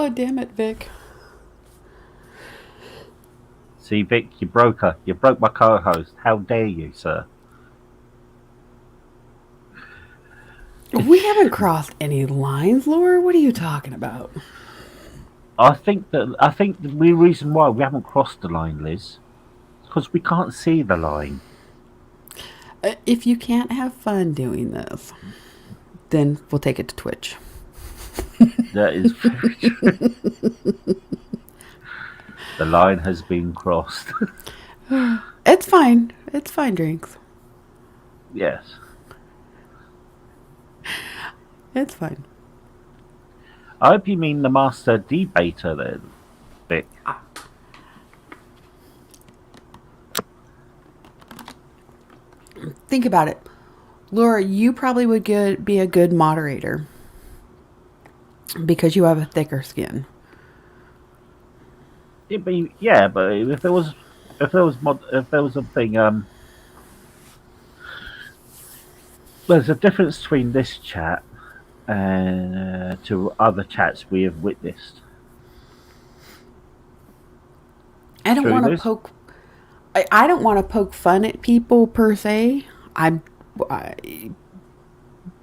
Oh, damn it, Vic. See, Vic, you broke her. You broke my co-host. How dare you, sir? We haven't crossed any lines, Laura. What are you talking about? I think the reason why we haven't crossed the line, Liz, is because we can't see the line. If you can't have fun doing this, then we'll take it to Twitch. That is very true. The line has been crossed. It's fine. It's fine, Drinks. Yes. It's fine. I hope you mean the master debater then, Vic. Think about it. Laura, you probably would be a good moderator because you have a thicker skin. Yeah, but if there was a thing, there's a difference between this chat and to other chats we have witnessed. I don't want to poke. I don't want to poke fun at people per se. But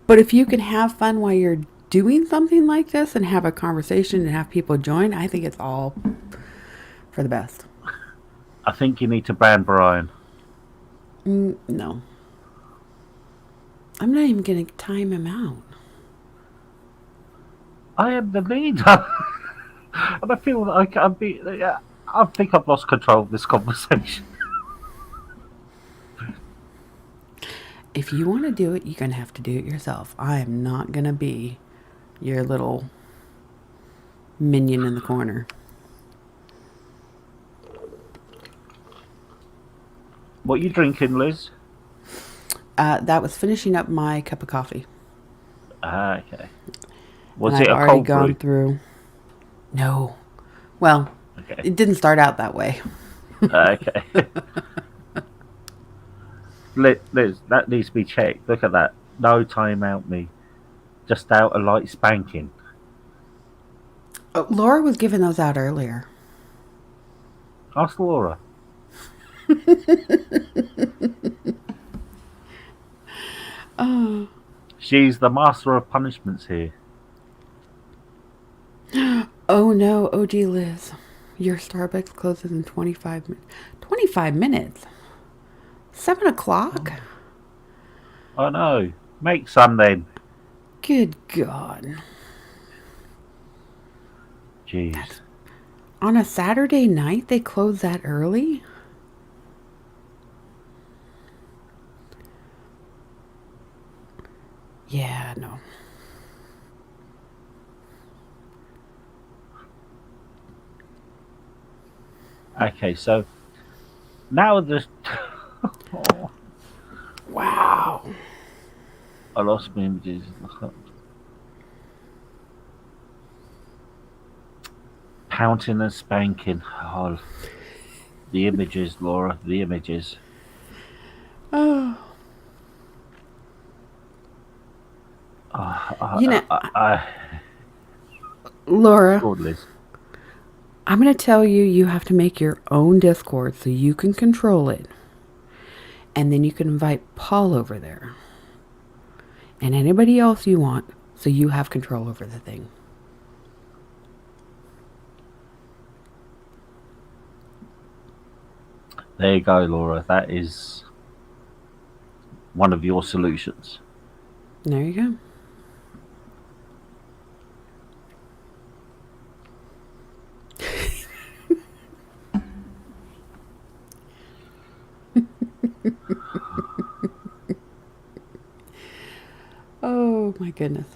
if you can have fun while you're doing something like this and have a conversation and have people join, I think it's all for the best. I think you need to ban Brian. No. I'm not even going to time him out. I am the leader. And I feel like I think I've lost control of this conversation. If you want to do it, you're going to have to do it yourself. I am not going to be your little minion in the corner. What are you drinking, Liz? That was finishing up my cup of coffee. Okay. Was and it I've a already cold gone brew? through. No. Well, Okay. it didn't start out that way. Okay. Liz, that needs to be checked. Look at that. No time out me. Just out a light spanking. Laura was giving those out earlier. Ask Laura. Oh. She's the master of punishments here. Oh no, OG Liz. Your Starbucks closes in 25 minutes. 25 minutes? 7 o'clock? Oh no. Make some then. Good God. Jeez. On a Saturday night, they close that early? Yeah, no. Okay, so now the oh, Wow. I lost my images. Pouting and spanking. Oh, the images, Laura. The images. Oh. You know, Laura, Lord, Liz. I'm going to tell you, you have to make your own Discord so you can control it. And then you can invite Paul over there. And anybody else you want, so you have control over the thing. There you go, Laura. That is one of your solutions. There you go. Oh my goodness.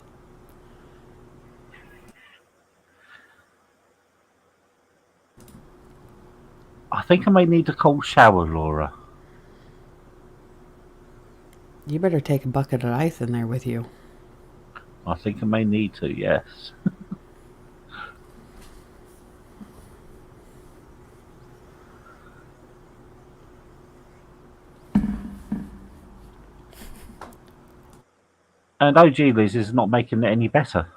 I think I may need a cold shower, Laura. You better take a bucket of ice in there with you. I think I may need to, yes. And OG Liz is not making it any better.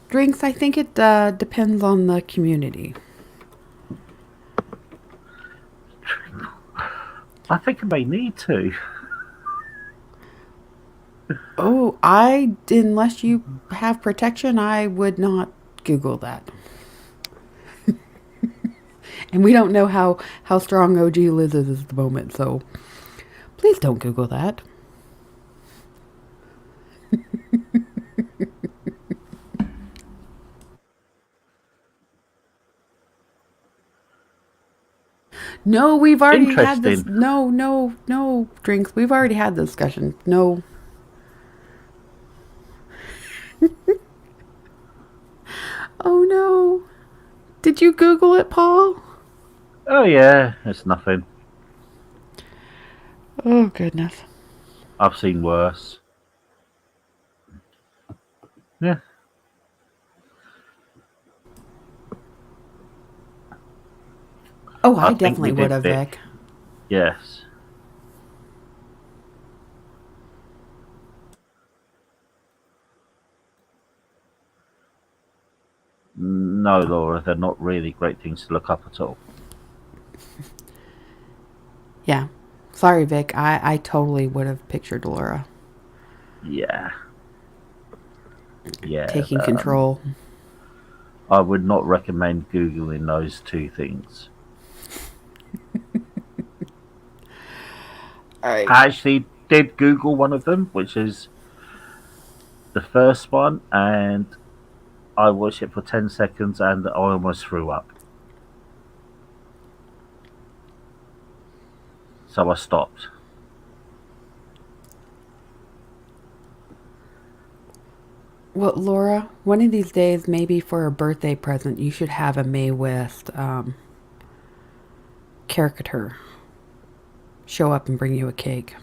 Drinks, I think it depends on the community. I think I may need to. Oh, unless you have protection, I would not Google that. And we don't know how strong OG Liz is at the moment, so please don't Google that. No, we've already had this. Interesting. No, no, no, Drinks. We've already had the discussion. No. Oh, no. Did you Google it, Paul? Oh yeah, it's nothing. Oh, goodness. I've seen worse. Yeah. Oh, I I think we definitely would did, have, Vic. Vic. Yes. No, Laura, they're not really great things to look up at all. Yeah. Sorry, Vic. I totally would have pictured Laura Yeah. Yeah. taking control. I would not recommend Googling those two things. All right. I actually did Google one of them, which is the first one, and I watched it for 10 seconds and I almost threw up. So I stopped. Well, Laura, one of these days, maybe for a birthday present, you should have a Mae West caricature show up and bring you a cake.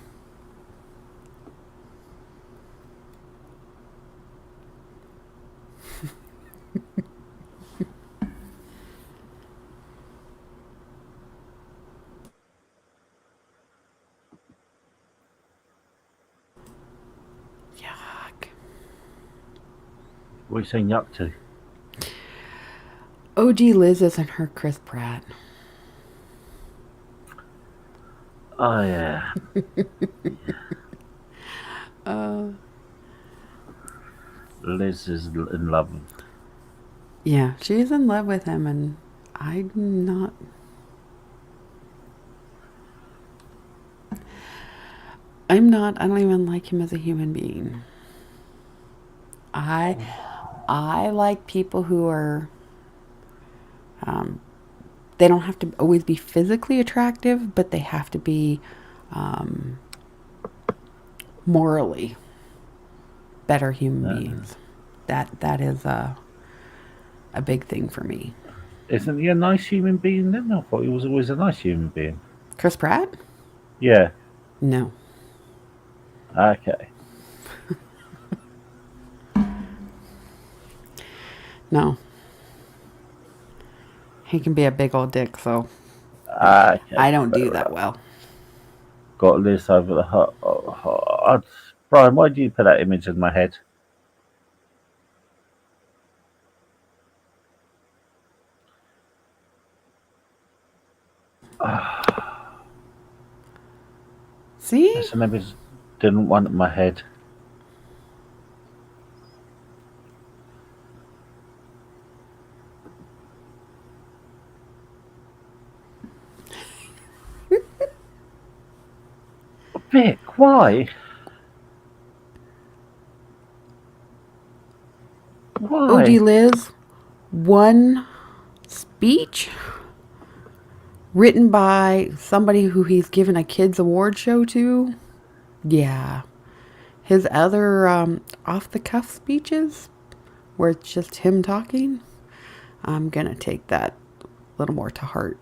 Yuck. What are you saying yuck to? OG Liz isn't her Chris Pratt. Oh, yeah. Uh, Liz is in love. yeah, she's in love with him, and I'm not. I'm not. I don't even like him as a human being. I I like people who are. Um, they don't have to always be physically attractive, but they have to be um, morally better human beings. That is a big thing for me. Isn't he a nice human being then? I thought he was always a nice human being. Chris Pratt? Yeah. No. Okay. No. He can be a big old dick, so Okay. I don't do Fair that enough. well. Got Liz over the heart. Brian, why did you put that image in my head? See? That's an image didn't want in my head. Vic, why? OG Why? Liz, one speech written by somebody who he's given a kids award show to. Yeah. His other off the cuff speeches, where it's just him talking, I'm gonna take that a little more to heart.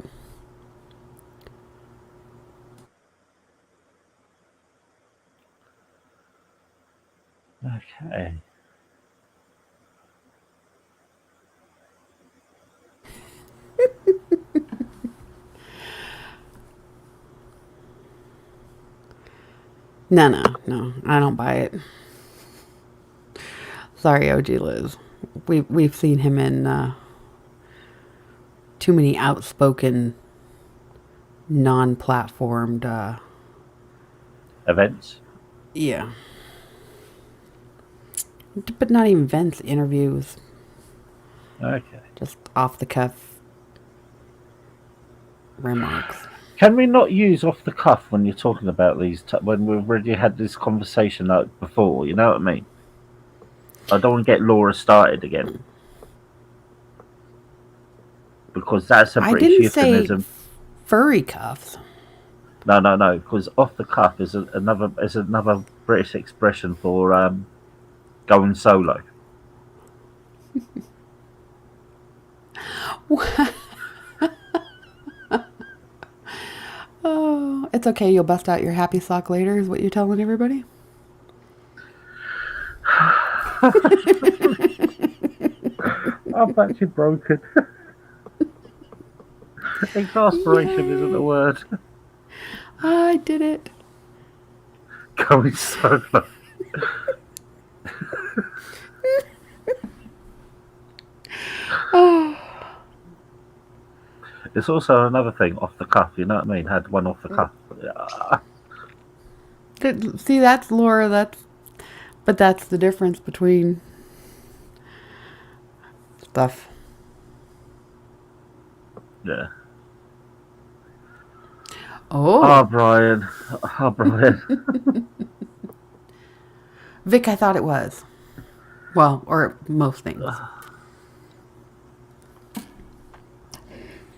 Okay. No, no, no, I don't buy it. Sorry, OG Liz. We've seen him in too many outspoken, non-platformed. Events. Yeah, but not even events, interviews, Okay. just off the cuff remarks. Can we not use off the cuff when you're talking about these? When we've already had this conversation like before, you know what I mean? I don't want to get Laura started again because that's a I British didn't say euphemism. furry cuffs. No. Because off the cuff is another British expression for going solo. Oh, it's okay. You'll bust out your happy sock later, is what you're telling everybody? I'm actually broken. Exasperation isn't a Yay! word. I did it. Going solo. Oh, It's also another thing off the cuff. You know what I mean? Had one off the cuff. see, that's Laura. But that's the difference between stuff. Yeah. Oh, Oh, Brian. Oh, Brian. Vic, I thought it was. Well, or most things.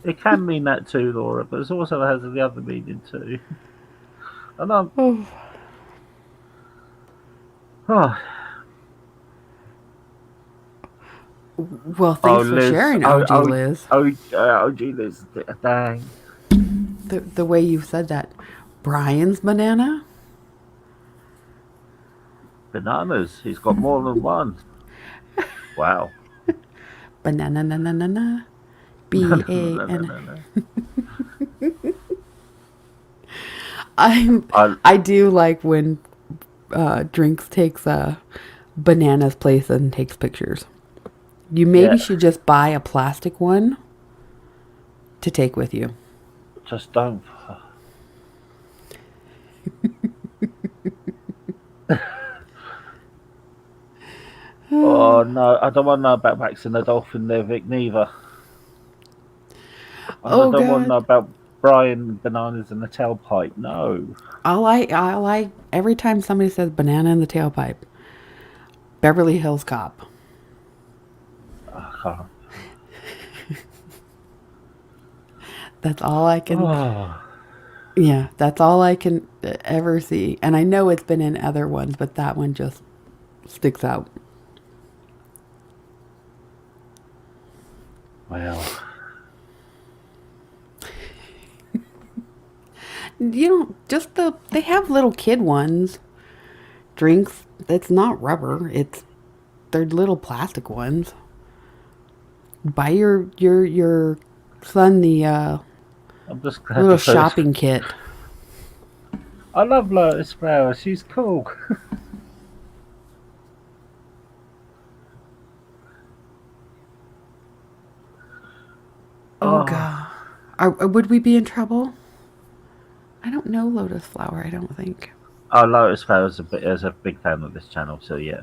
It can mean that too, Laura, but it also has the other meaning too. And Oh, oh, well, oh, thanks for Liz. sharing, OG Liz. Gee, Liz. Dang. The way you said that. Brian's banana? Bananas. He's got more than one. Wow. Banana na na na na. No, B no, A no, no, N. no, no. I'm I, I do like when Drinks takes Banana's place and takes pictures. You maybe yeah, should just buy a plastic one to take with you. just don't. Oh no, I don't want to know about Max and the Dolphin there, Vic, neither. And I Oh don't want to know God. about Brian Bananas in the tailpipe. No. I like every time somebody says banana in the tailpipe. Beverly Hills Cop. I can't. That's all I can. Oh, Yeah, that's all I can ever see. And I know it's been in other ones, but that one just sticks out. well. You know, just they have little kid ones. Drinks. It's not rubber. They're little plastic ones. Buy your son the I'm just glad little the first. shopping kit. I love Lotus Flower. She's cool. Oh Oh, God, would we be in trouble? I don't know Lotus Flower. I don't think. oh, Lotus Flower is a big fan of this channel, so yeah,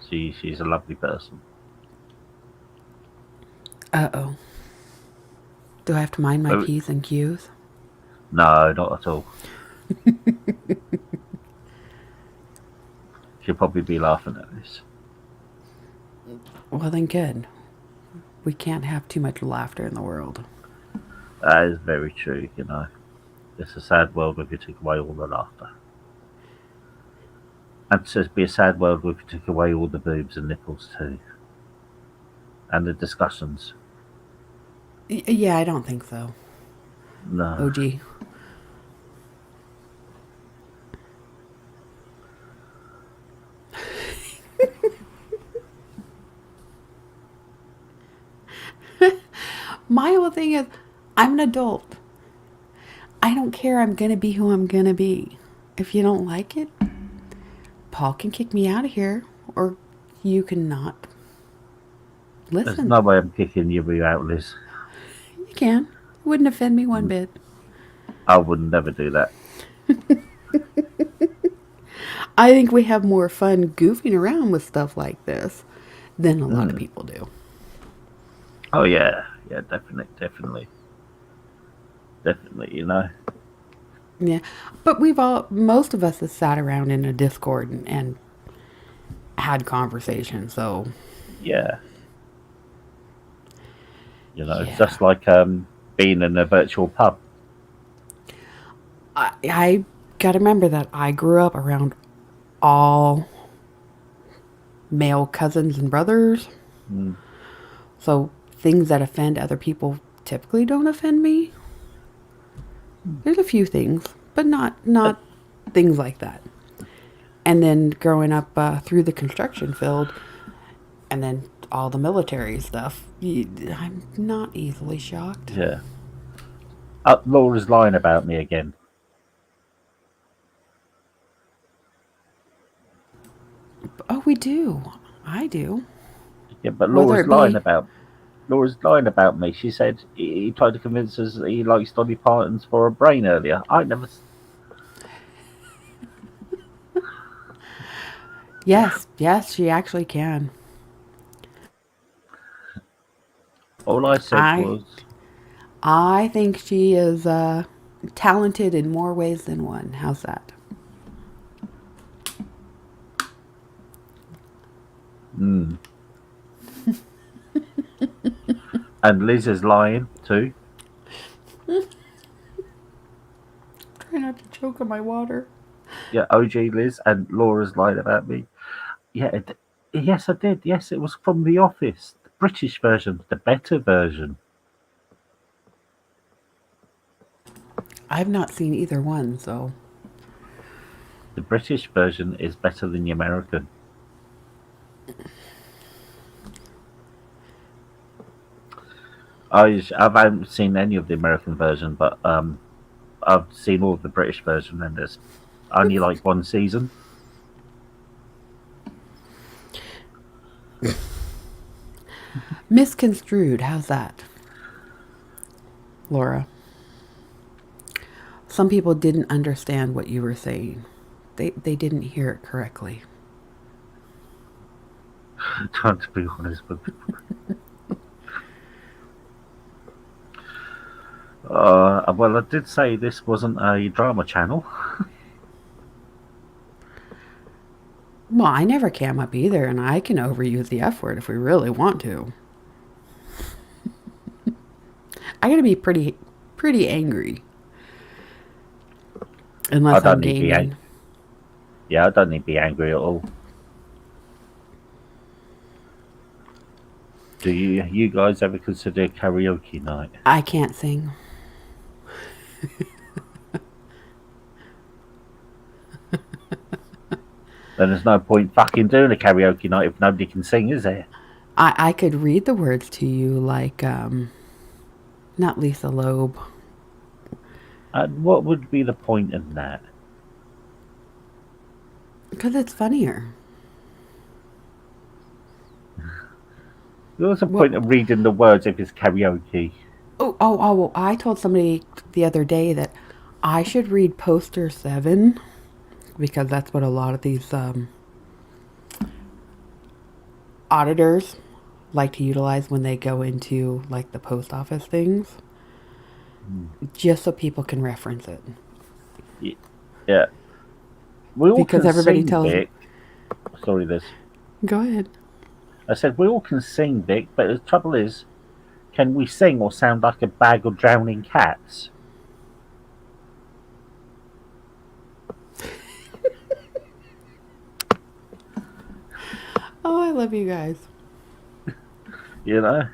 she's a lovely person. Uh-oh. Do I have to mind my But P's and Q's? no, not at all. She'll probably be laughing at this. Well, then good. We can't have too much laughter in the world. That is very true. You know, it's a sad world if you take away all the laughter, and it'd be a sad world if you took away all the boobs and nipples too, and the discussions. Yeah, I don't think so. No. OG. My whole thing is, I'm an adult. I don't care. I'm going to be who I'm going to be. If you don't like it, Paul can kick me out of here. Or you cannot There's listen. no way I'm kicking you out, Liz. You can. It wouldn't offend me one bit. I would never do that. I think we have more fun goofing around with stuff like this than a lot of Mm. people do. Oh yeah, yeah, definitely. You know. Yeah. But most of us have sat around in a Discord and had conversations. So, Yeah, you know, it's yeah. just like being in a virtual pub. I got to remember that I grew up around all male cousins and brothers. Mm. So, things that offend other people typically don't offend me. There's a few things, but not things like that. And then growing up through the construction field, and then all the military stuff, I'm not easily shocked. Yeah. Laura's lying about me again. Oh, we do. I do. Yeah, but Whether it be, Laura's lying about me. She said he tried to convince us that he likes Dolly Parton's For a Brain earlier. I never. yes, she actually can. All I said I was, I think she is talented in more ways than one. How's that? mm. And Liz is lying too. Try not to choke on my water. Yeah, OG Liz and Laura's lying about me. Yeah, yes, I did. Yes, it was from The Office, the British version, the better version. I've not seen either one, so The British version is better than the American. I haven't seen any of the American version, but I've seen all of the British version, and there's only like one season. misconstrued. How's that, Laura? Some people didn't understand what you were saying. They didn't hear it correctly. Trying to be honest with you. Well, I did say this wasn't a drama channel. Well, I never cam up either, and I can overuse the F word if we really want to. I gotta be pretty angry. I Unless I'm don't need to be gaming. Yeah, I don't need to be angry at all. Do you guys ever consider karaoke night? I can't sing. Then there's no point fucking doing a karaoke night if nobody can sing, is there? I could read the words to you like not Lisa Loeb. And what would be the point in that? Because it's funnier. What's the Well, point of reading the words if it's karaoke? oh, I told somebody the other day that I should read Poster 7 because that's what a lot of these auditors like to utilize when they go into like the post office things, just so people can reference it. Yeah. We all Because can everybody sing, tells. Vic. Sorry, Liz. Go ahead. I said we all can sing, Vic, but the trouble is, can we sing or sound like a bag of drowning cats? Oh, I love you guys. You know?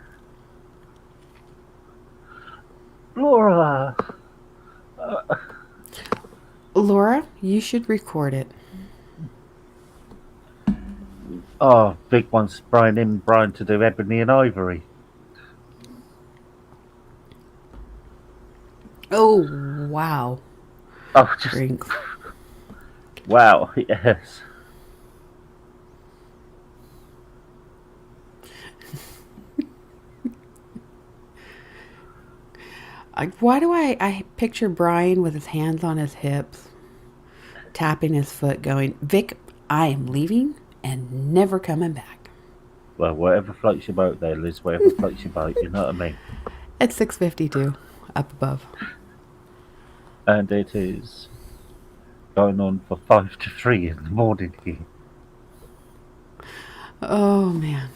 Laura! Laura, you should record it. Oh, Vic wants Brian to do Ebony and Ivory. Oh, wow. Oh, just. Drinks. Wow, yes. Why do I picture Brian with his hands on his hips, tapping his foot, going, Vic, I am leaving and never coming back. Well, whatever floats your boat there, Liz, whatever floats your boat, you know what I mean? It's 6:52 up above. And it is going on for 5 to 3 in the morning here. Oh, man.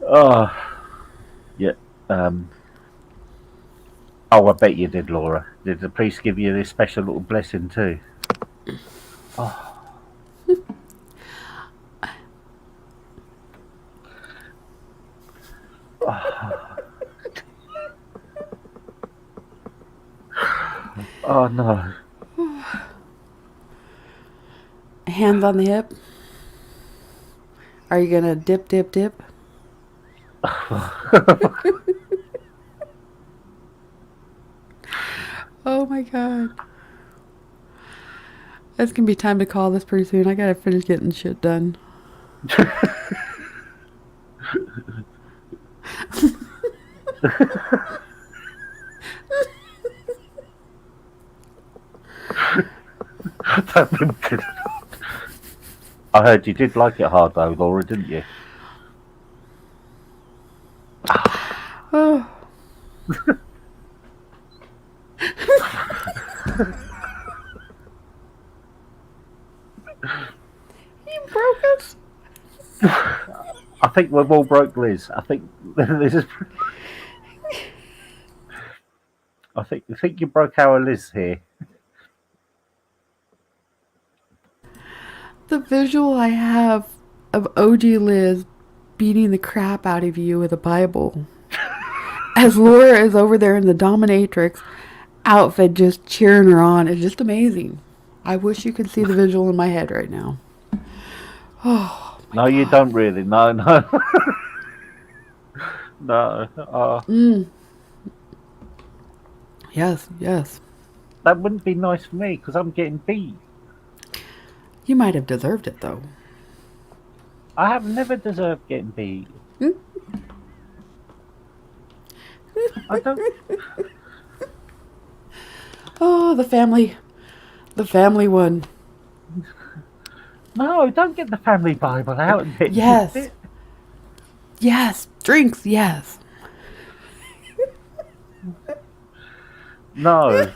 Oh, yeah. Oh, I bet you did, Laura. Did the priest give you this special little blessing too? Oh. Oh no. Hands on the hip. Are you going to dip, dip, dip? Oh my God. It's going to be time to call this pretty soon. I got to finish getting shit done. I heard you did like it hard though, Laura, didn't you? Oh. You broke us. I think we've all broke Liz. I think this is. I think you broke our Liz here. The visual I have of OG Liz beating the crap out of you with a Bible as Laura is over there in the dominatrix outfit just cheering her on is just amazing. I wish you could see the visual in my head right now. Oh, no, God. You don't really. No. No. Yes. That wouldn't be nice for me because I'm getting beat. You might have deserved it, though. I have never deserved getting beat. I don't. Oh, the family one. No, don't get the family Bible out. Yes. Yes. Drinks, yes. No.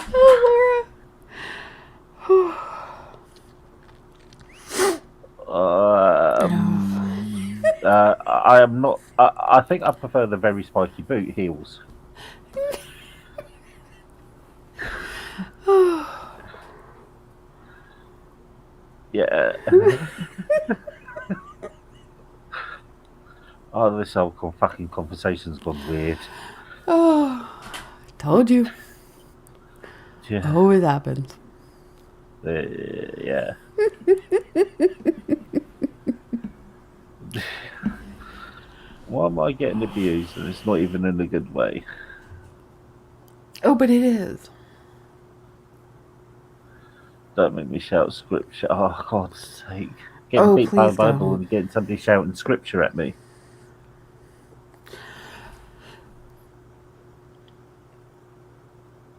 Oh, Laura. I am not. I think I prefer the very spiky boot heels. Yeah. Oh, this whole fucking conversation's gone weird. Oh, told you. Yeah. Always happens. Yeah. Why am I getting abused and it's not even in a good way? Oh, but it is. Don't make me shout scripture. Oh, God's sake. Getting beat by a Bible and getting somebody shouting scripture at me.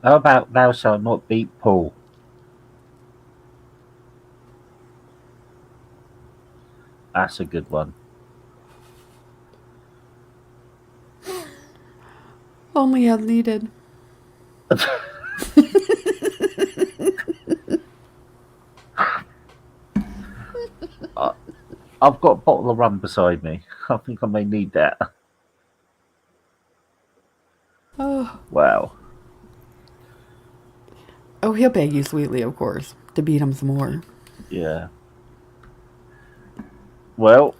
How about thou shalt not beat Paul? That's a good one. Only as needed. I've got a bottle of rum beside me. I think I may need that. Oh. Wow. Oh, he'll beg you sweetly, of course, to beat him some more. Yeah. Well,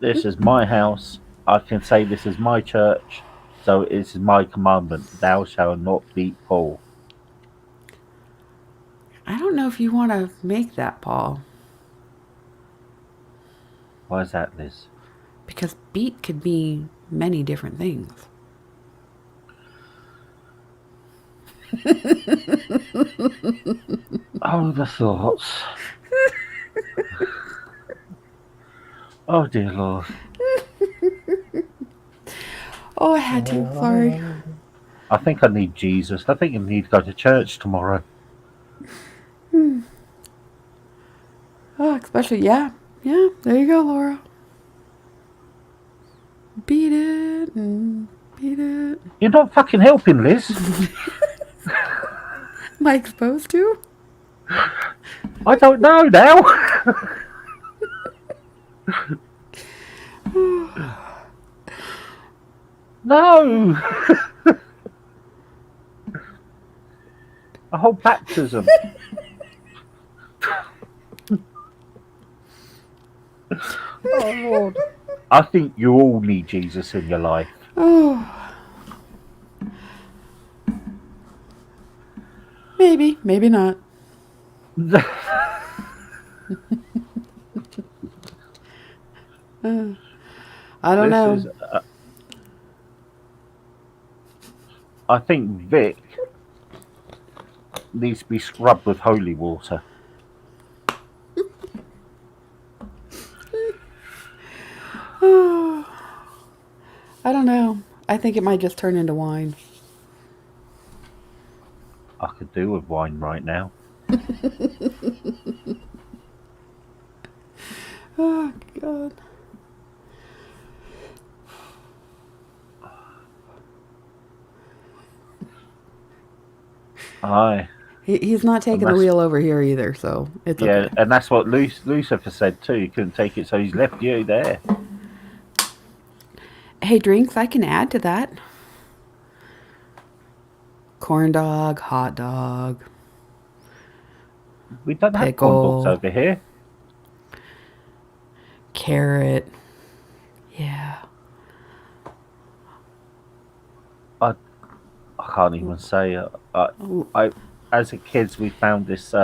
this is my house. I can say this is my church. So it is my commandment. Thou shalt not beat Paul. I don't know if you want to make that, Paul. Why is that, Liz? Because beat could be many different things. Oh, the thoughts. Oh, dear Lord. Oh, I had to. Sorry. I think I need Jesus. I think I need to go to church tomorrow. Oh, especially, yeah. Yeah, there you go, Laura. Beat it and beat it. You're not fucking helping, Liz. Am I exposed to? I don't know now. No. A whole baptism. Oh, Lord. I think you all need Jesus in your life. Oh. Maybe, maybe not. I don't This know. is. I think Vic needs to be scrubbed with holy water. Oh. I don't know. I think it might just turn into wine. I could do with wine right now. Oh, God. Aye. He's not taking the wheel over here either, so it's yeah, okay. and that's what Lucifer said too. He couldn't take it, so he's left you there. Hey, drinks, I can add to that. Corn dog, hot dog, We don't have corn dogs pickle, over here. carrot. Yeah. I can't even say. I as a kids we found this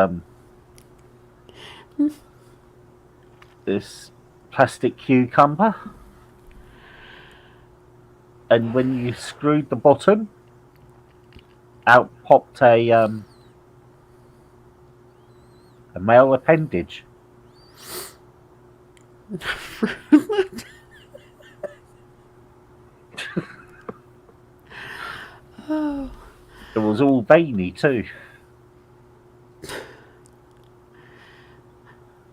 this plastic cucumber, and when you screwed the bottom, out popped a male appendage. Oh. It was all veiny too.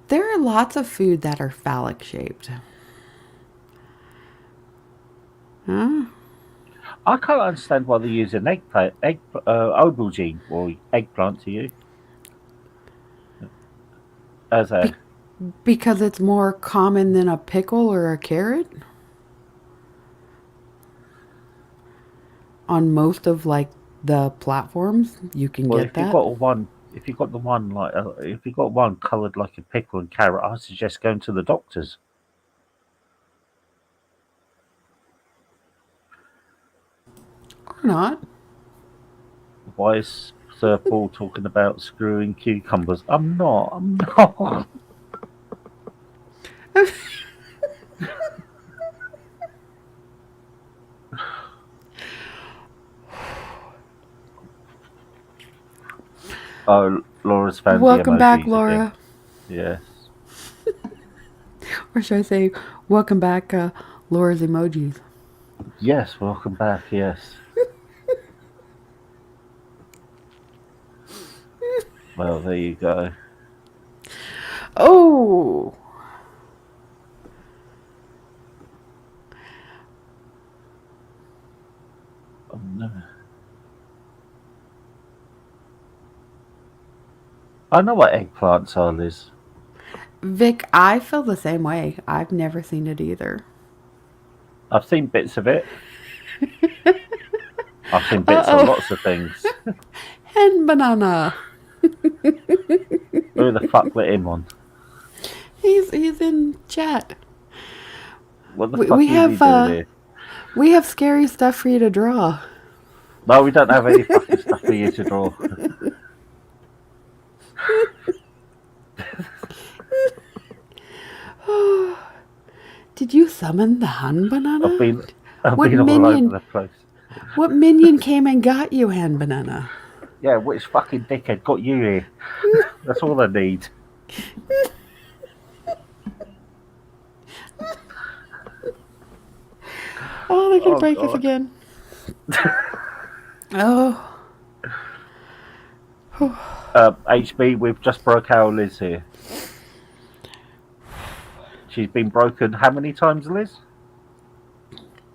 There are lots of food that are phallic shaped. Huh? I can't understand why they use an aubergine or eggplant to you as a. Because it's more common than a pickle or a carrot? On most of like the platforms, you can Well, get if you've that. got one, if you've got the one like, if you've got one coloured like a pickle and carrot, I suggest going to the doctors. Or not. Why is Sir Paul talking about screwing cucumbers? I'm not. I'm not. Oh, Laura's found Welcome the back, emojis Laura. again. Yes. Or should I say, welcome back, Laura's emojis. Yes, welcome back. Yes. Well, there you go. Oh! Oh no. I know what eggplants are, Liz. Vic, I feel the same way. I've never seen it either. I've seen bits of it. I've seen bits Uh-oh. of lots of things. Hen banana. Who the fuck let him on? He's in chat. What the We, fuck we is he have doing here? we have scary stuff for you to draw. No, we don't have any fucking stuff for you to draw. Did you summon the Han banana? I've been What all over minion? the place. What minion came and got you, Han banana? Yeah, which fucking dickhead got you here? That's all I need. Oh, they're gonna Oh break us God. again. Oh. HB, we've just broke our Liz here. She's been broken how many times, Liz?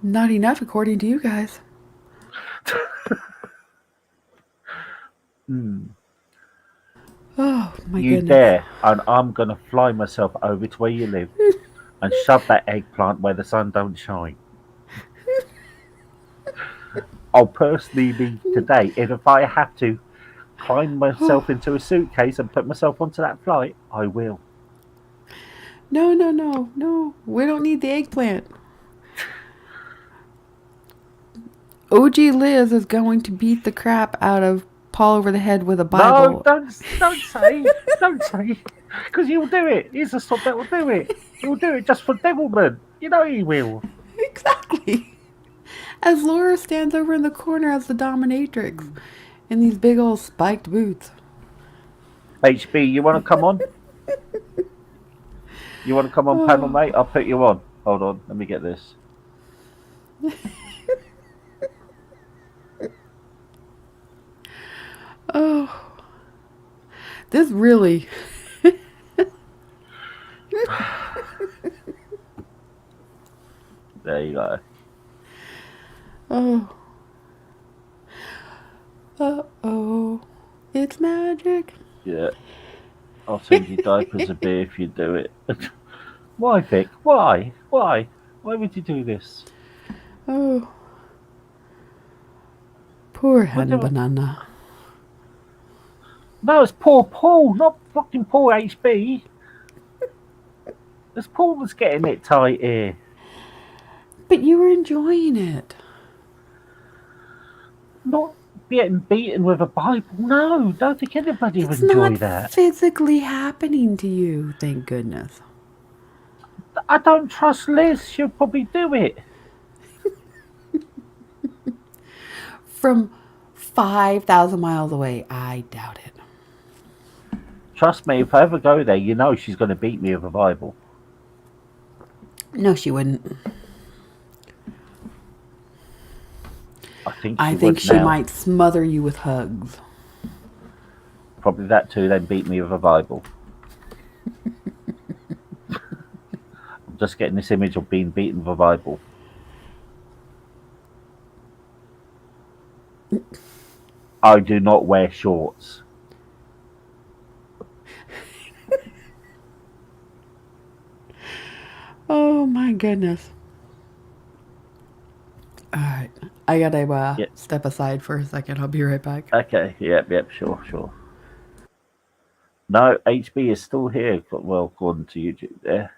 Not enough, according to you guys. Oh, my You goodness. dare, and I'm gonna fly myself over to where you live and shove that eggplant where the sun don't shine. I'll personally leave today, and if I have to climb myself into a suitcase and put myself onto that flight, I will. No, no, no, no. We don't need the eggplant. OG Liz is going to beat the crap out of Paul over the head with a No, Bible. don't say, because he'll do it. He's the sort that will do it. He'll do it just for devilment. You know he will. Exactly. As Laura stands over in the corner as the dominatrix in these big old spiked boots. HB, you want to come on? You want to come on panel, Oh, mate? I'll put you on. Hold on, let me get this. oh. This really. There you go. Oh. Uh-oh. It's magic. Yeah, I'll send you diapers a beer if you do it. Why, Vic? Why? Why? Why would you do this? Oh. Poor What honey the... banana. No, it's poor Paul, not fucking poor HB. It's Paul that's getting it tight here. But you were enjoying it. Not getting beaten with a Bible. No, don't think anybody would It's enjoy not that. physically happening to you, thank goodness. I don't trust Liz. She'll probably do it. From 5,000 miles away, I doubt it. Trust me, if I ever go there, you know she's going to beat me with a Bible. No, she wouldn't. I I think think would she now. might smother you with hugs. Probably that too, then beat me with a Bible. I'm just getting this image of being beaten with a Bible. I do not wear shorts. Oh my goodness. All right. I gotta Yep. step aside for a second. I'll be right back. Okay. Yep. Sure. No, HB is still here. Well, according to YouTube there.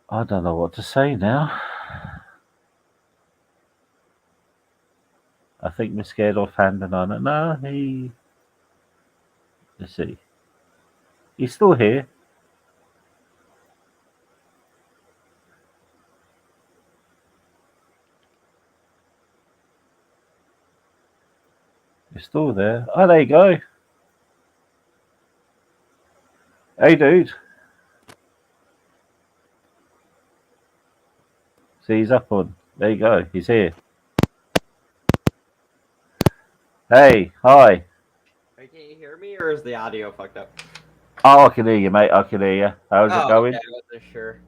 I don't know what to say now. I think we're scared off handing on it. No, let's see. He's still here. He's still there. Oh, there you go. Hey, dude. See, he's up on. There you go. He's here. Hey, hi. Hey, can you hear me, or is the audio fucked up? Oh, I can hear you, mate. I can hear you. How's it Oh, going? okay, I wasn't sure.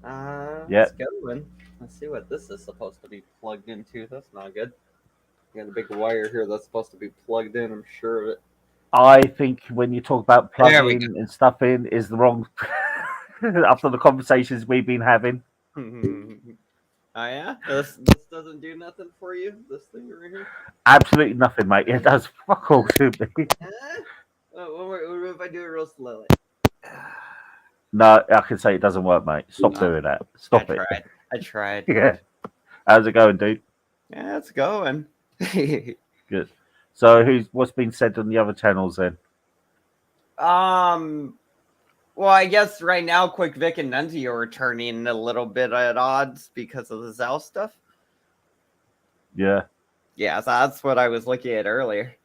It's Yep. going. Let's see what this is supposed to be plugged into. That's not good. Got a big wire here that's supposed to be plugged in. I'm sure of it. I think when you talk about There we plugging and stuff in is the wrong. After the conversations we've been having. go. Oh yeah, this doesn't do nothing for you. This thing right here. Absolutely nothing, mate. It does fuck all to me. What if I do it real slowly? No, I can say it doesn't work, mate. Stop doing that. Stop it. I tried. Yeah. How's it going, dude? Yeah, it's going. Good. So, what's been said on the other channels then? Well, I guess right now, Quick Vic and Nunzio are turning a little bit at odds because of the Zell stuff. Yeah. Yeah, so that's what I was looking at earlier.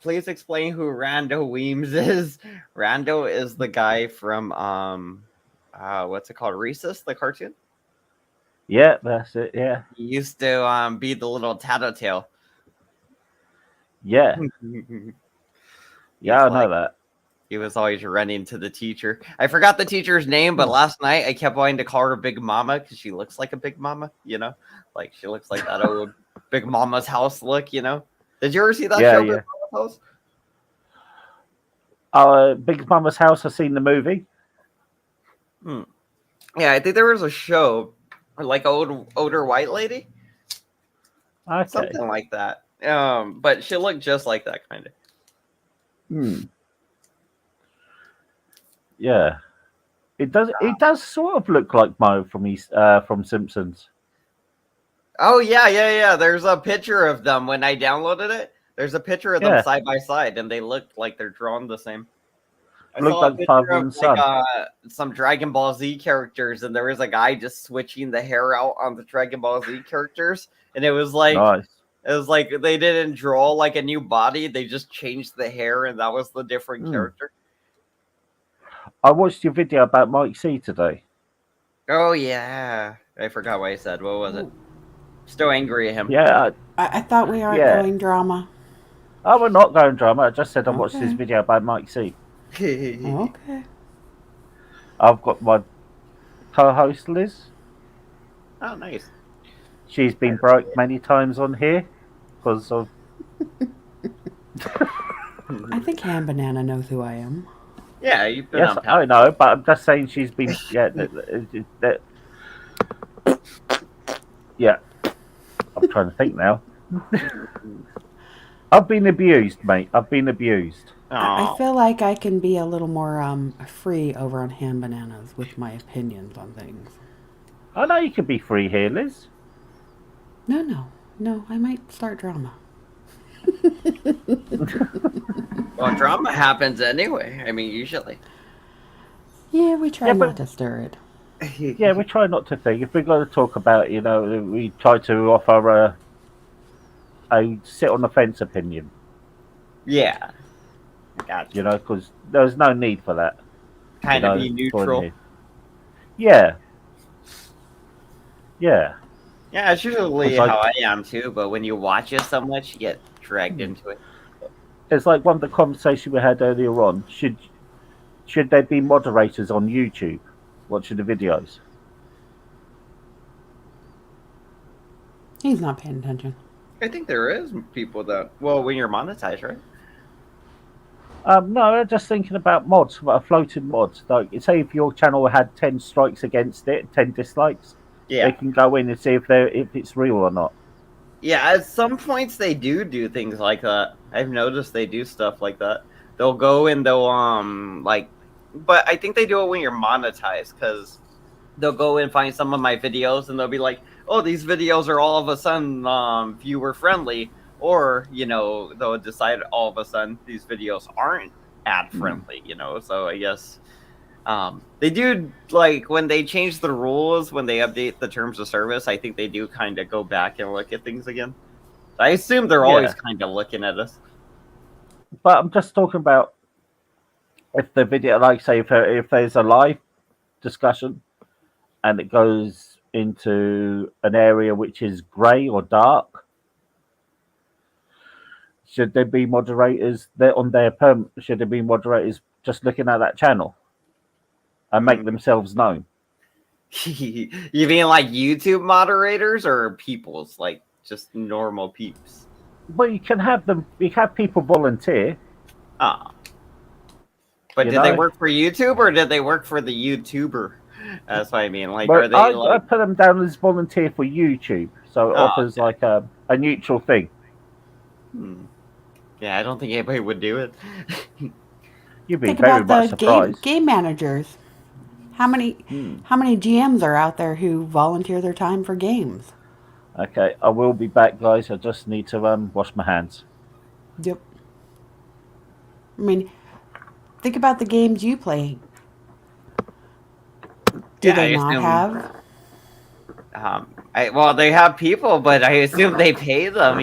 Please explain who Rando Weems is. Rando is the guy from what's it called? Rhesus, the cartoon. Yeah, that's it. Yeah, He used to be the little tattletale. yeah, He's yeah. I like know that. he was always running to the teacher. I forgot the teacher's name, but last night I kept wanting to call her Big Mama because she looks like a Big Mama. Like she looks like that old Big Mama's house look. Did you ever see that Yeah, show, Big yeah. Mama's House? Big Mama's House. I've seen the movie. Yeah, I think there was a show, like older white lady, Okay. something like that. But she looked just like that kind of. Hmm. Yeah. It does. It does sort of look like Mo from Simpsons. Oh yeah. There's a picture of them when I downloaded it. There's a picture of them Yeah. side by side, and they look like they're drawn the same. I Look saw a like picture father of and son. some Dragon Ball Z characters, and there was a guy just switching the hair out on the Dragon Ball Z characters, and it was like Nice. they didn't draw like a new body; they just changed the hair, and that was the different character. I watched your video about Mike C today. Oh yeah, I forgot what I said. What was it? Still angry at him. Yeah. I thought we aren't Yeah. going drama. Oh, we're not going drama. I just said I watched Okay. this video about Mike C. Okay. I've got my co-host Liz. Oh, nice. She's been broke many times on here because of. I think Ham Banana knows who I am. Yeah, you've been Yes, on. I know, but I'm just saying she's been. Yeah. Yeah. I'm trying to think now. I've been abused, mate. I've been abused. I feel like I can be a little more free over on Ham Bananas with my opinions on things. I know you can be free here, Liz. No. I might start drama. Well, drama happens anyway. I mean, usually. Yeah, we try Yeah, not but- to stir it. Yeah, we try not to think. If we're going to talk about, we try to offer a sit on the fence opinion. Yeah. Gotcha. Because there's no need for that. Kind of be for neutral. here. Yeah. Yeah. Yeah, it's usually It's like- how I am too. But when you watch it so much, you get dragged into it. It's like one of the conversations we had earlier on. Should there be moderators on YouTube watching the videos? He's not paying attention. I think there is people that. Well, when you're monetized, right? No, I'm just thinking about mods, about floating mods. Like, say if your channel had 10 strikes against it, 10 dislikes, Yeah. they can go in and see if it's real or not. Yeah, at some points they do things like that. I've noticed they do stuff like that. They'll go and they'll but I think they do it when you're monetized because they'll go and find some of my videos and they'll be like, "Oh, these videos are all of a sudden viewer friendly," or they'll decide all of a sudden these videos aren't ad friendly. So I guess they do, like, when they change the rules, when they update the terms of service, I think they do kind of go back and look at things again. I assume they're always kind of looking at us. But I'm just talking about if the video, like, say, if there's a live discussion and it goes into an area which is grey or dark, should there be moderators there on their should there be moderators just looking at that channel and make themselves known? You mean like YouTube moderators or people's, like, just normal peeps? Well, you can have them. You have people volunteer. But You did they know? work for YouTube or did they work for the YouTuber? That's what I mean. Like, But are they I like? put them down as volunteer for YouTube, so it offers like a neutral thing. Yeah, I don't think anybody would do it. You'd be Think very about much the surprised. game managers. How many GMs are out there who volunteer their time for games? Okay, I will be back, guys. I just need to wash my hands. Yep. I mean, think about the games you play. Do Yeah, they I not assume- have? Well, they have people, but I assume they pay them.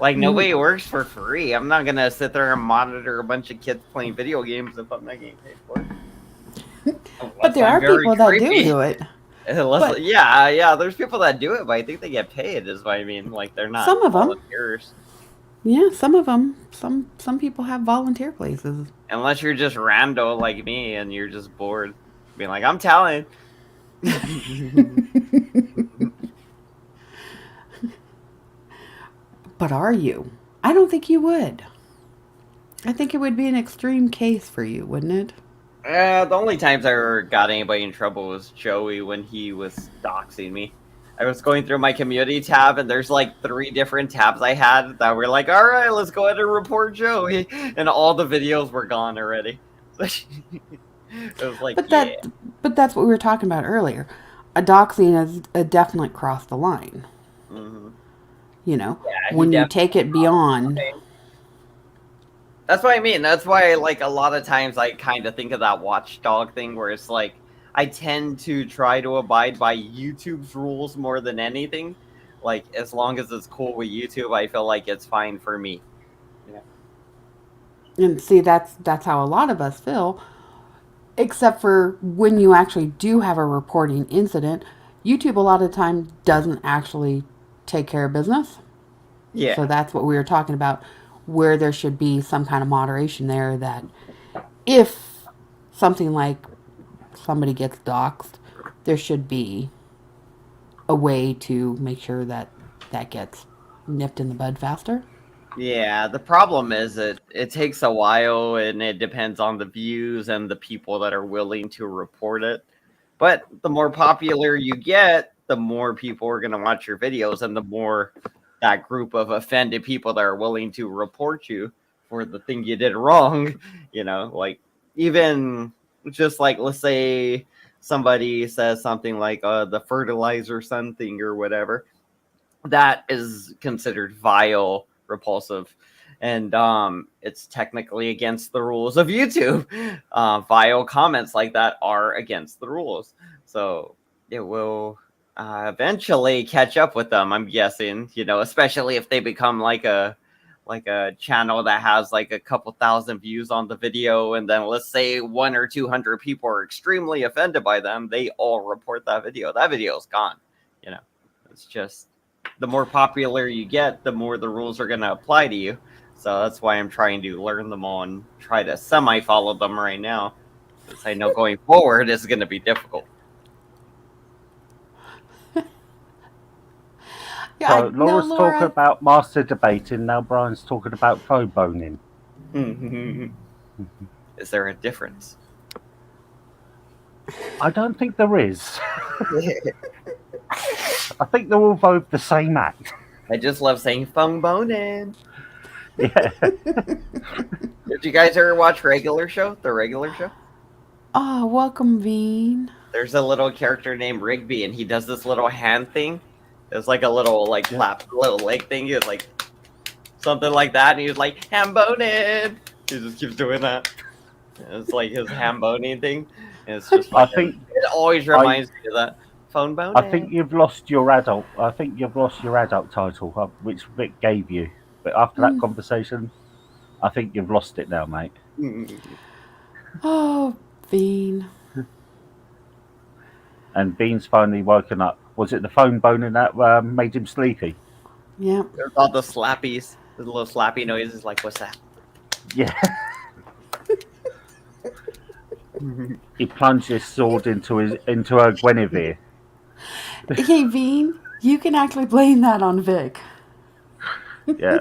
Like, nobody works for free. I'm not gonna sit there and monitor a bunch of kids playing video games if I'm not getting paid for it. But there are people that do it. But Yeah, there's people that do it, but I think they get paid. Is what I mean. Like they're not some of them, volunteers. yeah, some of them, some people have volunteer places. Unless you're just rando like me and you're just bored, being like, I'm telling. But are you? I don't think you would. I think it would be an extreme case for you, wouldn't it? The only times I ever got anybody in trouble was Joey when he was doxing me. I was going through my community tab, and there's like 3 different tabs I had that were like, all right, let's go ahead and report Joey. And all the videos were gone already. It was like, but that's what we were talking about earlier. A doxing is a definite cross the line. Mm-hmm. You know, Yeah, when you take it beyond. That's what I mean. That's why, like, a lot of times I kind of think of that watchdog thing where it's like, I tend to try to abide by YouTube's rules more than anything. Like, as long as it's cool with YouTube, I feel like it's fine for me. Yeah. And see, that's how a lot of us feel. Except for when you actually do have a reporting incident, YouTube a lot of time doesn't actually take care of business. Yeah. So that's what we were talking about, where there should be some kind of moderation there, that if something like somebody gets doxxed, there should be a way to make sure that that gets nipped in the bud faster. Yeah, the problem is it takes a while and it depends on the views and the people that are willing to report it. But the more popular you get, the more people are going to watch your videos and the more that group of offended people that are willing to report you for the thing you did wrong, like even just like, let's say somebody says something like the fertilizer something or whatever, that is considered vile, repulsive, and it's technically against the rules of YouTube. Vile comments like that are against the rules, so it will eventually catch up with them, I'm guessing, especially if they become like a channel that has like a couple thousand views on the video, and then let's say 100 or 200 people are extremely offended by them, they all report that video is gone. It's just the more popular you get, the more the rules are going to apply to you. So that's why I'm trying to learn them all and try to semi-follow them right now, because I know going forward is going to be difficult. Yeah, So Laura's Laura, talking about master debating. Now Brian's talking about phone boning. Is there a difference? I don't think there is. I think they're all both the same act. I just love saying phone boning. Yeah. Did you guys ever watch The Regular Show? Oh, welcome, Veen. There's a little character named Rigby, and he does this little hand thing. It's like a little little leg thing. He was like something like that, and he was like ham boning. He just keeps doing that. It's like his ham boning thing. And it's just I think it always reminds me of that. Phone boning. I think you've lost your adult title, which Vic gave you. But after that conversation, I think you've lost it now, mate. Oh, Veen. And Bean's finally woken up. Was it the phone boning that made him sleepy? Yeah. There's all the slappies, the little slappy noises. Like, what's that? Yeah. He plunged his sword into her Guinevere. Hey, Veen, you can actually blame that on Vic. Yeah.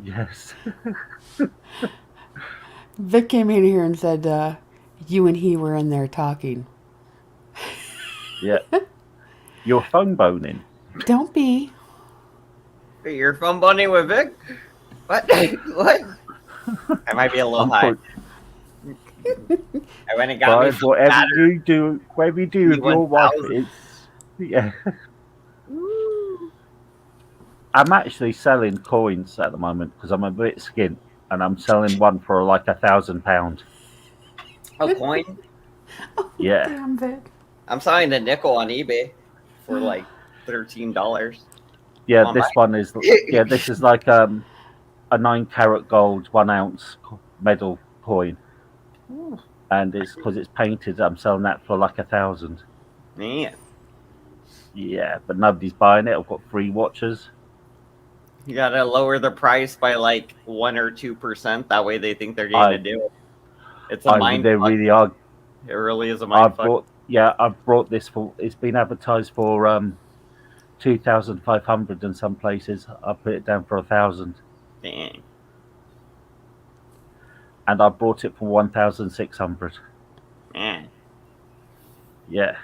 Yes. Vic came in here and said you and he were in there talking. Yeah. You're phone boning. Don't be. You're phone boning with Vic? What? What? I might be a little high. I went and got me whatever you do with your wife, it's yeah. I'm actually selling coins at the moment because I'm a bit skint, and I'm selling one for like £1,000. A coin? Yeah. Damn, Vic. I'm selling a nickel on eBay for like $13. Yeah, this one is. Yeah, this is like a 9 karat gold 1 ounce medal coin, Ooh, and it's because it's painted. I'm selling that for like 1,000. man, Yeah, but nobody's buying it. I've got 3 watchers. you gotta lower the price by like 1 or 2%. That way they think they're getting a I, deal. It's a mind they fuck. really are. It really is a mind fuck. I've brought this for. It's been advertised for 2,500 in some places. I put it down for 1,000, Dang, and I brought it for 1,600. man, Yeah,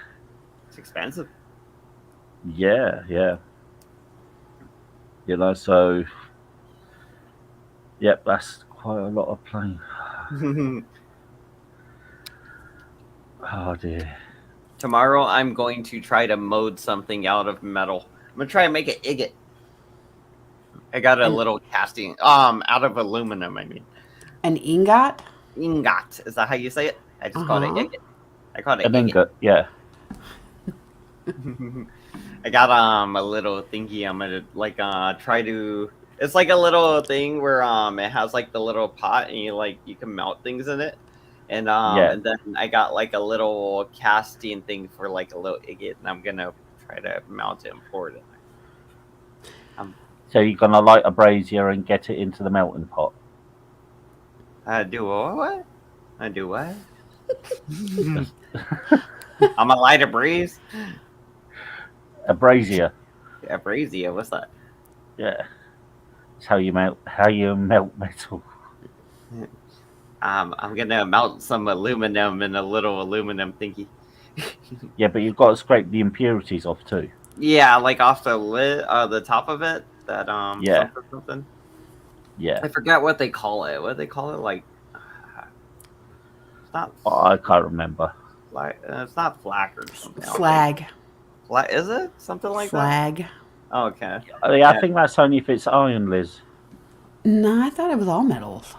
it's expensive. yeah. So yep, that's quite a lot of playing. Oh dear. Tomorrow I'm going to try to mold something out of metal. I'm gonna try and make an ingot. I got a And- little casting out of aluminum, I mean. An ingot? Ingot. Is that how you say it? I just call it Uh-huh. ingot. I call it An ingot. ingot, yeah. I got a little thingy. I'm gonna like try to. It's like a little thing where it has like the little pot and you can melt things in it, and Yeah. and then I got like a little casting thing for like a little ingot, and I'm gonna try to mount it and pour it in there. So you're gonna light a brazier and get it into the melting pot. I do what? I do what? I'm a light a breeze. A brazier, A brazier. What's that? yeah. It's how you melt metal. I'm gonna mount some aluminum in a little aluminum thingy. Yeah, but you've got to scrape the impurities off too. Yeah, like off the lid, the top of it. That Yeah. something. Yeah. I forgot what they call it. What do they call it? Like, it's not Oh, I can't remember. it's not flak or something. Slag. Is it something like Slag. that? Oh, okay. I Yeah. think that's only if it's iron, Liz. No, I thought it was all metals.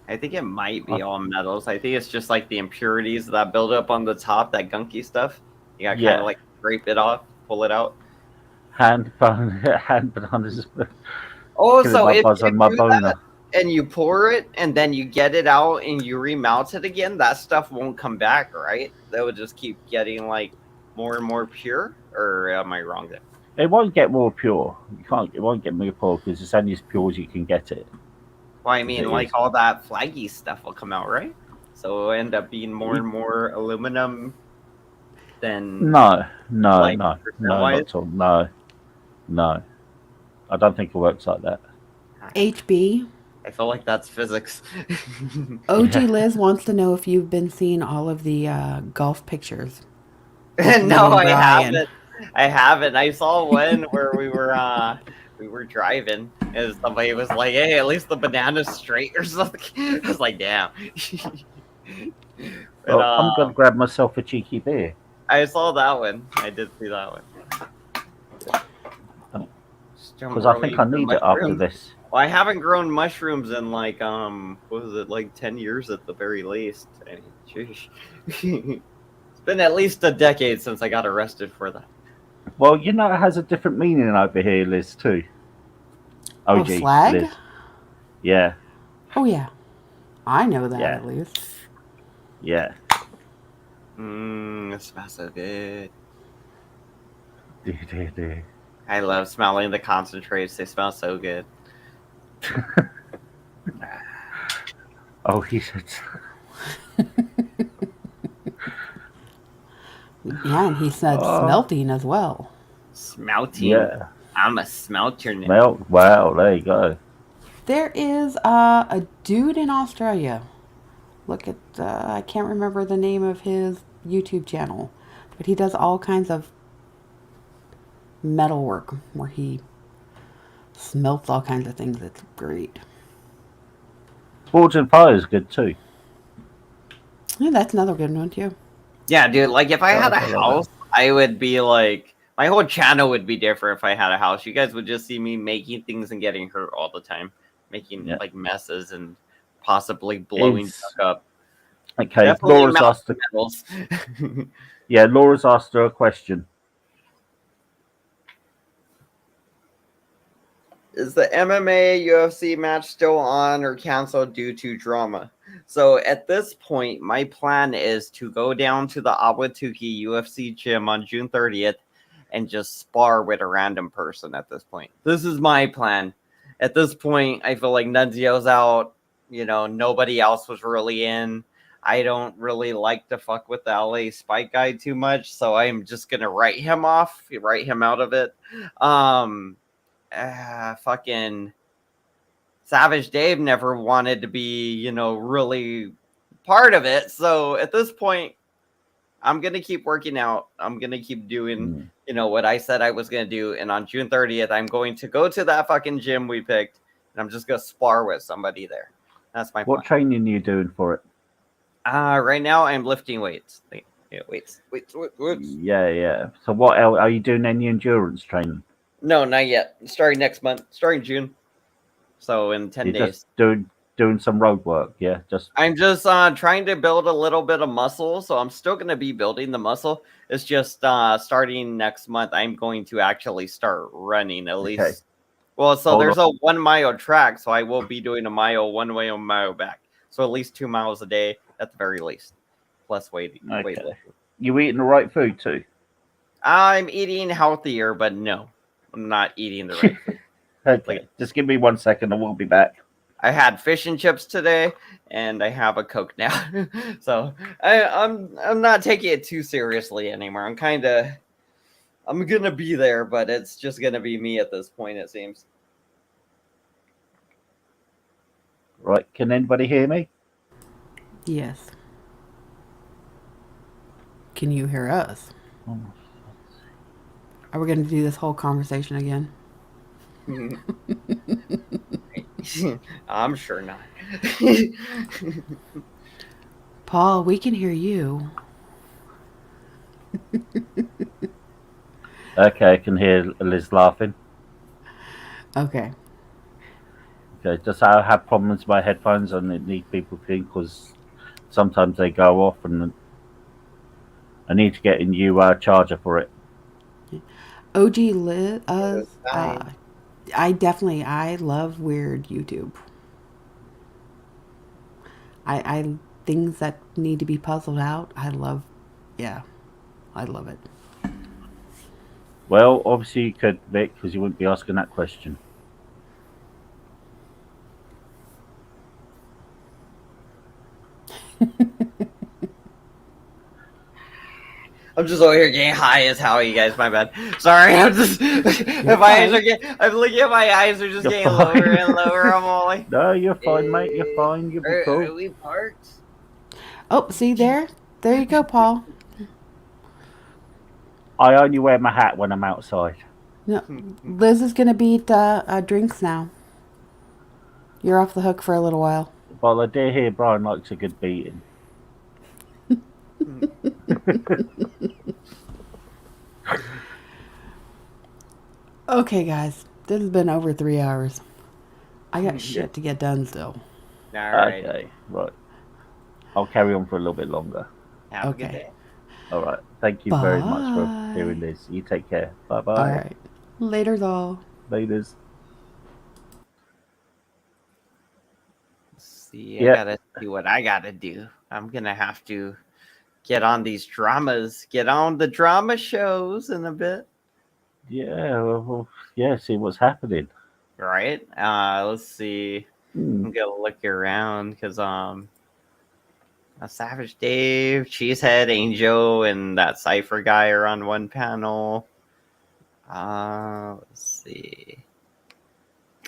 I think it might be all metals. I think it's just like the impurities that build up on the top, that gunky stuff. You got kind Yeah. of like scrape it off, pull it out. Hand bananas. Oh, Killing so my if buzz you on my do boner. that and you pour it and then you get it out and you remount it again, that stuff won't come back, right? That would just keep getting like more and more pure. Or am I wrong there? It won't get more pure. It won't get more pure because it's only as pure as you can get it. Well, I It mean, like is. all that flaggy stuff will come out, right? So it'll end up being more and more aluminum than No, like not percent-wise? at all. No. I don't think it works like that. HB. I feel like that's physics. OG Yeah. Liz wants to know if you've been seeing all of the golf pictures. No, You and I Brian. haven't. I haven't. I saw one where we were driving and somebody was like, "Hey, at least the banana's straight" or something. I was like, "Damn." But, Well, I'm gonna grab myself a cheeky beer. I saw that one. I did see that one. Because I think I need it after this. Well, I haven't grown mushrooms in like what was it, like 10 years at the very least. I mean, sheesh. It's been at least a decade since I got arrested for that. Well, it has a different meaning over here, Liz, too. Oh, OG, slag? Liz. Yeah, Oh, yeah. I know that Yeah. at least. It smells so good. I love smelling the concentrates. They smell so good. Oh, he said. Yeah, and he said Oh. smelting as well. Smelting. Yeah. I'm a smelter now. Well, wow, there you go. There is a dude in Australia. Look at, I can't remember the name of his YouTube channel, but he does all kinds of metal work where he smelts all kinds of things. It's great. Forge and Fire is good too. Yeah, that's another good one too. Yeah, dude. Like if I had a I love house, I would be like, my whole channel would be different if I had a house. You guys would just see me making things and getting hurt all the time, making Yeah. like messes and possibly blowing Is- stuff up. Okay, Definitely Laura's asked. Metals. Yeah, Laura's asked her a question. Is the MMA UFC match still on or canceled due to drama? So at this point, my plan is to go down to the Awatuki UFC gym on June 30th and just spar with a random person at this point. This is my plan. At this point, I feel like Nunzio's out. Nobody else was really in. I don't really like to fuck with the LA Spike guy too much, so I'm just gonna write him out of it. Fucking Savage Dave never wanted to be, really part of it. So at this point, I'm gonna keep working out. I'm gonna keep doing, what I said I was gonna do. And on June 30th, I'm going to go to that fucking gym we picked, and I'm just gonna spar with somebody there. That's my plan. What training are you doing for it? Right now I'm lifting weights. Weights. Yeah. So what else? Are you doing any endurance training? No, not yet. Starting next month. Starting June. So in 10 You're days. just doing some road work, yeah? I'm just trying to build a little bit of muscle, so I'm still going to be building the muscle. It's just starting next month, I'm going to actually start running at least. Okay. Well, so Hold there's on. a 1 mile track, so I will be doing a mile one way, a mile back. So at least 2 miles a day at the very least, plus weight. Okay. You eating the right food too? I'm eating healthier, but no, I'm not eating the right food. Okay. Just give me 1 second and we'll be back. I had fish and chips today, and I have a Coke now. So I'm not taking it too seriously anymore. I'm gonna be there, but it's just gonna be me at this point, it seems. Right, can anybody hear me? Yes. Can you hear us? Oh. Are we going to do this whole conversation again? I'm sure not. Paul, we can hear you. Okay, I can hear Liz laughing. Okay. Okay, just I have problems with my headphones and it need people to because sometimes they go off and I need to get a new charger for it. OG Liz, I love weird YouTube. I things that need to be puzzled out. I love it. Well, obviously you could, Vic, because you wouldn't be asking that question. I'm just over here getting high as hell, you guys. My bad. Sorry, I'm just. I'm looking at my eyes are just You're getting fine. lower and lower. I'm only. No, you're fine, mate. You're fine. You'll be Are cool. we parked? Oh, see there you go, Paul. I only wear my hat when I'm outside. No, Liz is gonna beat drinks now. You're off the hook for a little while. But I dare hear Brian likes a good beating. Okay, guys, this has been over 3 hours. I got shit to get done still. All right. Okay, right. I'll carry on for a little bit longer. Have a good Okay. day. All right. Thank you very much for Bye. hearing this. You take care. Bye-bye. All right. Later's all. Laters. See, I Yeah. gotta do what I gotta do. I'm gonna have to get on these dramas, get on the drama shows in a bit. Yeah, well, yeah, see what's happening. Right? Let's see. I'm gonna look around because Savage Dave, Cheesehead, Angel, and that Cypher guy are on one panel. Let's see.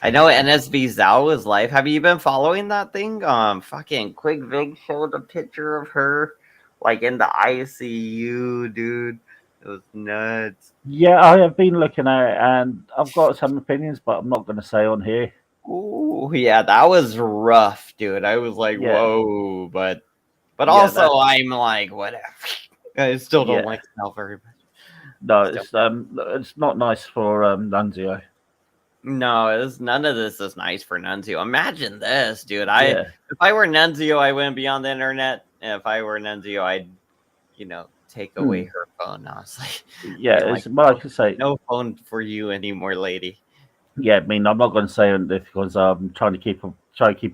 I know NSV Zhao is live. Have you been following that thing? Fucking Quick Vig showed a picture of her, like in the ICU, dude. It was nuts. Yeah, I have been looking at it, and I've got some opinions, but I'm not going to say on here. Ooh, yeah, that was rough, dude. I was like, Yeah. whoa, but Yeah, also I'm like, whatever. I still don't Yeah. like Sal very much. No, it's not nice for Nunzio. No, none of this is nice for Nunzio. Imagine this, dude. Yeah. If I were Nunzio, I wouldn't be on the internet. And if I were Nunzio, I'd, take away her phone, honestly. Yeah, Be it's like I say. No phone for you anymore, lady. Yeah, I mean, I'm not going to say on this because I'm trying to keep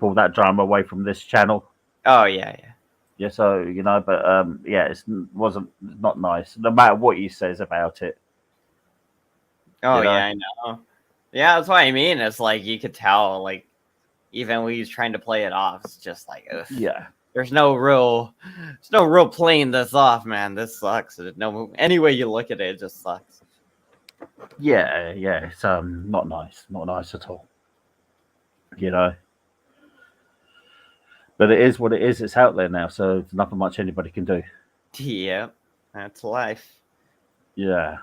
all that drama away from this channel. Oh yeah, yeah. Yeah, so but yeah, wasn't not nice. No matter what he says about it, Oh you know. yeah, I know. Yeah, that's what I mean. It's like you could tell, like even when he's trying to play it off, it's just like, ugh. Yeah, There's no real playing this off, man. This sucks. No, any way you look at it, it just sucks. yeah, yeah. It's not nice, not nice at all. You know, but it is what it is. It's out there now, so there's nothing much anybody can do. Yeah, that's life. Yeah,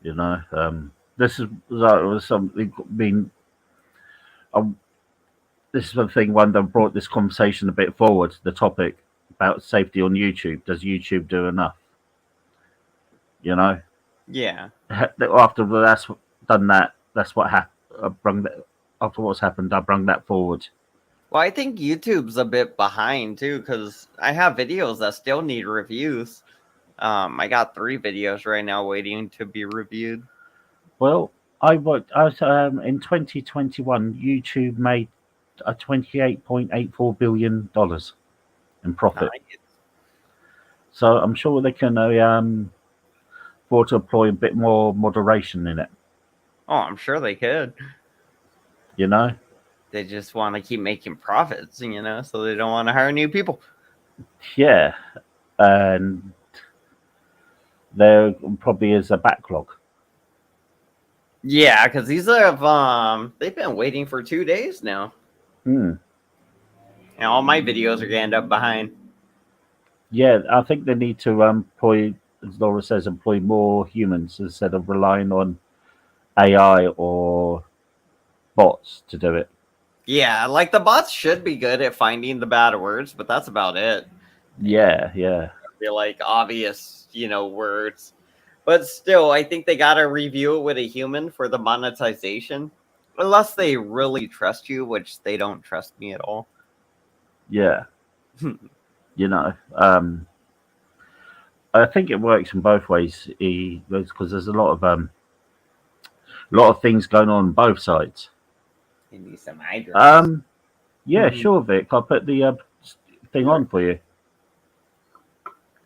this is was something. I mean, um, this is the thing. One that brought this conversation a bit forward. The topic about safety on YouTube. Does YouTube do enough? You know, Yeah. after that's done that, that's what happened. Brung that after what's happened. I brung that forward. Well, I think YouTube's a bit behind too, because I have videos that still need reviews. I got 3 videos right now waiting to be reviewed. Well, I worked. I was in 2021. YouTube made a $28.84 billion in profit. Nice. So I'm sure they can afford to employ a bit more moderation in it. Oh, I'm sure they could. You know. They just want to keep making profits, so they don't want to hire new people. Yeah, and there probably is a backlog. Yeah, because these have they've been waiting for 2 days now. Hmm. And all my videos are gonna end up behind. Yeah, I think they need to employ, as Laura says, employ more humans instead of relying on AI or bots to do it. Yeah, like the bots should be good at finding the bad words, but that's about it. Yeah, yeah. They're like obvious, words. But still, I think they gotta review it with a human for the monetization. Unless they really trust you, which they don't trust me at all. Yeah. I think it works in both ways because there's a lot of things going on both sides. You need some eye drops. Yeah, sure, Vic. I'll put the thing on for you.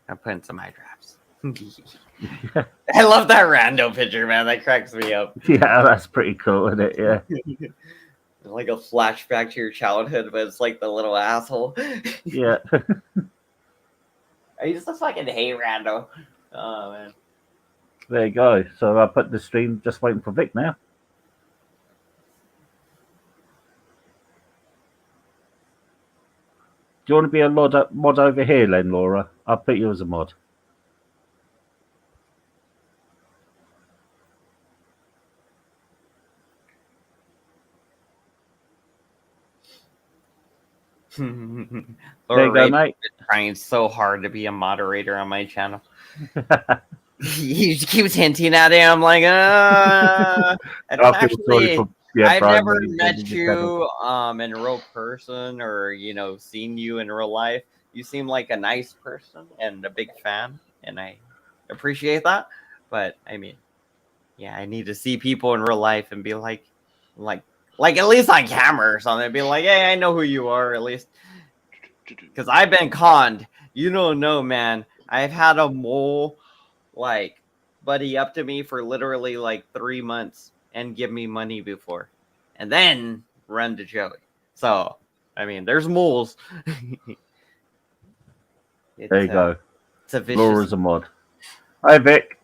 I'm putting some eye drops. I love that rando picture, man. That cracks me up. Yeah, that's pretty cool, isn't it? Yeah. Like a flashback to your childhood, but it's like the little asshole. Yeah. I used to fucking hate rando. Oh man. There you go. So I put the stream just waiting for Vic now. Do you want to be a mod over here, then, Laura? I'll put you as a mod. There you go, mate. Trying so hard to be a moderator on my channel. He keeps hinting at it. I'm like, actually, I've never met you in real person or seen you in real life. You seem like a nice person and a big fan, and I appreciate that. But I mean, yeah, I need to see people in real life and be like at least on camera or something. Be like, hey, I know who you are at least, because I've been conned. You don't know, man. I've had a mole buddy up to me for literally 3 months and give me money before, and then run to Joey. So I mean, there's moles. There you go. It's a vicious. Laura's a mod. Hi, Vic.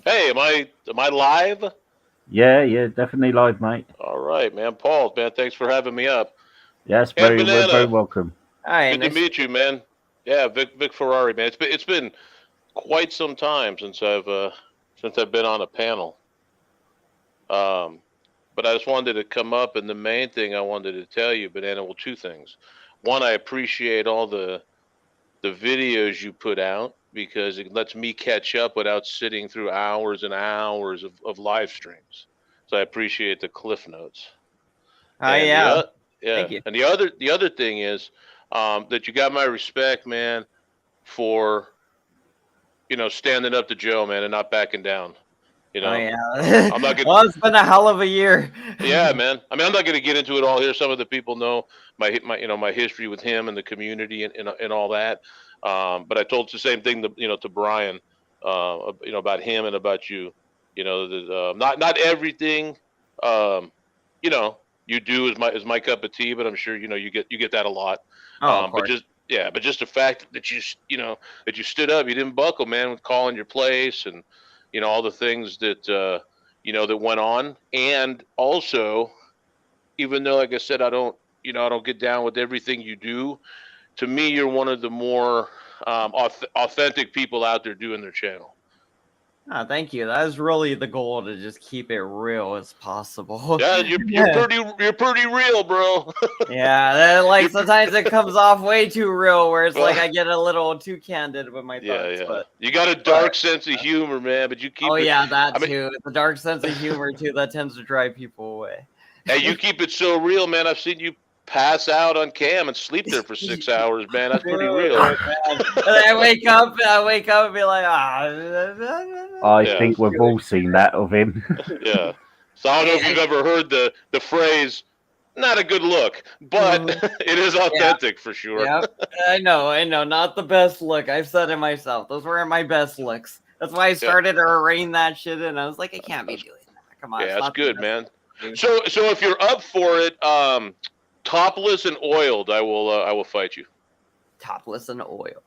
Hey, am I live? Yeah, definitely live, mate. All right, man. Paul, man, thanks for having me up. Yes, very welcome. Hi, Good to meet you, man. Yeah, Vic Ferrari, man. It's been quite some time since I've been on a panel. But I just wanted to come up, and the main thing I wanted to tell you, Banana, well, 2 things. One, I appreciate all the videos you put out because it lets me catch up without sitting through hours and hours of live streams. So I appreciate the cliff notes. Yeah. Thank you. And the other thing is that you got my respect, man, for standing up to Joe, man, and not backing down. You know, Oh yeah. I'm not gonna. Well, it's been a hell of a year. Yeah, man. I mean, I'm not going to get into it all here. Some of the people know my history with him and the community and all that. But I told the same thing to Brian, about him and about you. Not everything, um, you know, you do is my cup of tea. But I'm sure you get that a lot. Oh, of But course. just the fact that that you stood up, you didn't buckle, man, with calling your place and all the things that went on, and also, even though, like I said, I don't get down with everything you do. To me, you're one of the more authentic people out there doing their channel. Oh, thank you. That is really the goal, to just keep it real as possible. Yeah, you're pretty real, bro. Yeah, like sometimes it comes off way too real, where it's like I get a little too candid with my thoughts. Yeah. But You got a dark sense of humor, man, but you keep oh it. yeah, that I mean, too. The dark sense of humor too, that tends to drive people away. hey, you keep it so real, man. I've seen you pass out on cam and sleep there for 6 hours, man. That's pretty real. And then I wake up and be like, I Yeah. think we've all seen that of him. Yeah. So I don't know if you've ever heard the phrase, not a good look, but it is authentic for sure. Yep. I know. Not the best look. I've said it myself. Those were my best looks. That's why I started to rein that shit in. I was like, I can't be doing that. Come on. Yeah, it's that's not the good, best man. look. So if you're up for it, topless and oiled, I will fight you. Topless and oil.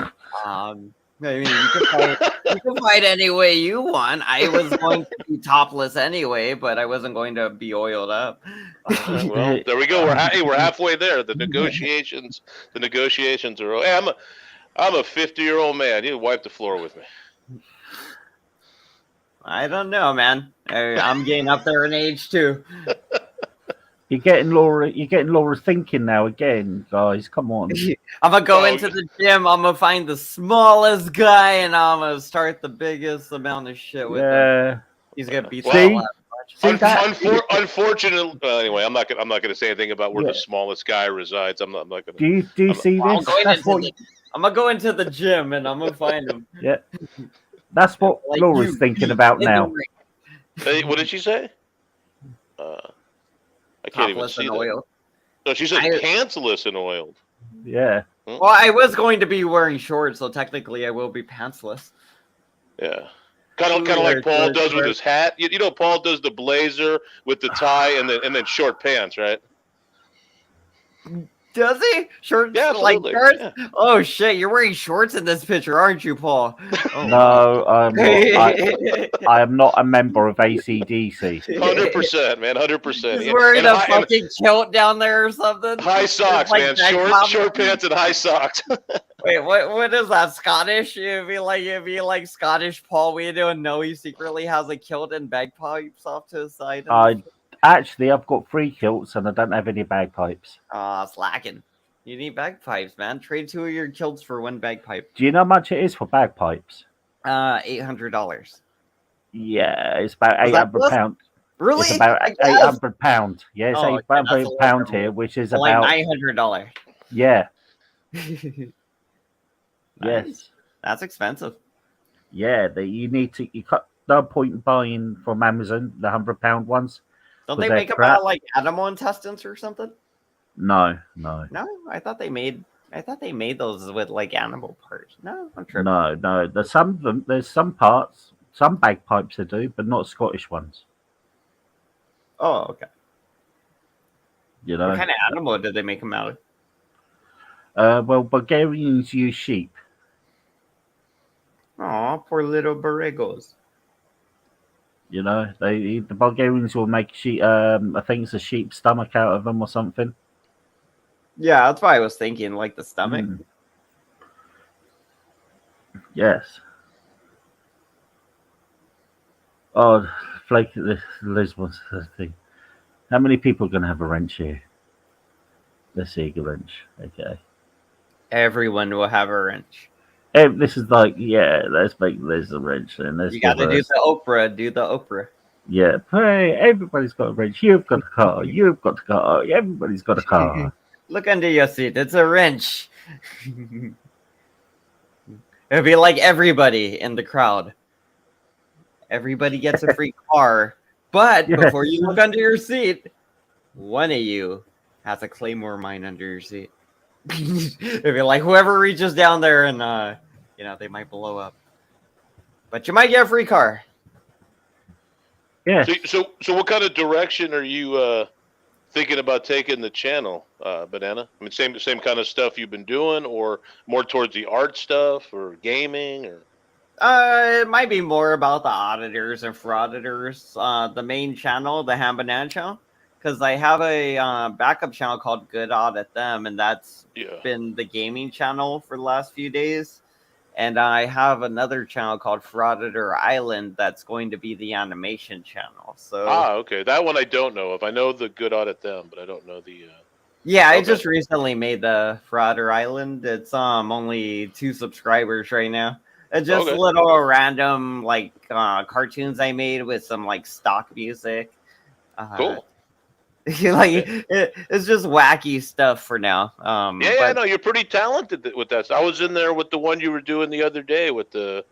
I mean, you can fight any way you want. I was going to be topless anyway, but I wasn't going to be oiled up. Well, there we go. We're halfway there. The negotiations are. Hey, I'm a 50-year-old man. You wipe the floor with me. I don't know, man. I'm getting up there in age too. You're getting Laura thinking now again, guys. Come on. I'm gonna go Oh, into the gym. I'm gonna find the smallest guy, and I'm gonna start the biggest amount of shit with him. Yeah. He's gonna beat Well, the hell out of me. See that? Unfortunately, anyway, I'm not gonna say anything about where the smallest guy resides. I'm not gonna. Do you see I'm this? going That's into what, the- I'm gonna go into the gym and I'm gonna find him. that's what Like Laura's you, thinking about in the now. ring, Hey, what did she say? I can't even topless see and that. oiled. No, she said I- pantsless and oiled. Yeah. Well, I was going to be wearing shorts, so technically I will be pantsless. Yeah. Kind of like Paul does with his hat. You know, Paul does the blazer with the tie and then short pants, right? Does he? Shorts? Yeah, like absolutely. shorts? Yeah. Oh shit! You're wearing shorts in this picture, aren't you, Paul? Oh, No, I'm not. wow. I am not a member of ACDC. 100%, man, 100%. He's wearing a and fucking kilt down there or something. high socks, like man. that Short pants and high socks. Wait, what is that? Scottish? It'd be like Scottish Paul. We don't know he secretly has a kilt and bagpipes off to his side. Actually, I've got 3 kilts and I don't have any bagpipes. Slacking. You need bagpipes, man. Trade 2 of your kilts for 1 bagpipe. Do you know how much it is for bagpipes? $800. Yeah, it's about Was that £800. Really? It's about I guess. £800. Yeah, it's Oh, okay, that's a little £800 bit here, more. which is So like about $900. yeah, Nice. yes, That's expensive. yeah. You cut no point in buying from Amazon the £100 ones. Don't Was they that make them crap? out of like animal intestines or something? No, No, I thought they made those with like animal parts. No, I'm tripping. no. There's some of them. There's some parts, some bagpipes they do, but not Scottish ones. Oh, okay. You know. What kind of animal did they make them out of? Well, Bulgarians use sheep. Oh, poor little borregos. You know, the Bulgarians will make sheep. I think it's a sheep stomach out of them or something. Yeah, that's why I was thinking, like the stomach. Mm. Yes. Oh, Flake, Liz wants the thing. How many people are going to have a wrench here? Let's see, a wrench. Okay. Everyone will have a wrench. This is like, yeah, let's make Liz a wrench. And let's You got to give do us- the Oprah. Do the Oprah. Yeah, hey, everybody's got a wrench. You've got a car. You've got a car. Everybody's got a car. Look under your seat. It's a wrench. It'd be like everybody in the crowd. everybody gets a free car. But Yeah. before you look under your seat, one of you has a Claymore mine under your seat. If you're like whoever reaches down there and they might blow up. But you might get a free car. Yeah. So what kind of direction are you thinking about taking the channel, Banana? I mean, same kind of stuff you've been doing, or more towards the art stuff, or gaming, or? It might be more about the auditors and frauditors. The main channel, the Ham Banana channel, because I have a backup channel called Good Audit Them, and that's been the gaming channel for the last few days. And I have another channel called Frauditor Island that's going to be the animation channel. So Okay, that one I don't know of. I know the Good Audit Them, but I don't know the. Yeah, I Okay. just recently made the Frauder Island. It's only 2 subscribers right now. It's just Okay. little random cartoons I made with some like stock music. Cool. It's just wacky stuff for now. Yeah, no, you're pretty talented with that. I was in there with the one you were doing the other day with the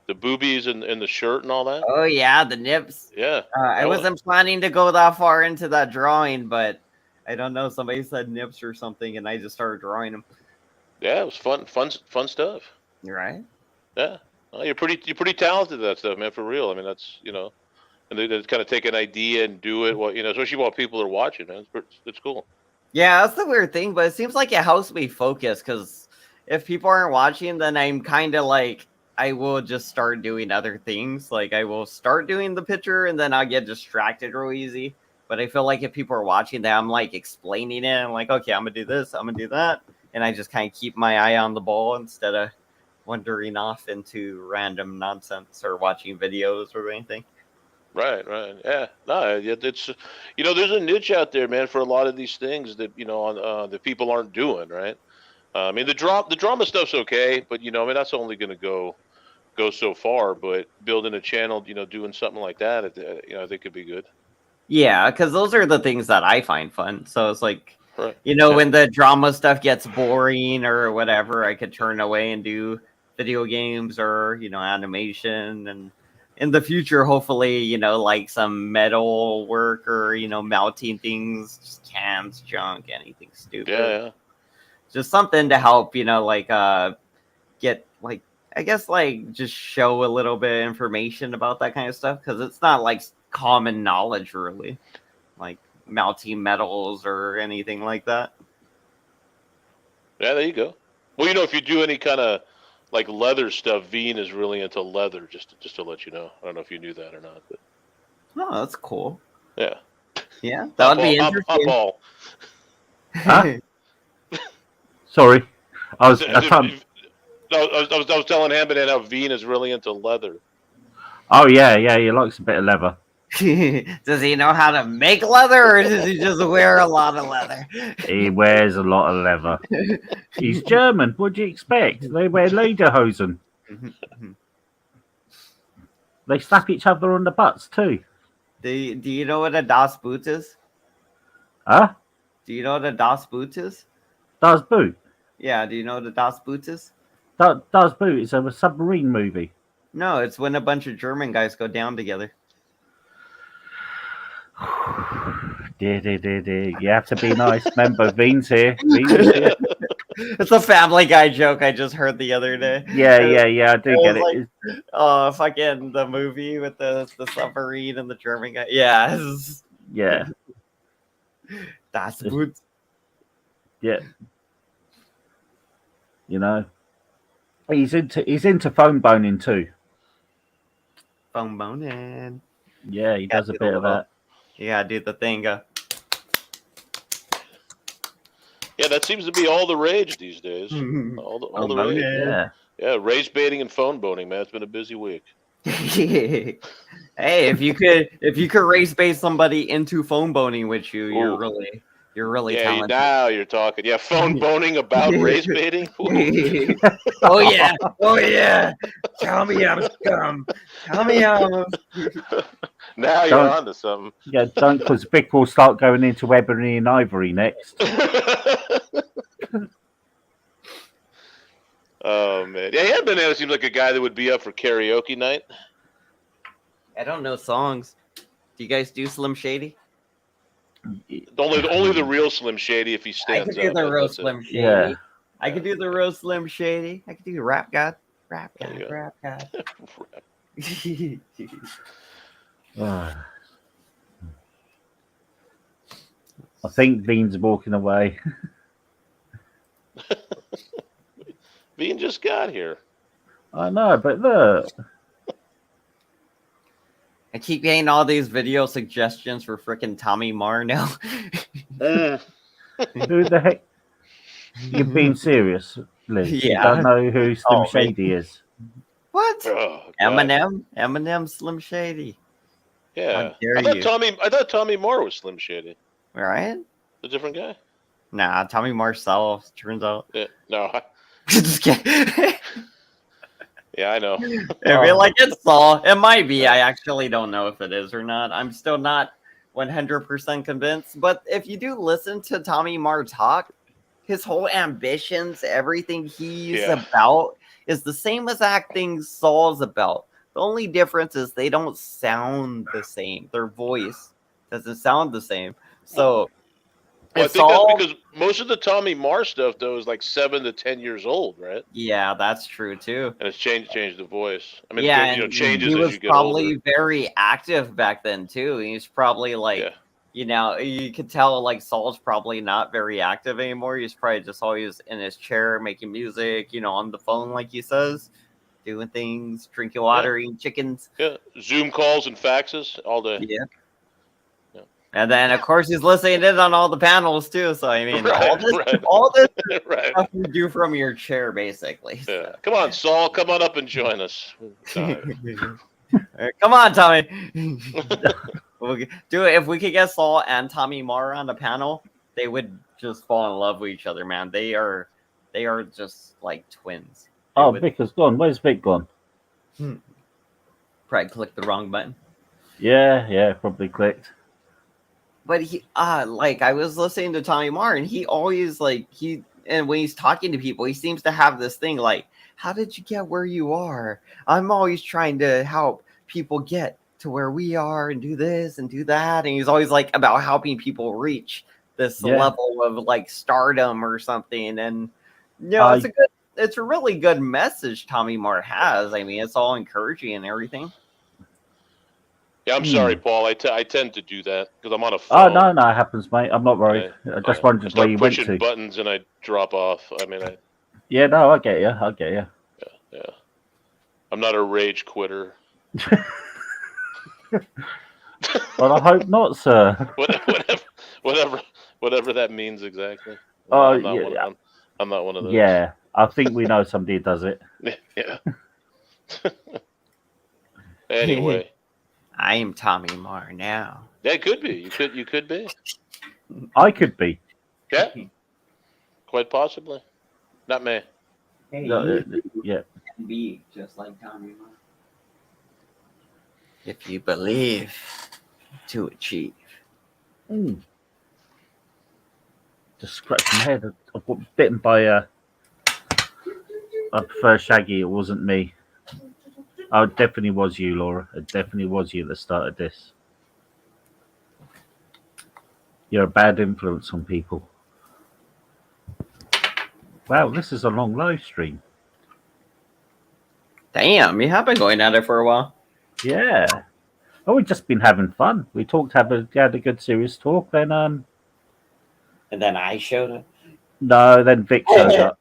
boobies and the shirt and all that. Oh yeah, the nips. Yeah. I wasn't planning to go that far into that drawing, but I don't know. Somebody said nips or something, and I just started drawing them. Yeah, it was fun stuff. You're right. Yeah, well, you're pretty talented at that stuff, man. For real. I mean, that's and they kind of take an idea and do it. Well, especially while people are watching, man. It's cool. Yeah, that's the weird thing, but it seems like it helps me focus because if people aren't watching, then I'm kind of like I will just start doing other things. Like I will start doing the picture, and then I'll get distracted real easy. But I feel like if people are watching that, I'm like explaining it. I'm like, okay, I'm gonna do this, I'm gonna do that, and I just kind of keep my eye on the ball instead of wandering off into random nonsense or watching videos or anything. Right. Yeah. No, it's there's a niche out there, man, for a lot of these things that that people aren't doing, right? I mean, the drama stuff's okay, but I mean, that's only going to go so far. But building a channel, doing something like that, I think could be good. Yeah, because those are the things that I find fun. So it's like, Right. when the drama stuff gets boring or whatever, I could turn away and do video games or, animation. And in the future, hopefully, like some metal work or, melting things, just cans, junk, anything stupid. Yeah. Just something to help, get like, I guess, like just show a little bit of information about that kind of stuff. Because it's not like common knowledge, really. Like, melting metals or anything like that. Yeah, there you go. Well, if you do any kind of like leather stuff, Veen is really into leather. Just to let you know. I don't know if you knew that or not, but Oh, that's cool. yeah, Yeah, that would be Hop interesting. ball. Huh? Sorry, I was telling him that how Veen is really into leather. Oh yeah, he likes a bit of leather. Does he know how to make leather, or does he just wear a lot of leather? He wears a lot of leather. He's German. What do you expect? They wear lederhosen. They slap each other on the butts too. Do you know what a Das Boot is? Huh? Do you know what a Das Boot is? Das Boot. Yeah, do you know what a Das Boot is? Das Boot is a submarine movie. No, it's when a bunch of German guys go down together. Dear. You have to be nice. Remember, Veen's here. It's a Family Guy joke I just heard the other day. Yeah. I do get it. Like, oh, fucking the movie with the submarine and the German guy. Yeah. Yeah. Das Boot. Yeah. He's into phone boning too. Phone boning. Yeah, he does a bit of that. Yeah, do the thing. Yeah, that seems to be all the rage these days. All the rage. Yeah, race baiting and phone boning, man. It's been a busy week. Hey, if you could race bait somebody into phone boning with you, you're really yeah, talented. now you're talking. Yeah, phone boning about race baiting. Oh yeah. Tell me I'm scum. Tell me I'm. Now you're on to something. Yeah, don't, because Vic will start going into ebony and ivory next. Oh man, yeah, Banana seems like a guy that would be up for karaoke night. I don't know songs. Do you guys do Slim Shady? Only the real Slim Shady if he I stands could do up. the real that's it. Slim Shady. Yeah. I could do the real Slim Shady. I could do Rap God. Rap There you God. go. Rap God. Ah. I think Bean's walking away. Bean just got here. I know, but look. I keep getting all these video suggestions for freaking Tommy Marr now. Mm. Who the heck? You're being serious, Liz. You Yeah. don't know who Slim Oh, Shady is. What? Oh, God. Eminem, Slim Shady. Yeah. How dare I thought you. Tommy Moore was Slim Shady. Right? A different guy. Nah, Tommy Marcel, turns out. Yeah. No. Just kidding. Yeah, I know. I feel like it's Saul. It might be. I actually don't know if it is or not. I'm still not 100% convinced. But if you do listen to Tommy Marr talk, his whole ambitions, everything he's Yeah. about, is the same exact thing Saul's about. The only difference is they don't sound the same. Their voice doesn't sound the same. So, Well, I if think Saul, that's because most of the Tommy Marr stuff though is like 7 to 10 years old, right? yeah, that's true too. And it's changed the voice. I mean, Yeah, it and changes he as was you get probably older. very active back then too. He's probably like, Yeah. you know, you could tell like Saul's probably not very active anymore. He's probably just always in his chair making music, you know, on the phone, like he says, doing things, drinking water, eating chickens. Yeah. Zoom calls and faxes all day. Yeah. Yeah. And then of course he's listening in on all the panels too. So I mean, Right. all this Right. stuff you do from your chair, basically. Yeah. Come on, Saul. Come on up and join us. Come on, Tommy. Do it. If we could get Saul and Tommy Marr on the panel, they would just fall in love with each other, man. They are just like twins. They Oh, would Vic has gone. Where's Vic gone? probably click the wrong button. Yeah, probably clicked. But he like I was listening to Tommy Marr and he always and when he's talking to people, he seems to have this thing like, how did you get where you are? I'm always trying to help people get to where we are and do this and do that. And he's always like about helping people reach this level of like stardom or something. And you know, it's a really good message Tommy Marr has. I mean, it's all encouraging and everything. Yeah, I'm sorry, Paul. I tend to do that because I'm on a phone. Oh, no, it happens, mate. I'm not worried. I just wondered where you went to. Pushing buttons and I drop off. I mean, Yeah, no, I get you. yeah. I'm not a rage quitter. Well, I hope not, sir. Whatever that means exactly. Oh, I'm not one of those. Yeah, I think we know somebody who does it. Yeah. Anyway. I am Tommy Marr now. Yeah, it could be. You could be. I could be. Yeah. Quite possibly. Not me. Hey, Yeah. can be just like Tommy Marr. If you believe, to achieve. Just scratch my head. I got bitten by a. I prefer Shaggy. It wasn't me. Oh, it definitely was you, Laura. It definitely was you that started this. You're a bad influence on people. Wow, this is a long live stream. Damn, you have been going at it for a while. Yeah. Oh, we've just been having fun. We had a good serious talk. Then And then I showed up. no, then Vic showed up.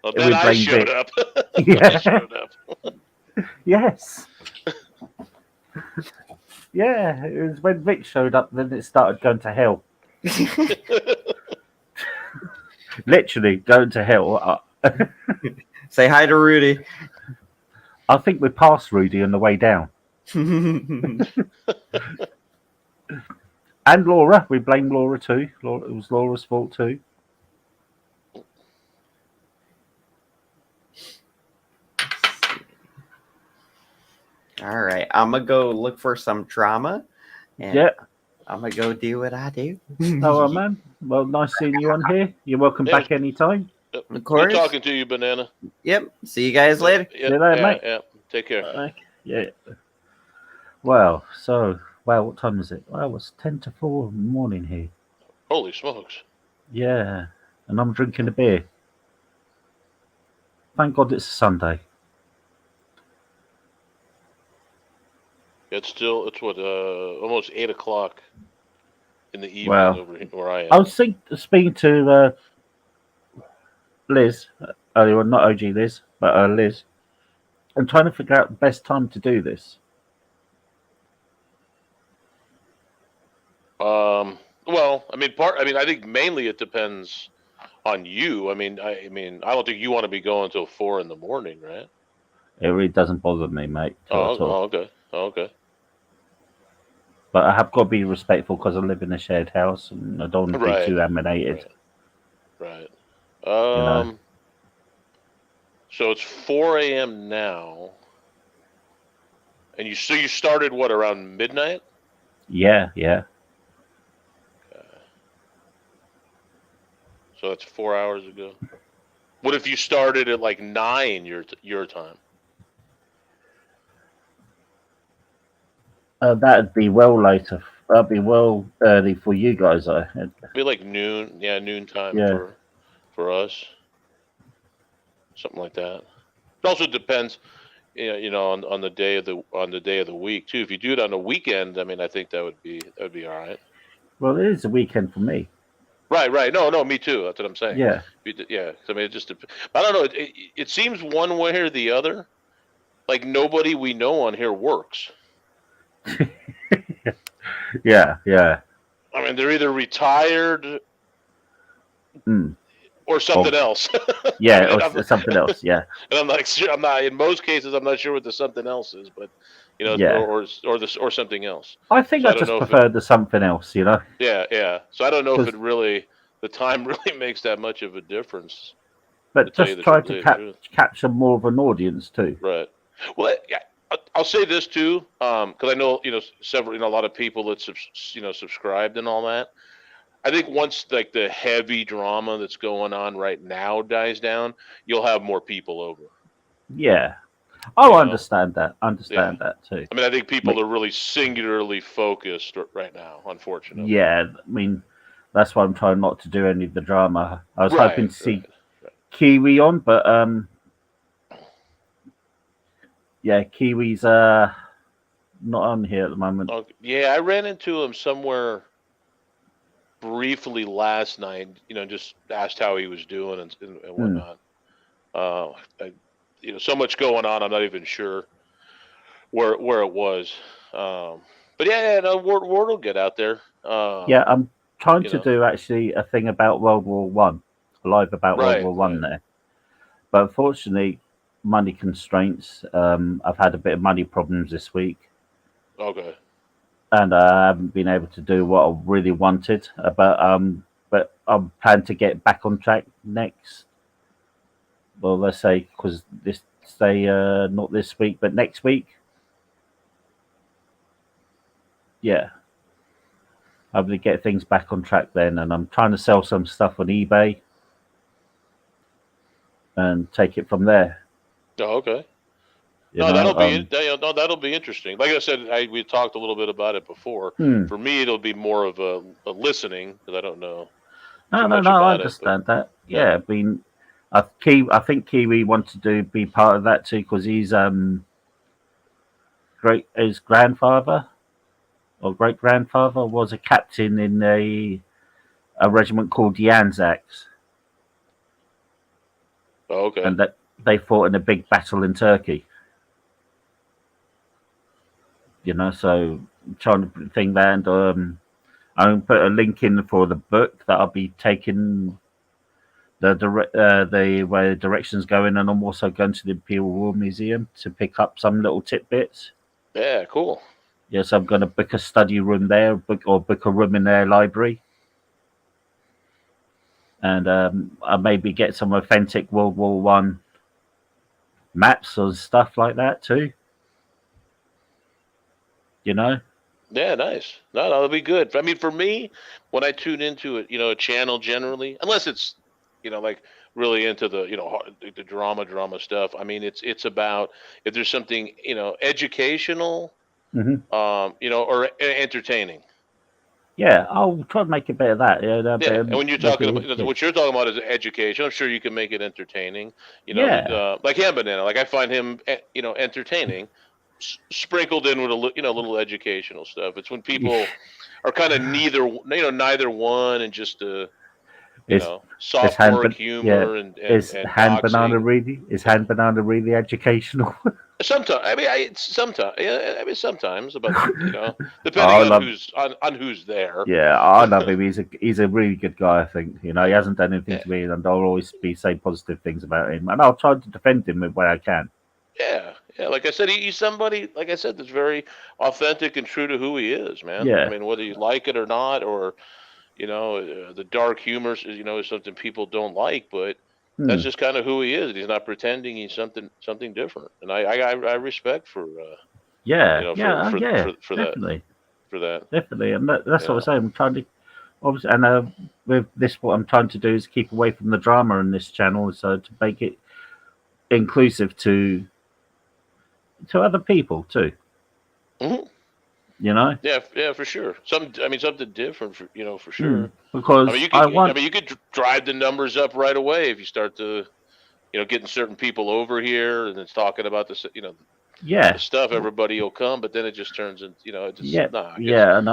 Well, We then I blame showed Vic. up. Yeah. I showed up. Yes. Yeah, it was when Vic showed up. Then it started going to hell. Literally going to hell. Say hi to Rudy. I think we passed Rudy on the way down. And Laura. We blame Laura too. It was Laura's fault too. All right, I'm gonna go look for some drama. And Yeah. I'm gonna go do what I do. Oh, man. Well, nice seeing you on here. You're welcome Yeah. back anytime. Of course. Good talking to you, Banana. Yep. See you guys later. Yeah, See you later, yeah, mate. yeah. Take care. Yeah. Well, what time is it? Well, it's 10 to 4 in the morning here. Holy smokes! Yeah, and I'm drinking a beer. Thank God it's a Sunday. It's what almost 8 o'clock in the evening Well, over here where I I am. was speaking to Liz earlier, not OG Liz, but Liz, and trying to figure out the best time to do this. Well, I think mainly it depends on you. I don't think you want to be going till 4 in the morning, right? It really doesn't bother me, mate, at all. Okay. Okay. But I have got to be respectful because I live in a shared house and I don't want to be Right. too emanated. Right. You know. So it's 4 a.m. now, and you started what, around midnight? Yeah, yeah. So that's 4 hours ago. What if you started at like 9 your time? That'd be well later. That'd be well early for you guys, though. Be like noon. Yeah, noon time Yeah. for us. Something like that. It also depends, on the day of the week too. If you do it on a weekend, I think that would be all right. Well, it is a weekend for me. Right. No, me too. That's what I'm saying. Yeah. Yeah. It just I don't know. It seems one way or the other. Like nobody we know on here works. Yeah, yeah. They're either retired or something else. Yeah, or something else. Yeah. And I'm like, I'm not. In most cases, I'm not sure what the something else is, but Yeah. or something else. I think So I just prefer the something else. Yeah. So I don't know if the time really makes that much of a difference. But just try to capture more of an audience too. Right. Well, I'll say this too, because I know several, a lot of people that subscribed and all that. I think once like the heavy drama that's going on right now dies down, you'll have more people over. Yeah. Oh, I understand that. That too. I think people are really singularly focused right now, unfortunately. Yeah, that's why I'm trying not to do any of the drama. I was hoping to see Kiwi on, but yeah, Kiwi's not on here at the moment. Yeah, I ran into him somewhere briefly last night. Just asked how he was doing and whatnot. So much going on. I'm not even sure where it was. But yeah, no, word will get out there. Yeah, I'm trying to do actually a thing about World War One, live about World War One there. But unfortunately, money constraints. I've had a bit of money problems this week. Okay. And I haven't been able to do what I really wanted. But I'm planning to get back on track next. Well, let's say not this week, but next week. Yeah. Hopefully get things back on track then, and I'm trying to sell some stuff on eBay and take it from there. Oh, okay. That'll be interesting. Like I said, we talked a little bit about it before. For me, it'll be more of a listening because I don't know. No, I understand that. Yeah, I think Kiwi wanted to be part of that too because he's his grandfather or great grandfather was a captain in a regiment called the Anzacs. Oh, okay. And that they fought in a big battle in Turkey. So I'm trying to think that, and I'm put a link in for the book that I'll be taking the way the directions going, and I'm also going to the Imperial War Museum to pick up some little tidbits. Yeah, cool. Yes, I'm going to book a study room there, book a room in their library, and I maybe get some authentic World War One maps or stuff like that too. Yeah, nice. No, that'll be good. For me, when I tune into it, a channel generally, unless it's, like really into the, the drama stuff. It's about if there's something, educational you know, or entertaining. Yeah, I'll try and make a bit of that. Yeah, that Yeah, bit and when you're talking about what you're talking about is education, I'm sure you can make it entertaining. You know, yeah, like him, banana. Like I find him, you know, entertaining, sprinkled in with you know, little educational stuff. It's when people are kind of neither one, and just you is know, is sophomoric yeah, humor is and hand banana doxing. really is Yeah. hand banana really educational? Sometimes, I mean, sometimes, yeah, I mean, sometimes, but you know, depending I on love. who's there. Yeah, I love him. He's a really good guy. I think he Yeah, hasn't done anything yeah, to me, and I'll always be saying positive things about him, and I'll try to defend him where I can. yeah, yeah. Like I said, he's somebody, like I said, that's very authentic and true to who he is, man. I Yeah. mean, whether you like it or not, or you know, the dark humor, you know, is something people don't like, but that's Hmm. just kind of who he is. He's not pretending he's something different, and I respect for you Yeah. know, Yeah. Yeah. for that Definitely. for that. Definitely. And that's You what I'm know, saying. I'm trying to obviously, and with this, what I'm trying to do is keep away from the drama in this channel, so to make it inclusive to other people too. hmm You know. yeah, yeah, for sure. I mean, something different, for you know, for Hmm. sure. I mean, Because I I want. mean, you could drive the numbers up right away if you start to, you know, getting certain people over here and it's talking about this, you know, the Yeah. stuff. Everybody will come, but then it just turns into, you know, it just Yeah. nah, because Yeah. And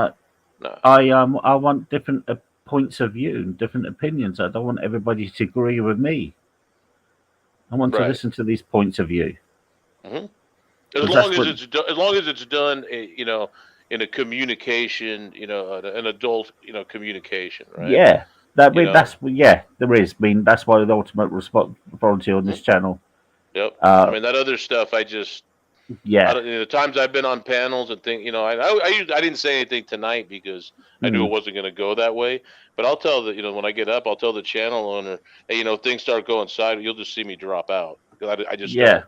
nah, I want different points of view and different opinions. I don't want everybody to agree with me. I want to right. listen to these points of view hmm As because long that's as what. as long as it's done, you know, in a communication, you know, an adult, you know, communication, right? Yeah, You know, that's yeah. There is. I mean, that's why the ultimate responsibility on this mhm, channel. yep. I Uh, mean, that other stuff, I just I yeah. don't. You know, the times I've been on panels and think, you know, I didn't say anything tonight because I knew Mm, it wasn't going to go that way. But I'll tell the, you know, when I get up, I'll tell the channel owner, hey, you know, things start going side, you'll just see me drop out because I just yeah. don't.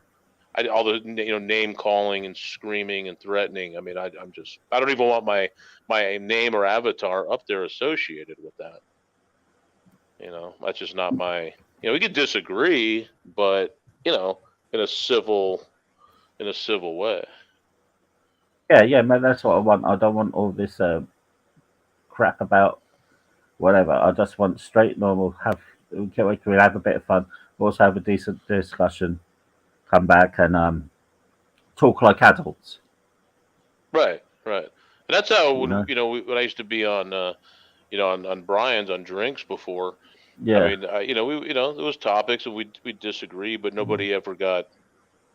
All the, you know, name calling and screaming and threatening. I mean, I'm just I don't even want my name or avatar up there associated with that. You know, that's just not my. You know, we could disagree, but you know, in a civil way. Yeah. Yeah. Man, that's what I want. I don't want all this crap about whatever. I just want straight, normal. We can have a bit of fun. Also have a decent discussion. Come back and talk like adults. Right, right. And that's how You when know. you know when I used to be on you know on Brian's on drinks before. I Yeah. mean, you know, we you know there was topics and we disagree, but nobody ever got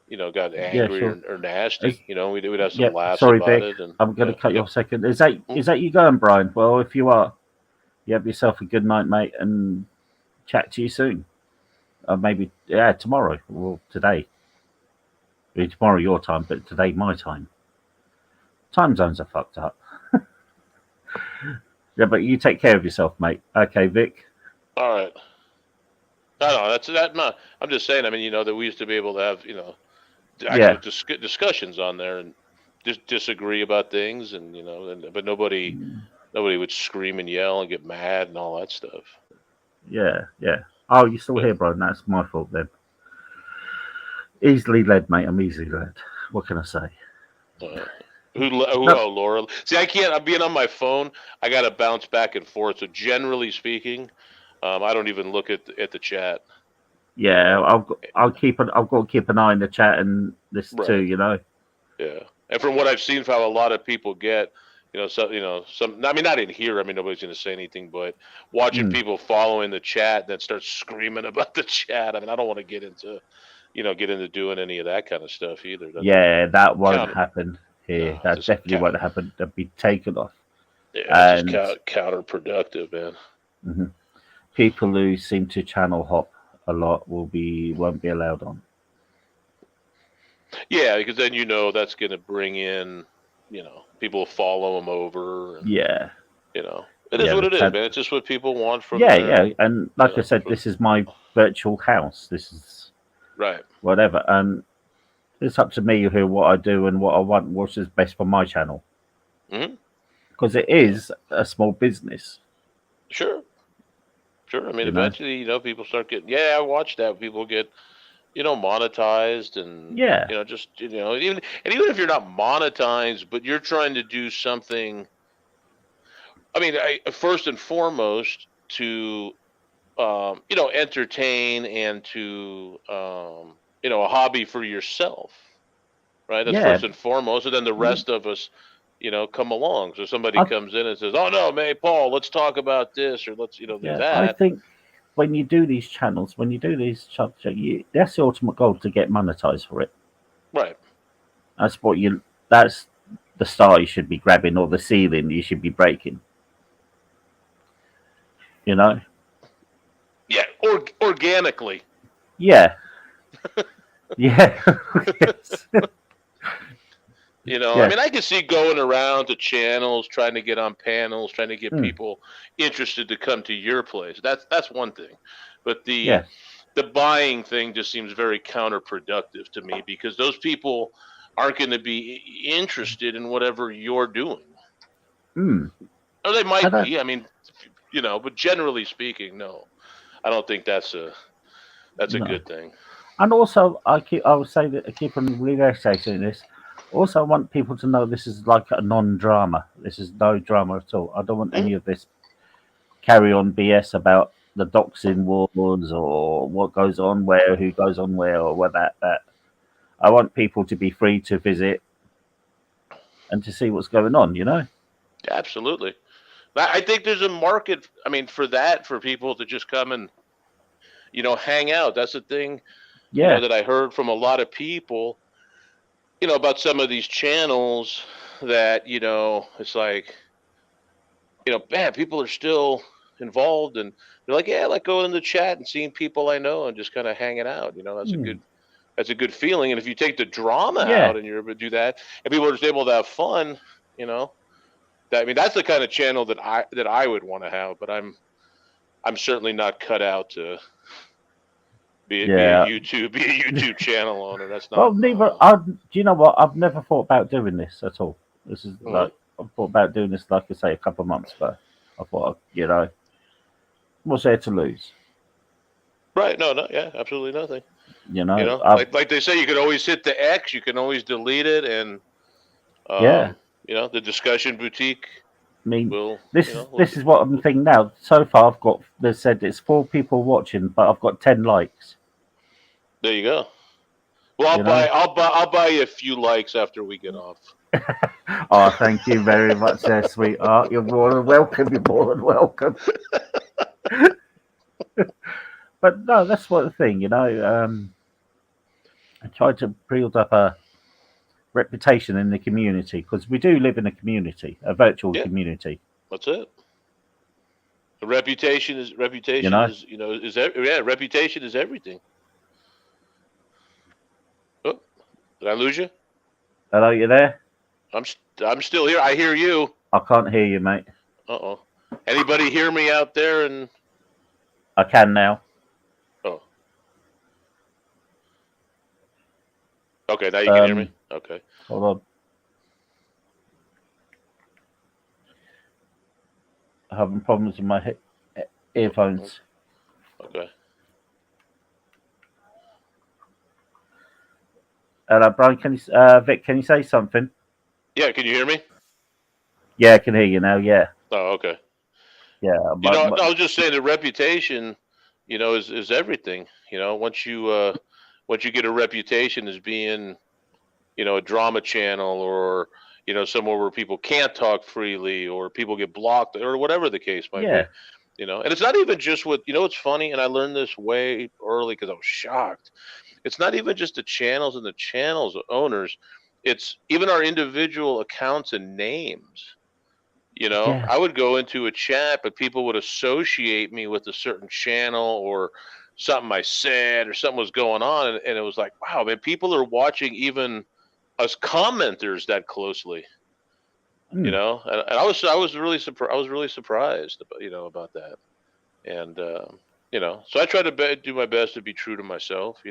you know got Yeah. angry Sure. or Is nasty. You know, we'd have some Yep. laughs Sorry, about Vic. it, and I'm going to yeah, cut you yep. off a second. Mm. Is that you going, Brian? Well, if you are, you have yourself a good night, mate, and chat to you soon. Maybe yeah, tomorrow or today. Maybe tomorrow your time, but today my time. Time zones are fucked up. Yeah, but you take care of yourself, mate. Okay, Vic. All right. I don't know. That's that. Not. I'm just saying. I mean, you know, that we used to be able to have you know actual Yeah. discussions on there and just disagree about things, and you know, but nobody would scream and yell and get mad and all that stuff. Yeah. Yeah. Oh, you're still But here, bro. That's my fault then. Easily led, mate. I'm easily led. What can I say? uh, No. oh Laura, see, I can't. I'm being on my phone. I got to bounce back and forth. So generally speaking, I don't even look at the chat. You Yeah, know, I've got to keep an eye on the chat and this too. right? You know. Yeah. And from what I've seen, from how a lot of people get, you know, some. I mean, not in here. I mean, nobody's going to say anything, but watching Mm. people following the chat that start screaming about the chat. I mean, I don't want to get into, you know, get into doing any of that kind of stuff either. That's Yeah, that won't counter. happen here. No, it's That just definitely won't happen. They'll be taken off. yeah, it's just And counterproductive, man. mhm, people who seem to channel hop a lot won't be allowed on. Yeah, because then you know that's going to bring in, you know, people follow them over, and Yeah, you know, it is yeah, what the it is, chat. man. It's just what people want from Yeah, their, yeah, and you like I know, said, this is my virtual house. This is right. whatever, and it's up to me who what I do and what I want, what's is best for my channel hmm because it Yeah, is a small business. sure, sure. I mean, You know. eventually, you know, people start getting. Yeah, I watched that. People get, monetized and Yeah. just even if you're not monetized, but you're trying to do something. I mean, first and foremost to entertain and to a hobby for yourself, right? That's Yeah. first and foremost, and then the rest of us, come along. So somebody I, comes in and says, "Oh no, May Paul, let's talk about this or let's do yeah. I that." think when you do these channels, that's the ultimate goal, to get monetized for it. Right. That's what you. That's the star you should be grabbing, or the ceiling you should be breaking. You know. Yeah. Organically. Yeah. Yeah. Yes. I Yeah. mean, I can see going around to channels, trying to get on panels, trying to get Mm. people interested to come to your place. That's one thing, but the Yes. buying thing just seems very counterproductive to me because those people aren't going to be interested in whatever you're doing, Mm. or they I might don't. be. I mean, but generally speaking, no, I don't think that's a No. good thing. And also, I would say that I keep on reiterating this. Also, I want people to know this is like a non-drama. This is no drama at all. I don't want Mhm. any of this carry on BS about the doxing wars or what goes on where, who goes on where, or what that. I want people to be free to visit and to see what's going on. Absolutely. I think there's a market. I mean, for that, for people to just come and hang out. That's the thing. Yeah. That I heard from a lot of people. About some of these channels that it's like man, people are still involved and they're like, yeah, I like going in the chat and seeing people I know and just kind of hanging out. That's a Hmm. good feeling. And if you take the drama Yeah. out and you're able to do that, and people are just able to have fun, I mean, that's the kind of channel that I would want to have. But I'm certainly not cut out to be a Yeah. YouTube channel owner. That's Well, not. neither. Do you know what? I've never thought about doing this at all. This is Mhm. like I thought about doing this, like I say, a couple of months ago. I thought, what's there to lose? Right? No, yeah, absolutely nothing. I Like they say, you can always hit the X, you can always delete it, and yeah. the discussion boutique I mean, will, this is what I'm thinking now. So far, they said it's 4 people watching, but I've got 10 likes. there you go. Well, You know. I'll buy you a few likes after we get off. Oh, thank you very much, there, sweetheart. You're more than welcome. You're more than welcome. But no, that's what the thing. I tried to build up a reputation in the community, because we do live in a community, a virtual Yeah. community. That's it. The reputation is reputation know? is reputation is everything. Oh, did I lose you? Hello, you there? I'm still here. I hear you. I can't hear you, mate. Uh-oh. Anybody hear me out there? And I can now. oh, okay. Now you can hear me. Okay. Hold on. I'm having problems with my earphones. Okay. Hello, Brian. Vic, can you say something? Yeah. Can you hear me? Yeah, I can hear you now. Yeah. Oh, okay. Yeah. I was just saying the reputation, is everything. Once you get a reputation as being, a drama channel or, somewhere where people can't talk freely or people get blocked or whatever the case might Yeah. be, and it's not even just with, it's funny. And I learned this way early because I was shocked. It's not even just the channels and the channels owners. It's even our individual accounts and names. Yeah. I would go into a chat, but people would associate me with a certain channel or something I said or something was going on. And it was like, wow, man, people are watching even us commenters that closely, Mm. and I was really surprised. I was really surprised, about that. And, so I try to do my best to be true to myself,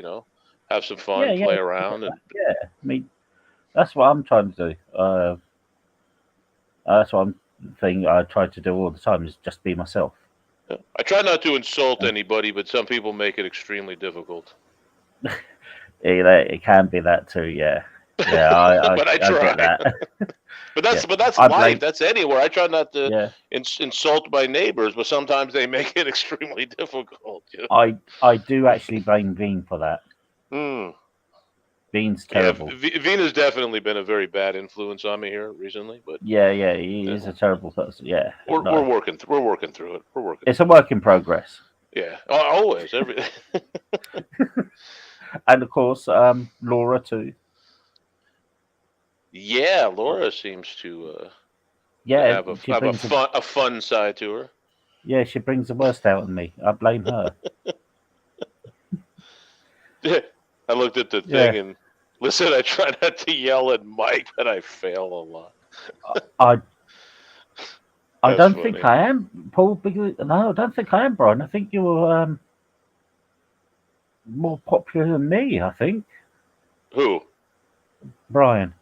have some fun, Yeah. play around. And Yeah. I mean, that's what I'm trying to do. That's what I try to do all the time, is just be myself. I try not to insult anybody, but some people make it extremely difficult. It can be that too. Yeah, yeah. But I I get try. that. But Yeah. that's I life. blame. That's anywhere. I try not to Yeah, insult my neighbors, but sometimes they make it extremely difficult. You I do actually blame Bean for that. know? Bean's Yeah, terrible. Vina's definitely been a very bad influence on me here recently, but Yeah, yeah. He yeah, is a terrible person. Yeah, we're no. working we're working through it. We're working It's a through it. work in progress. Yeah, always every. And of course, Laura too. Yeah, Laura seems to Yeah, have she brings a fun side to her. yeah, she brings the worst out in me. I blame her. I looked at the Yeah, thing and listen. I try not to yell at Mike, but I fail a lot. I I That's don't think funny. I am Paul. Because no, I don't think I am, Brian. I think you're more popular than me. I think Who? Brian.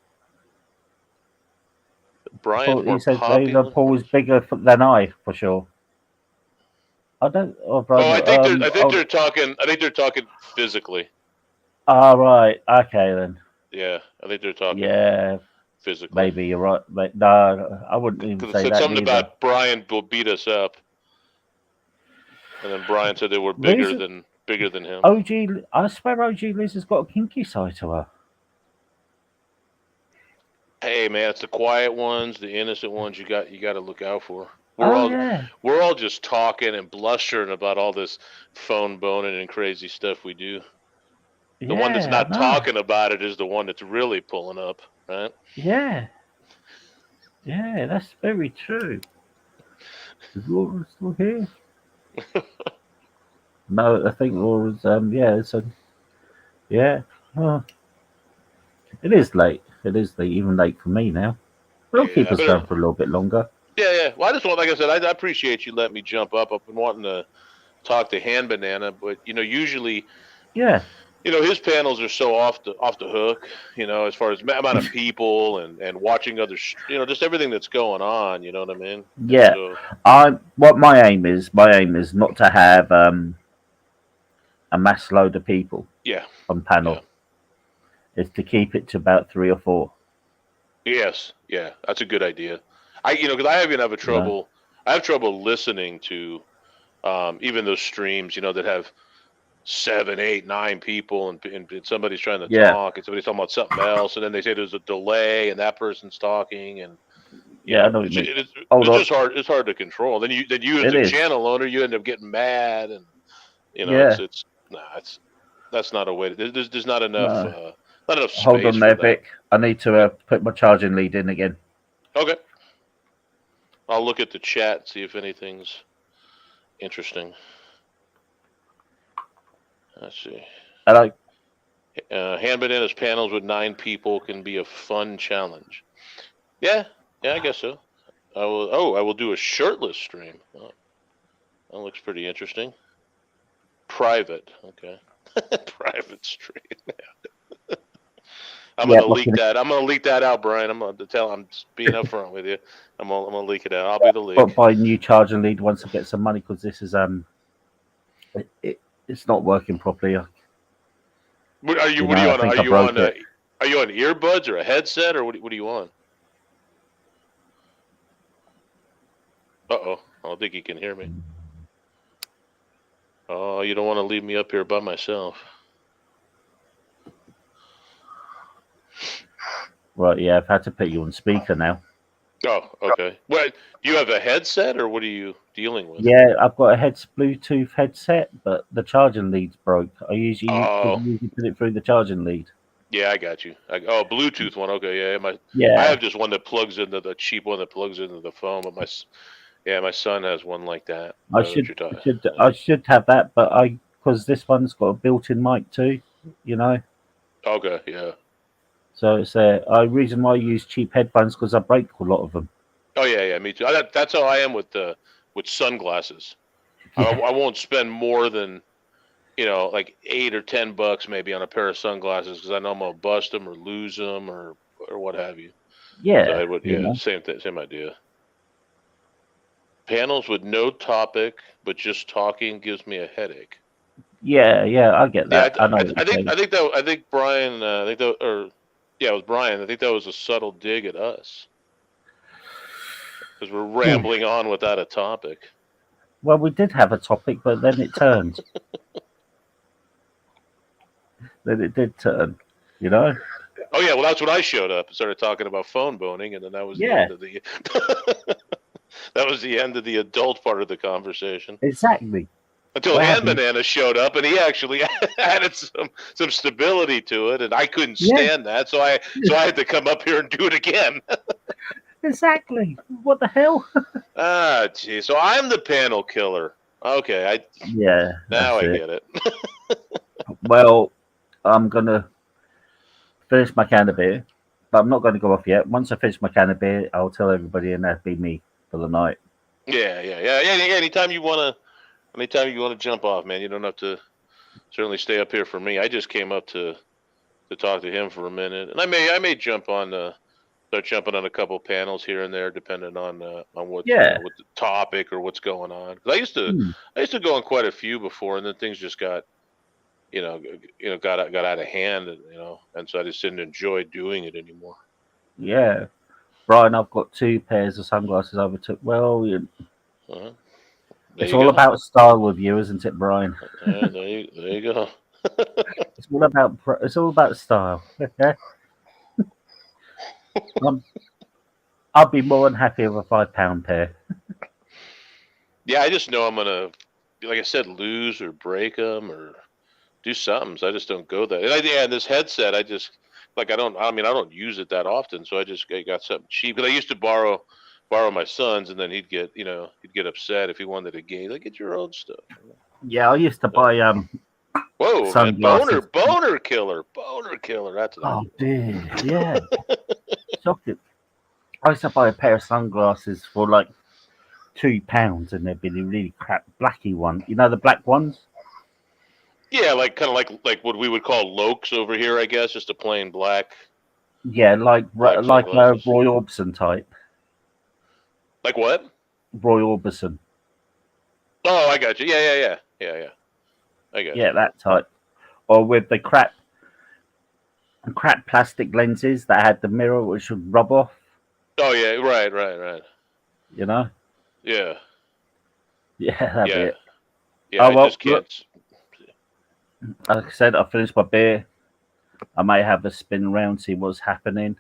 Brian's Paul, he more said that popular. Paul is bigger than I for sure. I don't. Oh, Oh, Brian. I think they're talking. I think they're talking physically. All right. Okay then. Yeah, I think they're talking Yeah, physically. maybe you're right. But no, I wouldn't even Because it say said that something neither. about Brian will beat us up, and then Brian said they were Liz, bigger than him. OG. I swear, OG Liz has got a kinky side to her. Hey man, it's the quiet ones, the innocent ones you got to look out for. Oh yeah, We're all just talking and blustering about all this phone boning and crazy stuff we do. The one that's yeah. not No, talking about it is the one that's really pulling up, right? yeah, yeah. That's very true. Is Laura still here? No, I think Laura's. Yeah. So yeah. Oh, it is late. It is late. Even late for me now. We'll keep Yeah, I us going better. for a little bit longer. Yeah, yeah. Well, I just want, like I said, I appreciate you letting me jump up. I've been wanting to talk to Hand Banana, but usually, Yeah. his panels are so off the hook. As far as amount of people and watching others, just everything that's going on. You know what I mean? And Yeah. so, What my aim is. My aim is not to have a mass load of people yeah, on yeah, panel. Is to keep it to about 3 or 4. yes, yeah. That's a good idea. Because I even have You know. I have trouble listening to even those streams. That have 7, 8, 9 people, and somebody's trying to Yeah. talk, and somebody's talking about something else, and then they say there's a delay, and that person's talking, and Yeah. I know what you mean. Hold it's on. just hard. It's hard to control. Then you as It the is. channel owner, you end up getting mad, and Yeah. it's that's not a way. There's not enough No. not enough Hold space on for there, that. Vic. I need to put my charging lead in again. Okay, I'll look at the chat, see if anything's interesting. Let's see. Hello. Hand bananas panels with 9 people can be a fun challenge. Yeah, I guess so. I will do a shirtless stream. Oh, that looks pretty interesting. Private, okay. Private stream. I'm Yeah. gonna leak that. I'm gonna leak that out, Brian. I'm just being upfront with you. I'm gonna leak it out. I'll be the leak. But buy a new charging lead once I get some money because this is it's not working properly. What are you? You What are know, you I on? think Are I you broke on? it. Are you on earbuds or a headset or what are you on? Uh-oh. I don't think he can hear me. Oh, you don't want to leave me up here by myself. Right. Yeah. I've had to put you on speaker now. Oh, okay. Well, do you have a headset or what are you dealing with? Yeah. I've got a Bluetooth headset, but the charging lead's broke. I Oh, usually put it through the charging lead. yeah, I got you. Bluetooth one. Okay, yeah. I Yeah. have just one that plugs into the cheap one that plugs into the phone, but my son has one like that. I That's what you're talking. I should have that, but because this one's got a built-in mic too, you know. Okay, yeah. So it's a reason why I use cheap headphones because I break a lot of them. Oh yeah, me too. That's how I am with sunglasses. I won't spend more than like $8 or $10 maybe on a pair of sunglasses because I know I'm gonna bust them or lose them or what have you. Yeah, So I would, you know. same thing, same idea. Panels with no topic but just talking gives me a headache. Yeah, I get Yeah, that. I know what I you're saying. think Brian, it was Brian. I think that was a subtle dig at us because we're rambling on without a topic. Well, we did have a topic, but then it turned. Then it did turn. You know? Oh yeah, well that's when I showed up and started talking about phone boning, and then that was the Yeah, end of the that was the end of the adult part of the conversation. exactly. Until What Han happened? Banana showed up and he actually added some stability to it, and I couldn't Yeah, stand that, so I had to come up here and do it again. exactly. What the hell? Ah, gee. So I'm the panel killer. Okay, Yeah, now that's I it. get it. Well, I'm gonna finish my can of beer, but I'm not going to go off yet. Once I finish my can of beer, I'll tell everybody, and that'll be me for the night. Yeah. Anytime you wanna jump off, man, you don't have to certainly stay up here for me. I just came up to talk to him for a minute, and I may jump on start jumping on a couple panels here and there, depending on what Yeah. what the topic or what's going on. 'Cause Hmm. I used to go on quite a few before, and then things just got got out of hand, and so I just didn't enjoy doing it anymore. Yeah. Brian, I've got 2 pairs of sunglasses I overtook. Well, Uh-huh. There it's you all go. about style with you, isn't it, Brian? There you go. It's all about style. Okay. um, I'll be more than happy with a £5 pair. Yeah, I just know I'm gonna, like I said, lose or break them or do something. So I just don't go there. And this headset, I just like I don't. I mean, I don't use it that often, so I got something cheap. Because I used to borrow my son's, and then he'd get upset if he wanted a game. Like, get your own stuff. Yeah, I used to So, buy whoa, man, sunglasses. boner killer. That's what Oh, dude, yeah, shocking. I used to buy a pair of sunglasses for like £2, and they'd be the really crap blacky one. You know the black ones? Yeah, like kind of like what we would call Lokes over here, I guess, just a plain black Yeah, like black like a sunglasses. Roy Orbison type. Like what? Roy Orbison. Oh, I got you. Yeah. I got Yeah, you. that type. Or with the crap plastic lenses that had the mirror which would rub off, Oh yeah, right. you know? Yeah, Yeah, that'd be yeah, it. yeah. Oh I well, just look, can't. like I said, I finished my beer. I may have a spin around, see what's happening.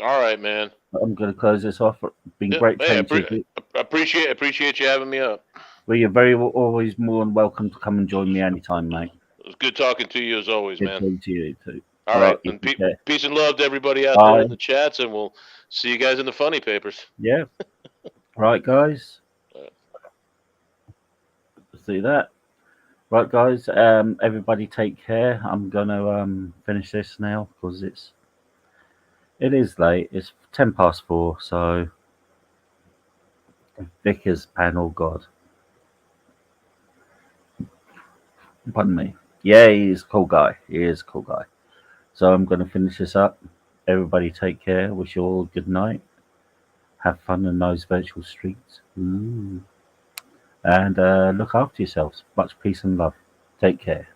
All right, man. I'm gonna close this off. It's been Yeah, great hey, chatting to you. appreciate you having me up. Well, you're always more than welcome to come and join me anytime, mate. It was good talking to you as always, Good man. talking to you too. All All right, right, you and take care. peace and love to everybody out there Bye. in the chats, and we'll see you guys in the funny papers. Yeah. Right, guys. See that. Right, guys. Everybody take care. I'm gonna finish this now because it is late. It's 4:10. So Vickers panel god. Pardon me. Yeah, he's a cool guy. He is a cool guy. So I'm gonna finish this up. Everybody take care. Wish you all a good night. Have fun in those virtual streets. Ooh. And look after yourselves. Much peace and love. Take care.